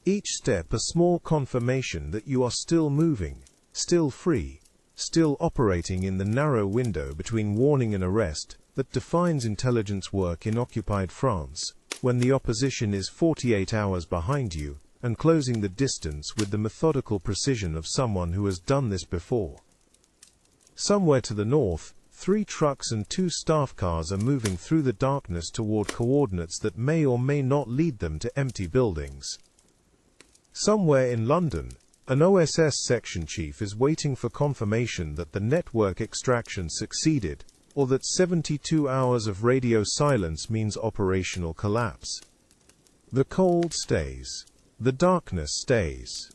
Each step a small confirmation that you are still moving, still free, still operating in the narrow window between warning and arrest that defines intelligence work in occupied France, when the opposition is 48 hours behind you, and closing the distance with the methodical precision of someone who has done this before. Somewhere to the north, 3 trucks and 2 staff cars are moving through the darkness toward coordinates that may or may not lead them to empty buildings. Somewhere in London, an OSS section chief is waiting for confirmation that the network extraction succeeded, or that 72 hours of radio silence means operational collapse. The cold stays. The darkness stays.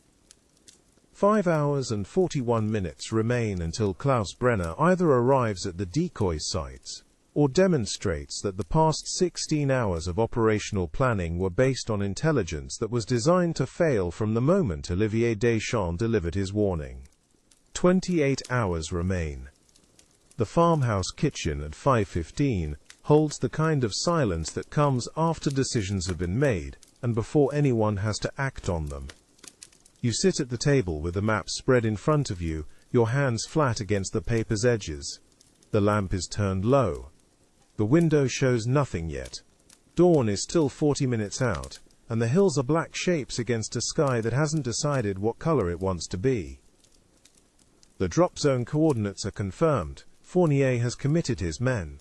5 hours and 41 minutes remain until Klaus Brenner either arrives at the decoy sites, or demonstrates that the past 16 hours of operational planning were based on intelligence that was designed to fail from the moment Olivier Deschamps delivered his warning. 28 hours remain. The farmhouse kitchen at 5:15 holds the kind of silence that comes after decisions have been made, and before anyone has to act on them. You sit at the table with the map spread in front of you, your hands flat against the paper's edges. The lamp is turned low. The window shows nothing yet. Dawn is still 40 minutes out, and the hills are black shapes against a sky that hasn't decided what color it wants to be. The drop zone coordinates are confirmed. Fournier has committed his men.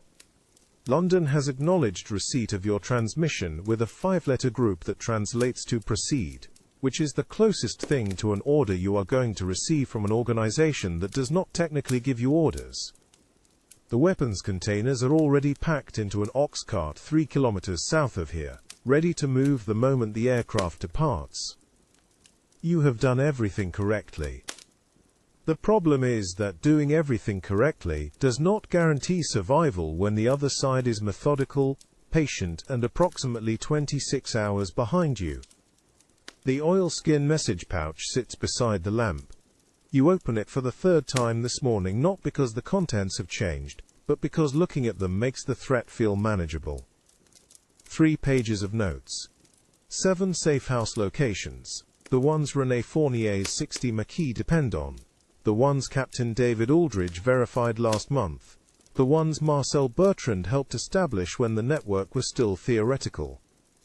London has acknowledged receipt of your transmission with a 5-letter group that translates to proceed. which is the closest thing to an order you are going to receive from an organization that does not technically give you orders. The weapons containers are already packed into an ox cart 3 kilometers south of here, ready to move the moment the aircraft departs. You have done everything correctly. The problem is that doing everything correctly does not guarantee survival when the other side is methodical, patient, and approximately 26 hours behind you. The oilskin message pouch sits beside the lamp. You open it for the third time this morning, not because the contents have changed, but because looking at them makes the threat feel manageable. 3 pages of notes. 7 safe house locations. The ones René Fournier's 60 Maquis depend on. The ones Captain David Aldridge verified last month. The ones Marcel Bertrand helped establish when the network was still theoretical.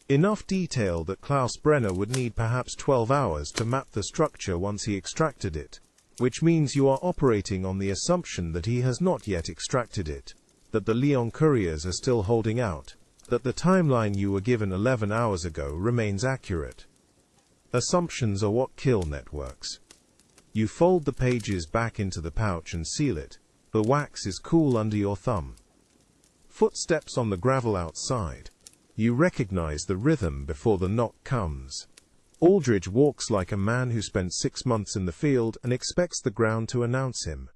Enough detail that Klaus Brenner would need perhaps 12 hours to map the structure once he extracted it. Which means you are operating on the assumption that he has not yet extracted it. That the Lyon couriers are still holding out. That the timeline you were given 11 hours ago remains accurate. Assumptions are what kill networks. You fold the pages back into the pouch and seal it. The wax is cool under your thumb. Footsteps on the gravel outside. You recognize the rhythm before the knock comes. Aldridge walks like a man who spent 6 months in the field and expects the ground to announce him.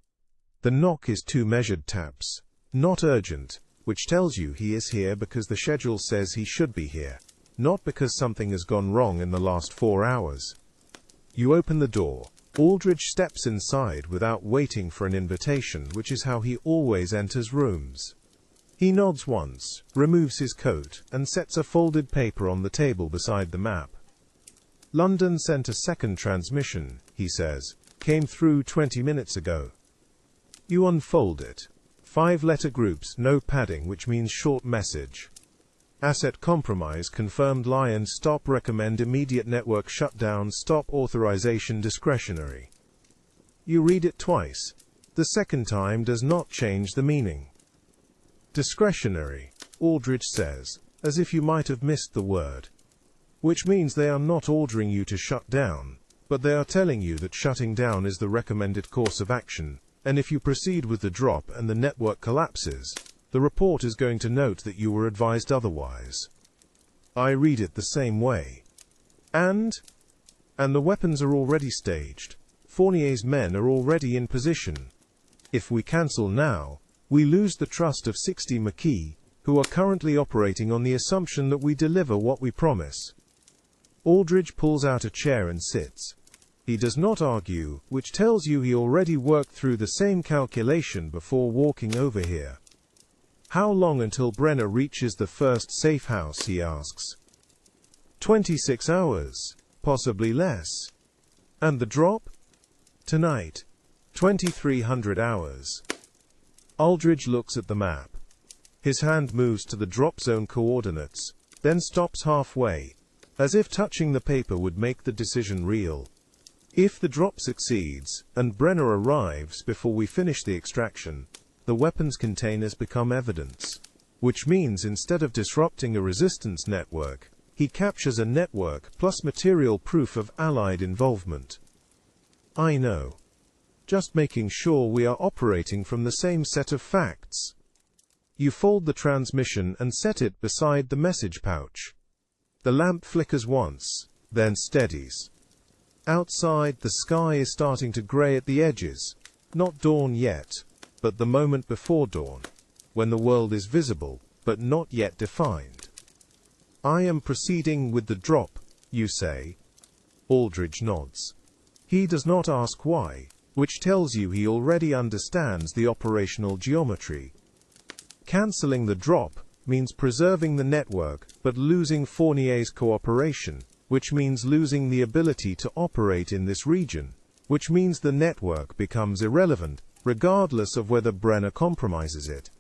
The knock is 2 measured taps. Not urgent, which tells you he is here because the schedule says he should be here. Not because something has gone wrong in the last 4 hours. You open the door. Aldridge steps inside without waiting for an invitation, which is how he always enters rooms. He nods once, removes his coat, and sets a folded paper on the table beside the map. London sent a second transmission, he says, came through 20 minutes ago. You unfold it. 5-letter groups, no padding, which means short message. Asset compromise confirmed. Lion stop, recommend immediate network shutdown, stop authorization discretionary. You read it twice. The second time does not change the meaning. Discretionary, Aldridge says, as if you might have missed the word. Which means they are not ordering you to shut down, but they are telling you that shutting down is the recommended course of action, and if you proceed with the drop and the network collapses, the report is going to note that you were advised otherwise. I read it the same way. And the weapons are already staged. Fournier's men are already in position. If we cancel now, we lose the trust of 60 Maquis, who are currently operating on the assumption that we deliver what we promise. Aldridge pulls out a chair and sits. He does not argue, which tells you he already worked through the same calculation before walking over here. How long until Brenner reaches the first safe house, he asks. 26 hours, possibly less. And the drop? Tonight. 2300 hours. Aldridge looks at the map. His hand moves to the drop zone coordinates, then stops halfway, as if touching the paper would make the decision real. If the drop succeeds, and Brenner arrives before we finish the extraction, the weapons containers become evidence. Which means instead of disrupting a resistance network, he captures a network plus material proof of Allied involvement. I know. Just making sure we are operating from the same set of facts. You fold the transmission and set it beside the message pouch. The lamp flickers once, then steadies. Outside, the sky is starting to gray at the edges. Not dawn yet, but the moment before dawn, when the world is visible, but not yet defined. I am proceeding with the drop, you say. Aldridge nods. He does not ask why, which tells you he already understands the operational geometry. Cancelling the drop means preserving the network, but losing Fournier's cooperation, which means losing the ability to operate in this region, which means the network becomes irrelevant, regardless of whether Brenner compromises it.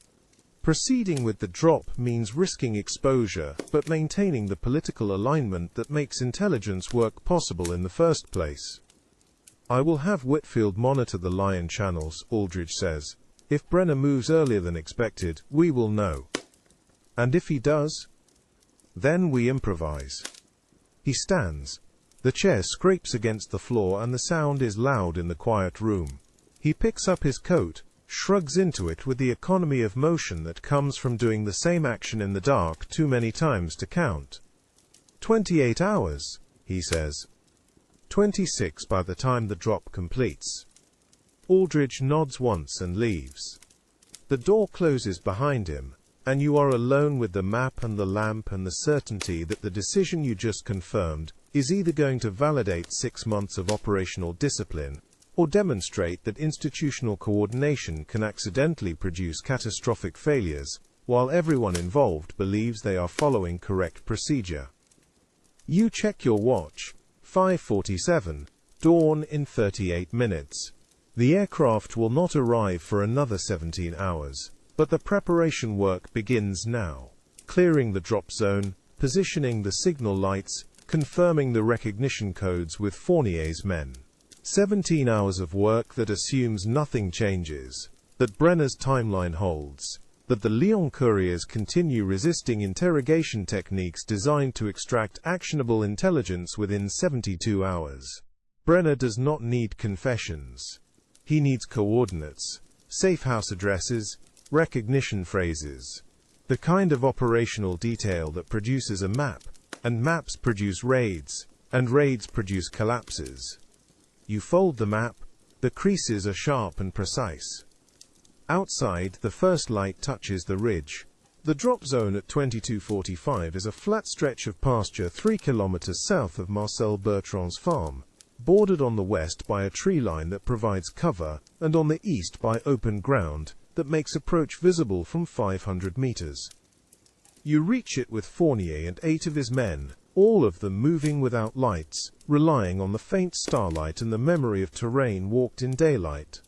Proceeding with the drop means risking exposure, but maintaining the political alignment that makes intelligence work possible in the first place. I will have Whitfield monitor the Lion channels, Aldridge says. If Brenner moves earlier than expected, we will know. And if he does? Then we improvise. He stands. The chair scrapes against the floor and the sound is loud in the quiet room. He picks up his coat, shrugs into it with the economy of motion that comes from doing the same action in the dark too many times to count. 28 hours, he says. 26 by the time the drop completes. Aldridge nods once and leaves. The door closes behind him, and you are alone with the map and the lamp and the certainty that the decision you just confirmed is either going to validate 6 months of operational discipline, or demonstrate that institutional coordination can accidentally produce catastrophic failures, while everyone involved believes they are following correct procedure. You check your watch. 5:47, dawn in 38 minutes. The aircraft will not arrive for another 17 hours, but the preparation work begins now. Clearing the drop zone, positioning the signal lights, confirming the recognition codes with Fournier's men. 17 hours of work that assumes nothing changes, that Brenner's timeline holds, that the Lyon couriers continue resisting interrogation techniques designed to extract actionable intelligence within 72 hours. Brenner does not need confessions. He needs coordinates, safe house addresses, recognition phrases. The kind of operational detail that produces a map, and maps produce raids, and raids produce collapses. You fold the map, the creases are sharp and precise. Outside, the first light touches the ridge. The drop zone at 22:45 is a flat stretch of pasture 3 kilometers south of Marcel Bertrand's farm, bordered on the west by a tree line that provides cover, and on the east by open ground that makes approach visible from 500 meters. You reach it with Fournier and 8 of his men, all of them moving without lights, relying on the faint starlight and the memory of terrain walked in daylight.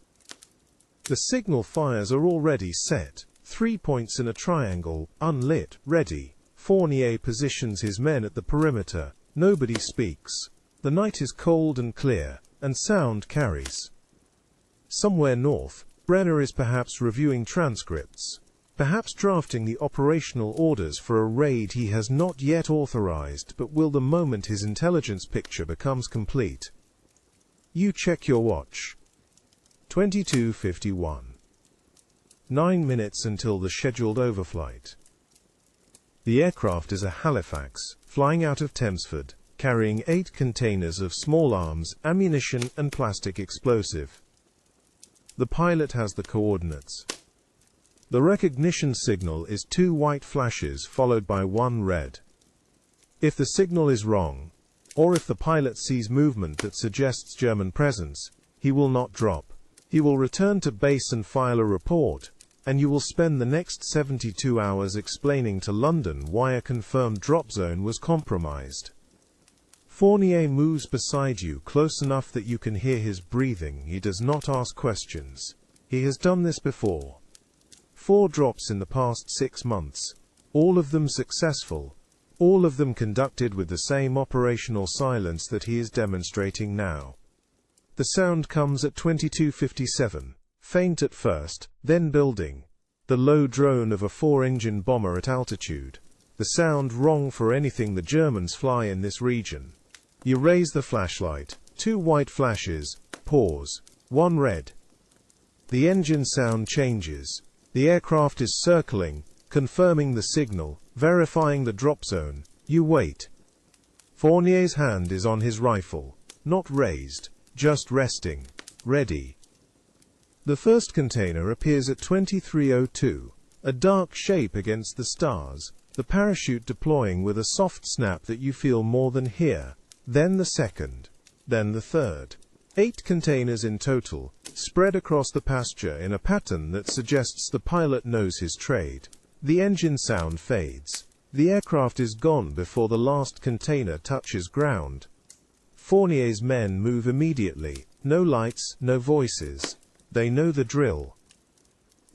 The signal fires are already set, 3 points in a triangle, unlit, ready. Fournier positions his men at the perimeter. Nobody speaks. The night is cold and clear, and sound carries. Somewhere north, Brenner is perhaps reviewing transcripts, perhaps drafting the operational orders for a raid he has not yet authorized but will the moment his intelligence picture becomes complete. You check your watch. 22:51. 9 minutes until the scheduled overflight. The aircraft is a Halifax, flying out of Thamesford, carrying 8 containers of small arms, ammunition and plastic explosive. The pilot has the coordinates. The recognition signal is 2 white flashes followed by 1 red. If the signal is wrong, or if the pilot sees movement that suggests German presence, he will not drop. He will return to base and file a report, and you will spend the next 72 hours explaining to London why a confirmed drop zone was compromised. Fournier moves beside you close enough that you can hear his breathing. He does not ask questions. He has done this before. 4 drops in the past 6 months, all of them successful, all of them conducted with the same operational silence that he is demonstrating now. The sound comes at 22:57, faint at first, then building. The low drone of a 4-engine bomber at altitude. The sound wrong for anything the Germans fly in this region. You raise the flashlight. 2 white flashes. Pause. 1 red. The engine sound changes. The aircraft is circling, confirming the signal, verifying the drop zone. You wait. Fournier's hand is on his rifle. Not raised, just resting. Ready. The first container appears at 23:02, a dark shape against the stars, the parachute deploying with a soft snap that you feel more than hear. Then the second. Then the third. 8 containers in total, spread across the pasture in a pattern that suggests the pilot knows his trade. The engine sound fades. The aircraft is gone before the last container touches ground. Fournier's men move immediately. No lights, no voices. They know the drill.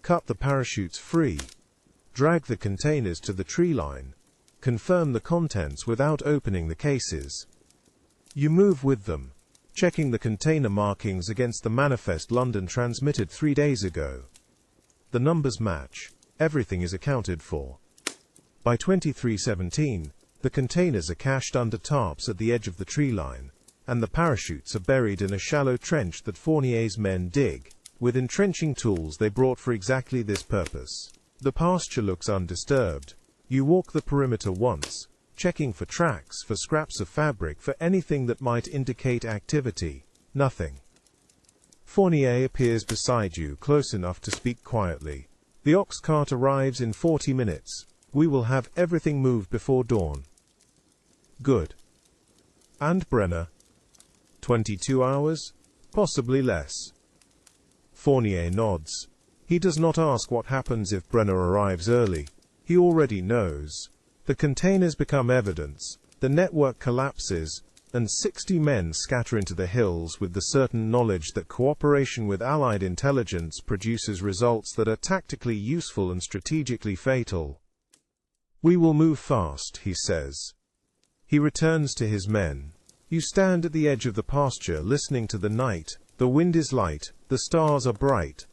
Cut the parachutes free. Drag the containers to the tree line. Confirm the contents without opening the cases. You move with them, checking the container markings against the manifest London transmitted 3 days ago. The numbers match. Everything is accounted for. By 23:17, The containers are cached under tarps at the edge of the tree line, and the parachutes are buried in a shallow trench that Fournier's men dig, with entrenching tools they brought for exactly this purpose. The pasture looks undisturbed. You walk the perimeter once, checking for tracks, for scraps of fabric, for anything that might indicate activity. Nothing. Fournier appears beside you, close enough to speak quietly. The ox cart arrives in 40 minutes. We will have everything moved before dawn. Good. And Brenner? 22 hours? Possibly less. Fournier nods. He does not ask what happens if Brenner arrives early. He already knows. The containers become evidence, the network collapses, and 60 men scatter into the hills with the certain knowledge that cooperation with Allied intelligence produces results that are tactically useful and strategically fatal. We will move fast, he says. He returns to his men. You stand at the edge of the pasture listening to the night. The wind is light, the stars are bright.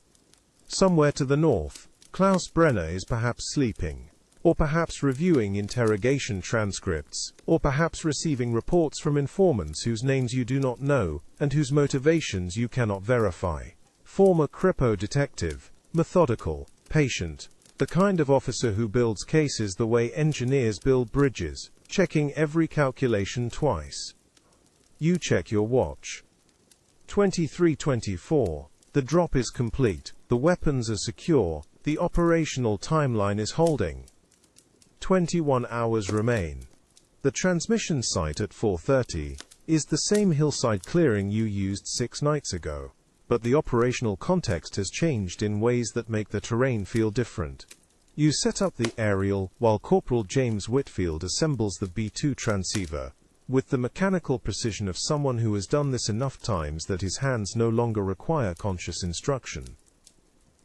Somewhere to the north, Klaus Brenner is perhaps sleeping, or perhaps reviewing interrogation transcripts, or perhaps receiving reports from informants whose names you do not know, and whose motivations you cannot verify. Former Kripo detective, methodical, patient, the kind of officer who builds cases the way engineers build bridges, checking every calculation twice. You check your watch. 23:24. The drop is complete, the weapons are secure, the operational timeline is holding. 21 hours remain. The transmission site at 4:30 is the same hillside clearing you used 6 nights ago, but the operational context has changed in ways that make the terrain feel different. You set up the aerial while Corporal James Whitfield assembles the B2 transceiver, with the mechanical precision of someone who has done this enough times that his hands no longer require conscious instruction.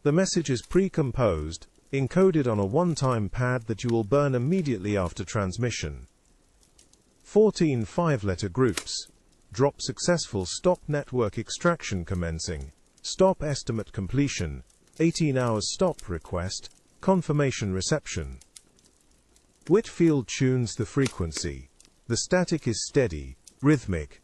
The message is pre-composed, encoded on a one-time pad that you will burn immediately after transmission. 14 5-letter groups. Drop successful, stop network extraction commencing, stop estimate completion, 18 hours stop request, confirmation reception. Whitfield tunes the frequency. The static is steady, rhythmic.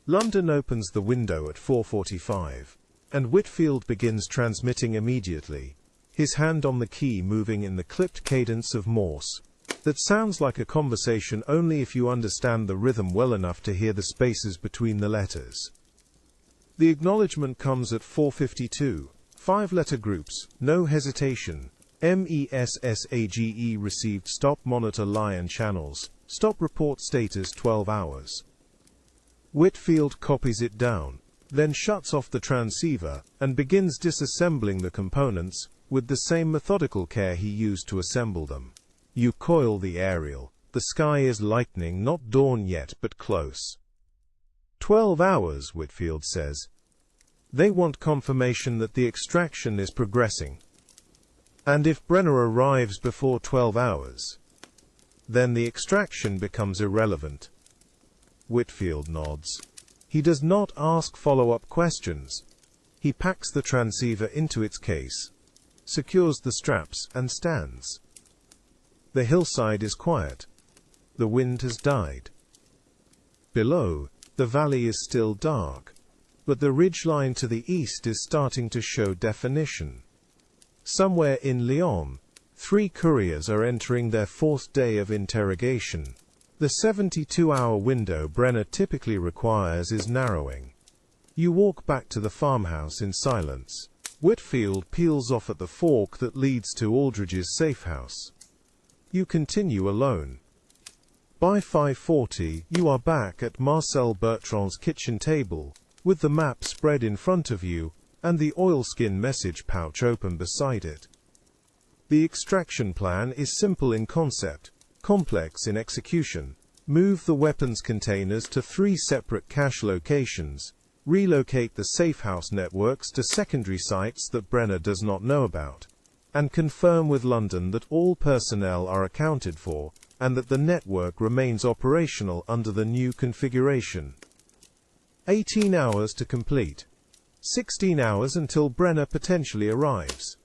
London opens the window at 4:45, and Whitfield begins transmitting immediately, his hand on the key moving in the clipped cadence of Morse. That sounds like a conversation only if you understand the rhythm well enough to hear the spaces between the letters. The acknowledgement comes at 4:52. 5-letter groups, no hesitation. MESSAGE received, stop monitor Lion channels, stop report status 12 hours. Whitfield copies it down, then shuts off the transceiver, and begins disassembling the components, with the same methodical care he used to assemble them. You coil the aerial. The sky is lightening, not dawn yet, but close. 12 hours, Whitfield says. They want confirmation that the extraction is progressing. And if Brenner arrives before 12 hours, then the extraction becomes irrelevant. Whitfield nods. He does not ask follow-up questions. He packs the transceiver into its case, secures the straps, and stands. The hillside is quiet. The wind has died. Below, the valley is still dark, but the ridgeline to the east is starting to show definition. Somewhere in Lyon, 3 couriers are entering their 4th day of interrogation. The 72-hour window Brenner typically requires is narrowing. You walk back to the farmhouse in silence. Whitfield peels off at the fork that leads to Aldridge's safe house. You continue alone. By 5:40, you are back at Marcel Bertrand's kitchen table, with the map spread in front of you, and the oilskin message pouch open beside it. The extraction plan is simple in concept, complex in execution. Move the weapons containers to 3 separate cache locations, relocate the safehouse networks to secondary sites that Brenner does not know about, and confirm with London that all personnel are accounted for, and that the network remains operational under the new configuration. 18 hours to complete. 16 hours until Brenner potentially arrives.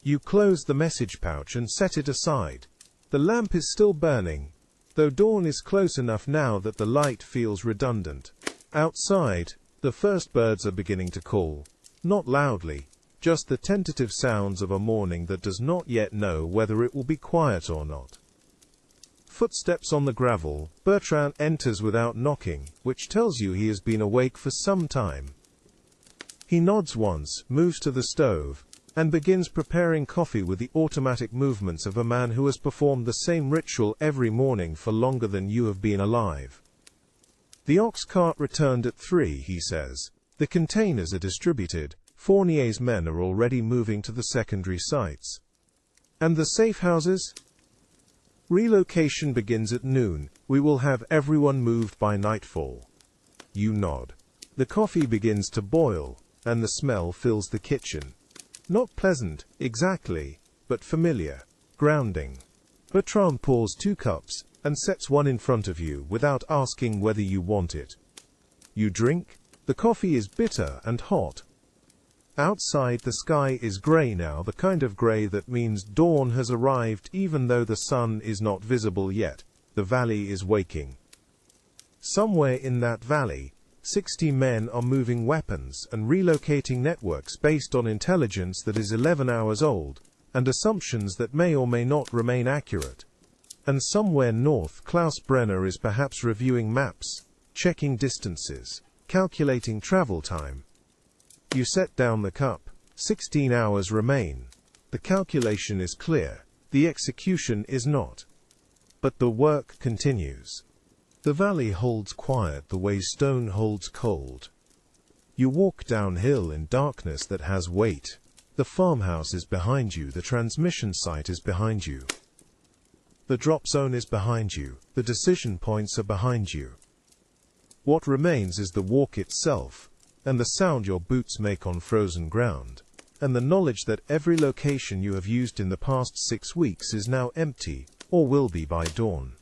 You close the message pouch and set it aside. The lamp is still burning, though dawn is close enough now that the light feels redundant. Outside, the first birds are beginning to call. Not loudly, just the tentative sounds of a morning that does not yet know whether it will be quiet or not. Footsteps on the gravel. Bertrand enters without knocking, which tells you he has been awake for some time. He nods once, moves to the stove, and begins preparing coffee with the automatic movements of a man who has performed the same ritual every morning for longer than you have been alive. The ox cart returned at 3, he says. The containers are distributed. Fournier's men are already moving to the secondary sites. And the safe houses? Relocation begins at noon. We will have everyone moved by nightfall. You nod. The coffee begins to boil, and the smell fills the kitchen. Not pleasant, exactly, but familiar, grounding. Bertrand pours 2 cups, and sets one in front of you without asking whether you want it. You drink. The coffee is bitter and hot. Outside, the sky is grey now, the kind of grey that means dawn has arrived even though the sun is not visible yet. The valley is waking. Somewhere in that valley, 60 men are moving weapons and relocating networks based on intelligence that is 11 hours old, and assumptions that may or may not remain accurate. And somewhere north, Klaus Brenner is perhaps reviewing maps, checking distances, calculating travel time. You set down the cup. 16 hours remain. The calculation is clear. The execution is not. But the work continues. The valley holds quiet the way stone holds cold. You walk downhill in darkness that has weight. The farmhouse is behind you. The transmission site is behind you. The drop zone is behind you. The decision points are behind you. What remains is the walk itself, and the sound your boots make on frozen ground, and the knowledge that every location you have used in the past 6 weeks is now empty, or will be by dawn.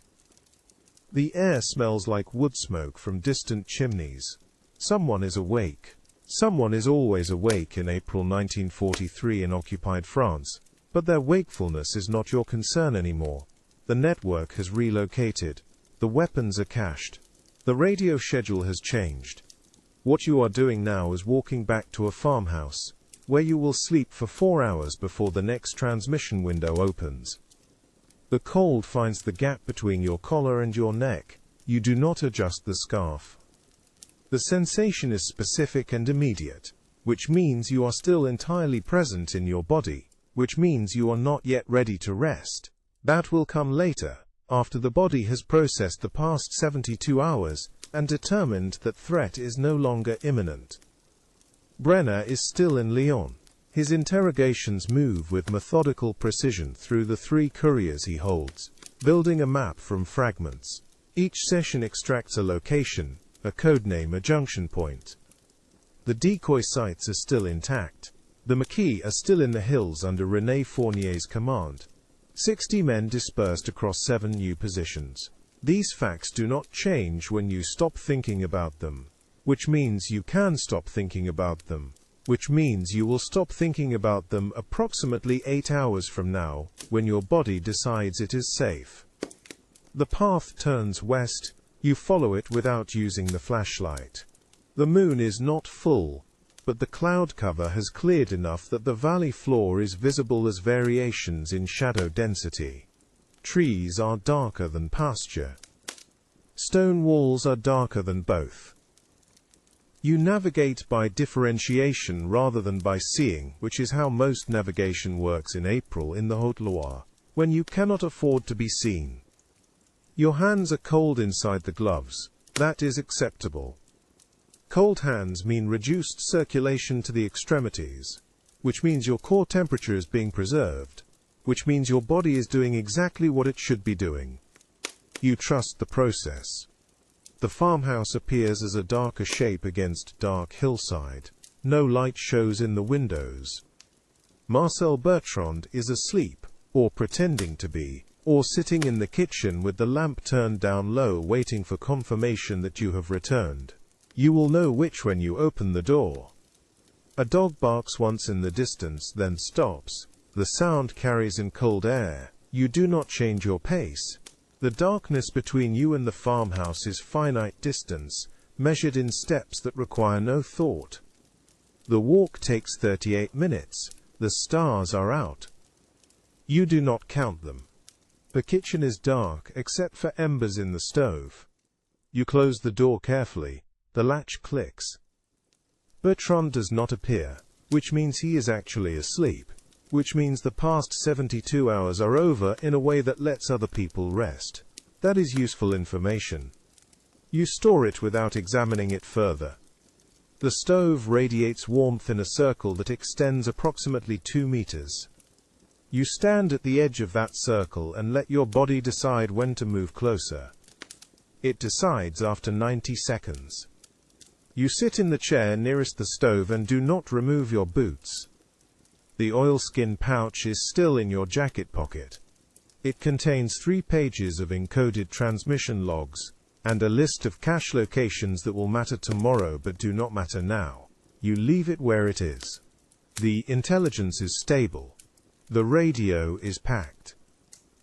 The air smells like wood smoke from distant chimneys. Someone is awake. Someone is always awake in April 1943 in occupied France, but their wakefulness is not your concern anymore. The network has relocated. The weapons are cached. The radio schedule has changed. What you are doing now is walking back to a farmhouse, where you will sleep for 4 hours before the next transmission window opens. The cold finds the gap between your collar and your neck. You do not adjust the scarf. The sensation is specific and immediate, which means you are still entirely present in your body, which means you are not yet ready to rest. That will come later, after the body has processed the past 72 hours and determined that threat is no longer imminent. Brenner is still in Lyon. His interrogations move with methodical precision through the 3 couriers he holds, building a map from fragments. Each session extracts a location, a codename, a junction point. The decoy sites are still intact. The Maquis are still in the hills under René Fournier's command. 60 men dispersed across 7 new positions. These facts do not change when you stop thinking about them, which means you can stop thinking about them, which means you will stop thinking about them approximately 8 hours from now, when your body decides it is safe. The path turns west. You follow it without using the flashlight. The moon is not full, but the cloud cover has cleared enough that the valley floor is visible as variations in shadow density. Trees are darker than pasture. Stone walls are darker than both. You navigate by differentiation rather than by seeing, which is how most navigation works in April in the Haute-Loire, when you cannot afford to be seen. Your hands are cold inside the gloves. That is acceptable. Cold hands mean reduced circulation to the extremities, which means your core temperature is being preserved, which means your body is doing exactly what it should be doing. You trust the process. The farmhouse appears as a darker shape against dark hillside. No light shows in the windows. Marcel Bertrand is asleep, or pretending to be, or sitting in the kitchen with the lamp turned down low waiting for confirmation that you have returned. You will know which when you open the door. A dog barks once in the distance, then stops. The sound carries in cold air. You do not change your pace. The darkness between you and the farmhouse is finite distance, measured in steps that require no thought. The walk takes 38 minutes. The stars are out. You do not count them. The kitchen is dark except for embers in the stove. You close the door carefully. The latch clicks. Bertrand does not appear, which means he is actually asleep, which means the past 72 hours are over in a way that lets other people rest. That is useful information. You store it without examining it further. The stove radiates warmth in a circle that extends approximately 2 meters. You stand at the edge of that circle and let your body decide when to move closer. It decides after 90 seconds. You sit in the chair nearest the stove and do not remove your boots. The oilskin pouch is still in your jacket pocket. It contains 3 pages of encoded transmission logs, and a list of cache locations that will matter tomorrow but do not matter now. You leave it where it is. The intelligence is stable. The radio is packed.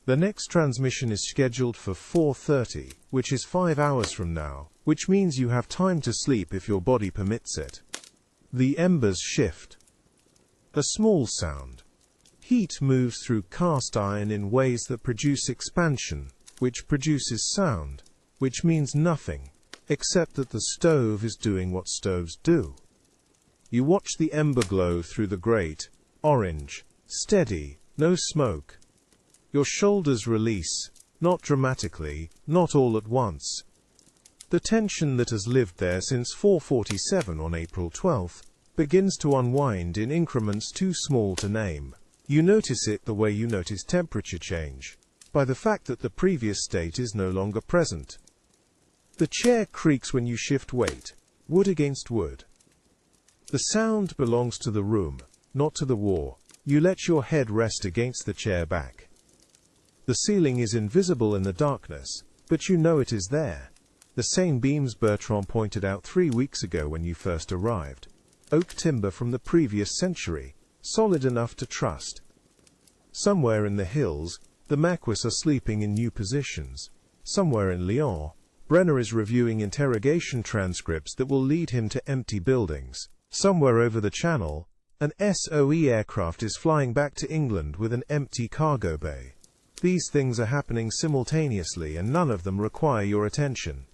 The next transmission is scheduled for 4:30, which is 5 hours from now, which means you have time to sleep if your body permits it. The embers shift. A small sound. Heat moves through cast iron in ways that produce expansion, which produces sound, which means nothing, except that the stove is doing what stoves do. You watch the ember glow through the grate, orange, steady, no smoke. Your shoulders release, not dramatically, not all at once. The tension that has lived there since 4:47 on April 12th begins to unwind in increments too small to name. You notice it the way you notice temperature change, by the fact that the previous state is no longer present. The chair creaks when you shift weight, wood against wood. The sound belongs to the room, not to the war. You let your head rest against the chair back. The ceiling is invisible in the darkness, but you know it is there. The same beams Bertrand pointed out 3 weeks ago when you first arrived. Oak timber from the previous century, solid enough to trust. Somewhere in the hills, the Maquis are sleeping in new positions. Somewhere in Lyon, Brenner is reviewing interrogation transcripts that will lead him to empty buildings. Somewhere over the channel, an SOE aircraft is flying back to England with an empty cargo bay. These things are happening simultaneously and none of them require your attention.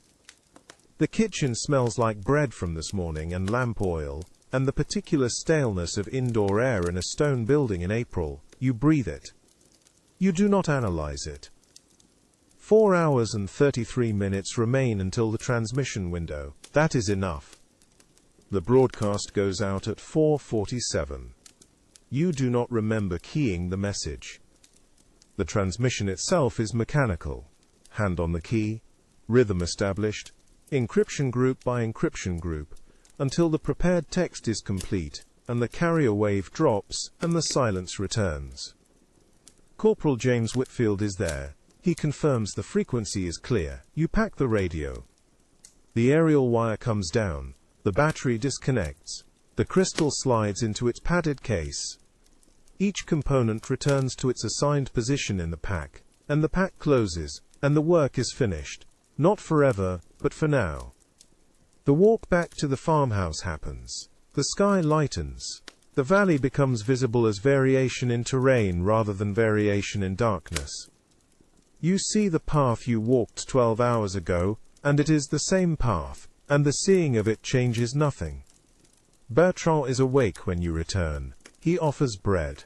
The kitchen smells like bread from this morning and lamp oil, and the particular staleness of indoor air in a stone building in April. You breathe it. You do not analyze it. 4 hours and 33 minutes remain until the transmission window. That is enough. The broadcast goes out at 4:47. You do not remember keying the message. The transmission itself is mechanical. Hand on the key, rhythm established, encryption group by encryption group, until the prepared text is complete, and the carrier wave drops, and the silence returns. Corporal James Whitfield is there. He confirms the frequency is clear. You pack the radio. The aerial wire comes down. The battery disconnects. The crystal slides into its padded case. Each component returns to its assigned position in the pack, and the pack closes, and the work is finished. Not forever, but for now. The walk back to the farmhouse happens. The sky lightens. The valley becomes visible as variation in terrain rather than variation in darkness. You see the path you walked 12 hours ago, and it is the same path, and the seeing of it changes nothing. Bertrand is awake when you return. He offers bread.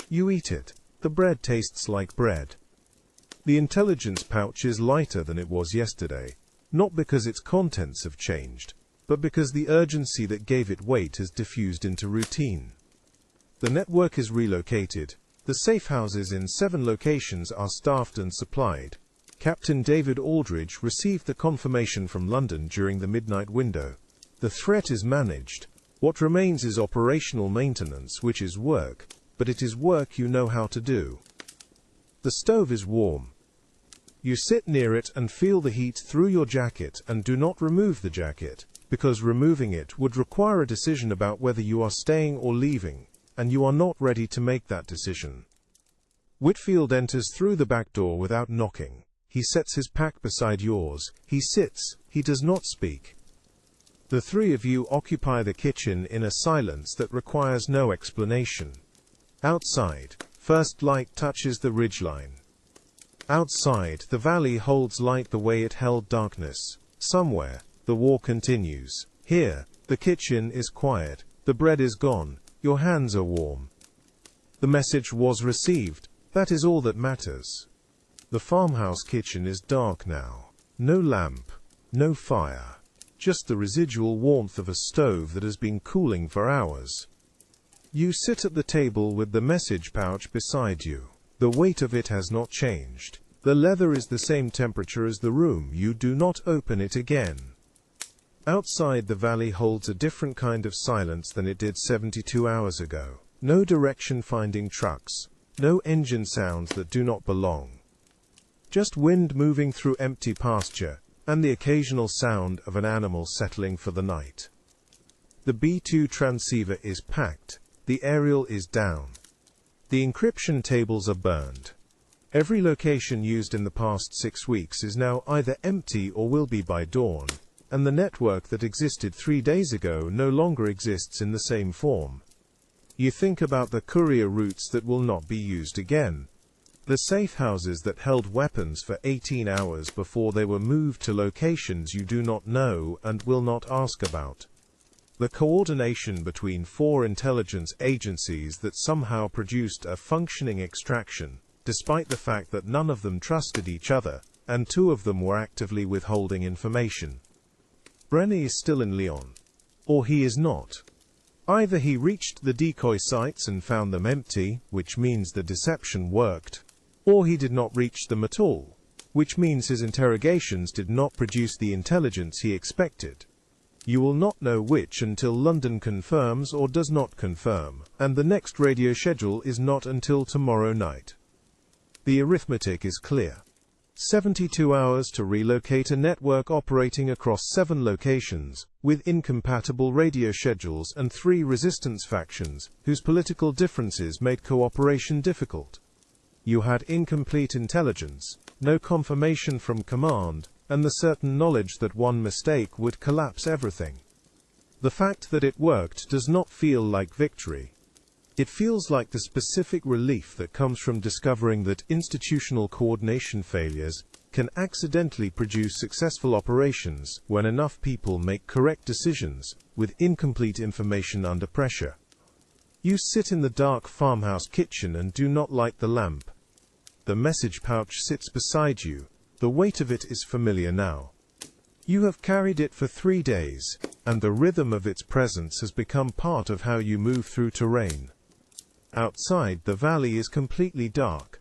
You eat it. The bread tastes like bread. The intelligence pouch is lighter than it was yesterday, not because its contents have changed, but because the urgency that gave it weight has diffused into routine. The network is relocated. The safe houses in 7 locations are staffed and supplied. Captain David Aldridge received the confirmation from London during the midnight window. The threat is managed. What remains is operational maintenance, which is work, but it is work you know how to do. The stove is warm. You sit near it and feel the heat through your jacket and do not remove the jacket, because removing it would require a decision about whether you are staying or leaving, and you are not ready to make that decision. Whitfield enters through the back door without knocking. He sets his pack beside yours. He sits. He does not speak. The three of you occupy the kitchen in a silence that requires no explanation. Outside, first light touches the ridgeline. Outside, the valley holds light the way it held darkness. Somewhere, the war continues. Here, the kitchen is quiet. The bread is gone. Your hands are warm. The message was received. That is all that matters. The farmhouse kitchen is dark now. No lamp, no fire. Just the residual warmth of a stove that has been cooling for hours. You sit at the table with the message pouch beside you. The weight of it has not changed. The leather is the same temperature as the room. You do not open it again. Outside, the valley holds a different kind of silence than it did 72 hours ago. No direction-finding trucks. No engine sounds that do not belong. Just wind moving through empty pasture, and the occasional sound of an animal settling for the night. The B2 transceiver is packed. The aerial is down. The encryption tables are burned. Every location used in the past 6 weeks is now either empty or will be by dawn, and the network that existed 3 days ago no longer exists in the same form. You think about the courier routes that will not be used again. The safe houses that held weapons for 18 hours before they were moved to locations you do not know and will not ask about. The coordination between 4 intelligence agencies that somehow produced a functioning extraction, despite the fact that none of them trusted each other, and 2 of them were actively withholding information. Brenny is still in Lyon. Or he is not. Either he reached the decoy sites and found them empty, which means the deception worked, or he did not reach them at all, which means his interrogations did not produce the intelligence he expected. You will not know which until London confirms or does not confirm, and the next radio schedule is not until tomorrow night. The arithmetic is clear. 72 hours to relocate a network operating across 7 locations, with incompatible radio schedules and 3 resistance factions, whose political differences made cooperation difficult. You had incomplete intelligence, no confirmation from command, and the certain knowledge that one mistake would collapse everything. The fact that it worked does not feel like victory. It feels like the specific relief that comes from discovering that institutional coordination failures can accidentally produce successful operations when enough people make correct decisions with incomplete information under pressure. You sit in the dark farmhouse kitchen and do not light the lamp. The message pouch sits beside you. The weight of it is familiar now. You have carried it for 3 days, and the rhythm of its presence has become part of how you move through terrain. Outside, the valley is completely dark.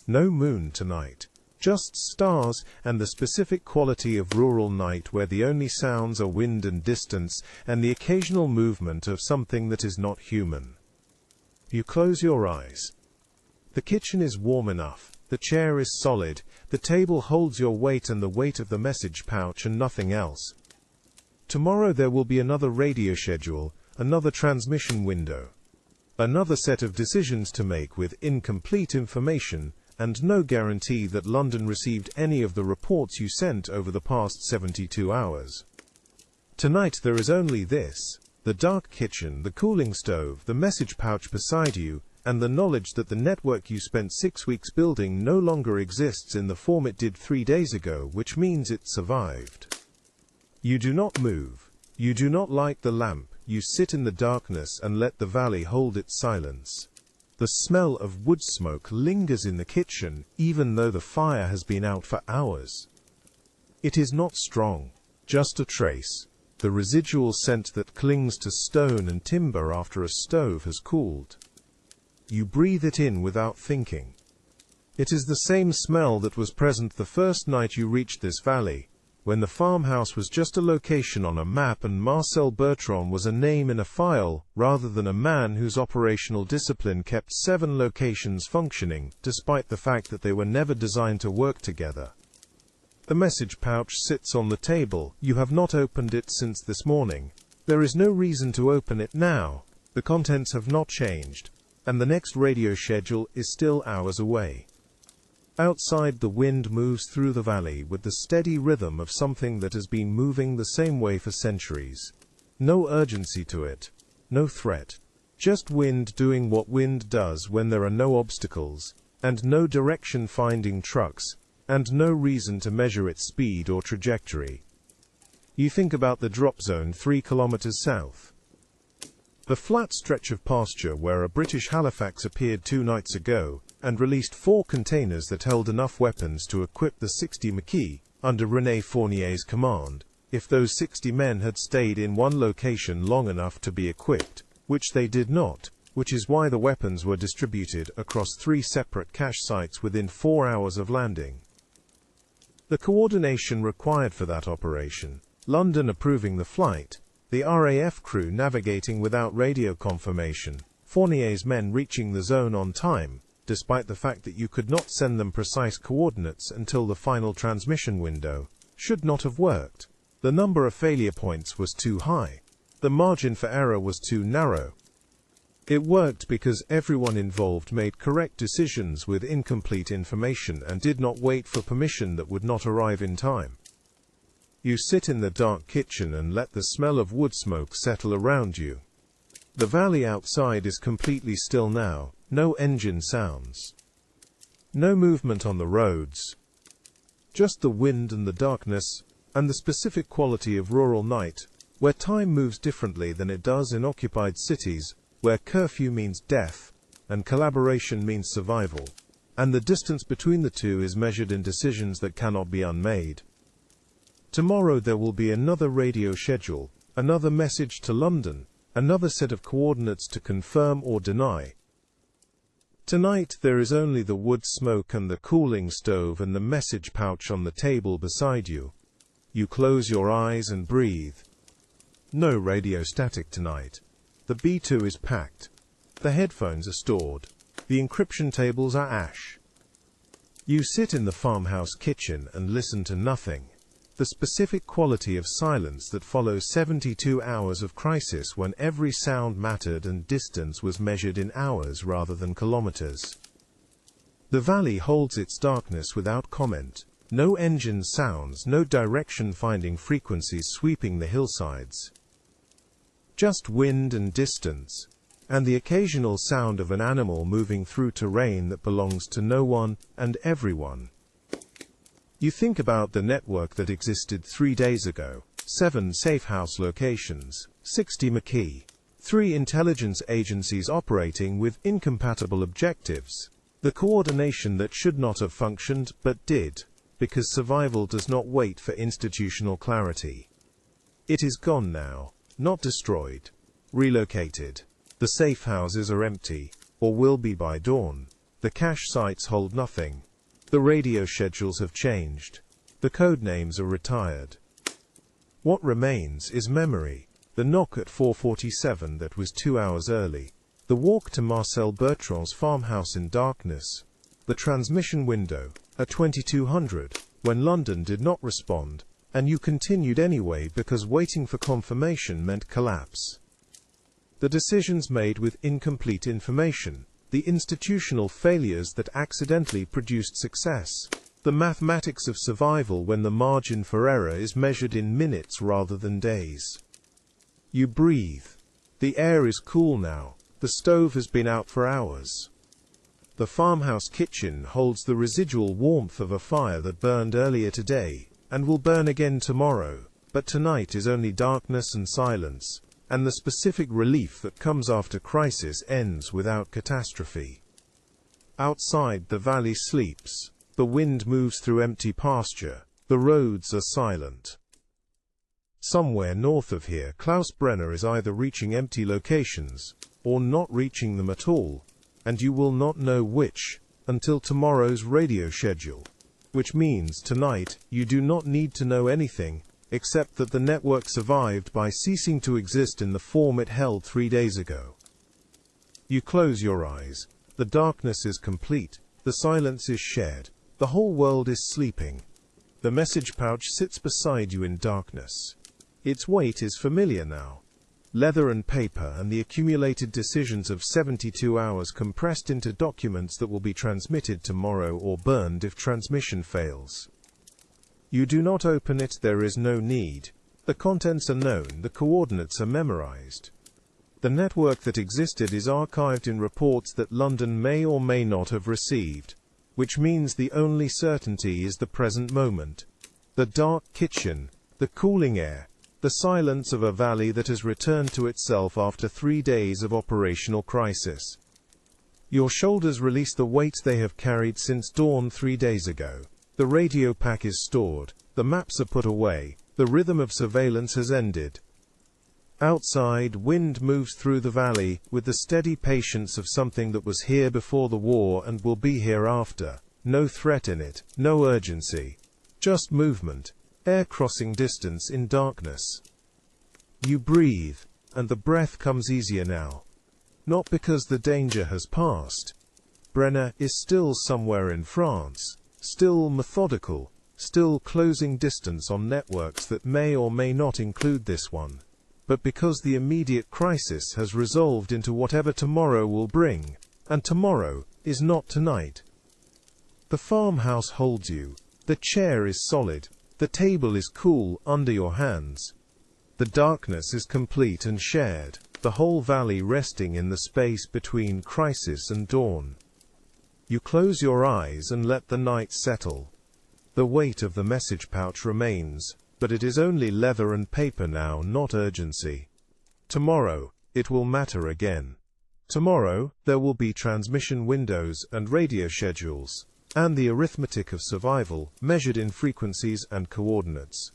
No moon tonight, just stars and the specific quality of rural night where the only sounds are wind and distance and the occasional movement of something that is not human. You close your eyes. The kitchen is warm enough, the chair is solid, the table holds your weight and the weight of the message pouch and nothing else. Tomorrow there will be another radio schedule, another transmission window. Another set of decisions to make with incomplete information, and no guarantee that London received any of the reports you sent over the past 72 hours. Tonight there is only this: the dark kitchen, the cooling stove, the message pouch beside you, and the knowledge that the network you spent 6 weeks building no longer exists in the form it did 3 days ago, which means it survived. You do not move. You do not light the lamp. You sit in the darkness and let the valley hold its silence. The smell of wood smoke lingers in the kitchen, even though the fire has been out for hours. It is not strong, just a trace, the residual scent that clings to stone and timber after a stove has cooled. You breathe it in without thinking. It is the same smell that was present the first night you reached this valley, when the farmhouse was just a location on a map and Marcel Bertrand was a name in a file, rather than a man whose operational discipline kept 7 locations functioning, despite the fact that they were never designed to work together. The message pouch sits on the table. You have not opened it since this morning. There is no reason to open it now. The contents have not changed, and the next radio schedule is still hours away. Outside, the wind moves through the valley with the steady rhythm of something that has been moving the same way for centuries. No urgency to it, no threat. Just wind doing what wind does when there are no obstacles, and no direction-finding trucks, and no reason to measure its speed or trajectory. You think about the drop zone 3 kilometers south. The flat stretch of pasture where a British Halifax appeared 2 nights ago and released 4 containers that held enough weapons to equip the 60 Maquis under René Fournier's command, if those 60 men had stayed in one location long enough to be equipped, which they did not, which is why the weapons were distributed across 3 separate cache sites within 4 hours of landing. The coordination required for that operation, London approving the flight, the RAF crew navigating without radio confirmation, Fournier's men reaching the zone on time, despite the fact that you could not send them precise coordinates until the final transmission window, should not have worked. The number of failure points was too high. The margin for error was too narrow. It worked because everyone involved made correct decisions with incomplete information and did not wait for permission that would not arrive in time. You sit in the dark kitchen and let the smell of wood smoke settle around you. The valley outside is completely still now, no engine sounds. No movement on the roads. Just the wind and the darkness, and the specific quality of rural night, where time moves differently than it does in occupied cities, where curfew means death, and collaboration means survival, and the distance between the two is measured in decisions that cannot be unmade. Tomorrow there will be another radio schedule, another message to London, another set of coordinates to confirm or deny. Tonight there is only the wood smoke and the cooling stove and the message pouch on the table beside you. You close your eyes and breathe. No radio static tonight. The B2 is packed. The headphones are stored. The encryption tables are ash. You sit in the farmhouse kitchen and listen to nothing. The specific quality of silence that follows 72 hours of crisis when every sound mattered and distance was measured in hours rather than kilometers. The valley holds its darkness without comment. No engine sounds, no direction-finding frequencies sweeping the hillsides. Just wind and distance, and the occasional sound of an animal moving through terrain that belongs to no one and everyone. You think about the network that existed 3 days ago, 7 safe house locations, 60 Maquis, 3 intelligence agencies operating with incompatible objectives, the coordination that should not have functioned but did, because survival does not wait for institutional clarity. It is gone now, not destroyed, relocated. The safe houses are empty, or will be by dawn. The cache sites hold nothing. The radio schedules have changed. The code names are retired. What remains is memory. The knock at 4:47 that was 2 hours early. The walk to Marcel Bertrand's farmhouse in darkness. The transmission window, at 2200, when London did not respond, and you continued anyway because waiting for confirmation meant collapse. The decisions made with incomplete information. The institutional failures that accidentally produced success. The mathematics of survival when the margin for error is measured in minutes rather than days. You breathe. The air is cool now. The stove has been out for hours. The farmhouse kitchen holds the residual warmth of a fire that burned earlier today, and will burn again tomorrow, but tonight is only darkness and silence. And the specific relief that comes after crisis ends without catastrophe. Outside, the valley sleeps. The wind moves through empty pasture. The roads are silent. Somewhere north of here, Klaus Brenner is either reaching empty locations, or not reaching them at all, and you will not know which, until tomorrow's radio schedule. Which means, tonight, you do not need to know anything, except that the network survived by ceasing to exist in the form it held 3 days ago. You close your eyes. The darkness is complete. The silence is shared. The whole world is sleeping. The message pouch sits beside you in darkness. Its weight is familiar now. leather and paper, and the accumulated decisions of 72 hours compressed into documents that will be transmitted tomorrow or burned if transmission fails. You do not open it, there is no need. The contents are known, the coordinates are memorized. The network that existed is archived in reports that London may or may not have received, which means the only certainty is the present moment. The dark kitchen, the cooling air, the silence of a valley that has returned to itself after 3 days of operational crisis. Your shoulders release the weight they have carried since dawn 3 days ago. The radio pack is stored, the maps are put away, the rhythm of surveillance has ended. Outside, wind moves through the valley with the steady patience of something that was here before the war and will be here after. No threat in it, no urgency. Just movement, air crossing distance in darkness. You breathe, and the breath comes easier now. Not because the danger has passed. Brenner is still somewhere in France, still methodical, still closing distance on networks that may or may not include this one. But because the immediate crisis has resolved into whatever tomorrow will bring, and tomorrow is not tonight. The farmhouse holds you, the chair is solid, the table is cool under your hands. The darkness is complete and shared, the whole valley resting in the space between crisis and dawn. You close your eyes and let the night settle. The weight of the message pouch remains, but it is only leather and paper now, not urgency. Tomorrow, it will matter again. Tomorrow, there will be transmission windows and radio schedules, and the arithmetic of survival, measured in frequencies and coordinates.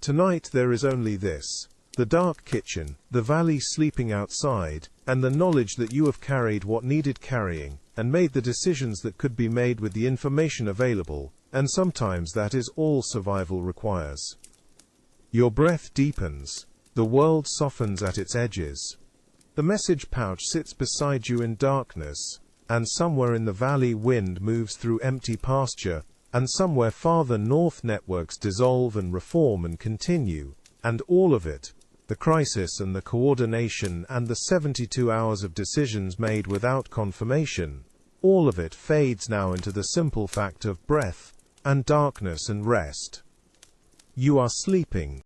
Tonight there is only this: the dark kitchen, the valley sleeping outside, and the knowledge that you have carried what needed carrying, and made the decisions that could be made with the information available, and sometimes that is all survival requires. Your breath deepens, the world softens at its edges. The message pouch sits beside you in darkness, and somewhere in the valley wind moves through empty pasture, and somewhere farther north networks dissolve and reform and continue, and all of it, the crisis and the coordination and the 72 hours of decisions made without confirmation, all of it fades now into the simple fact of breath, and darkness and rest. You are sleeping,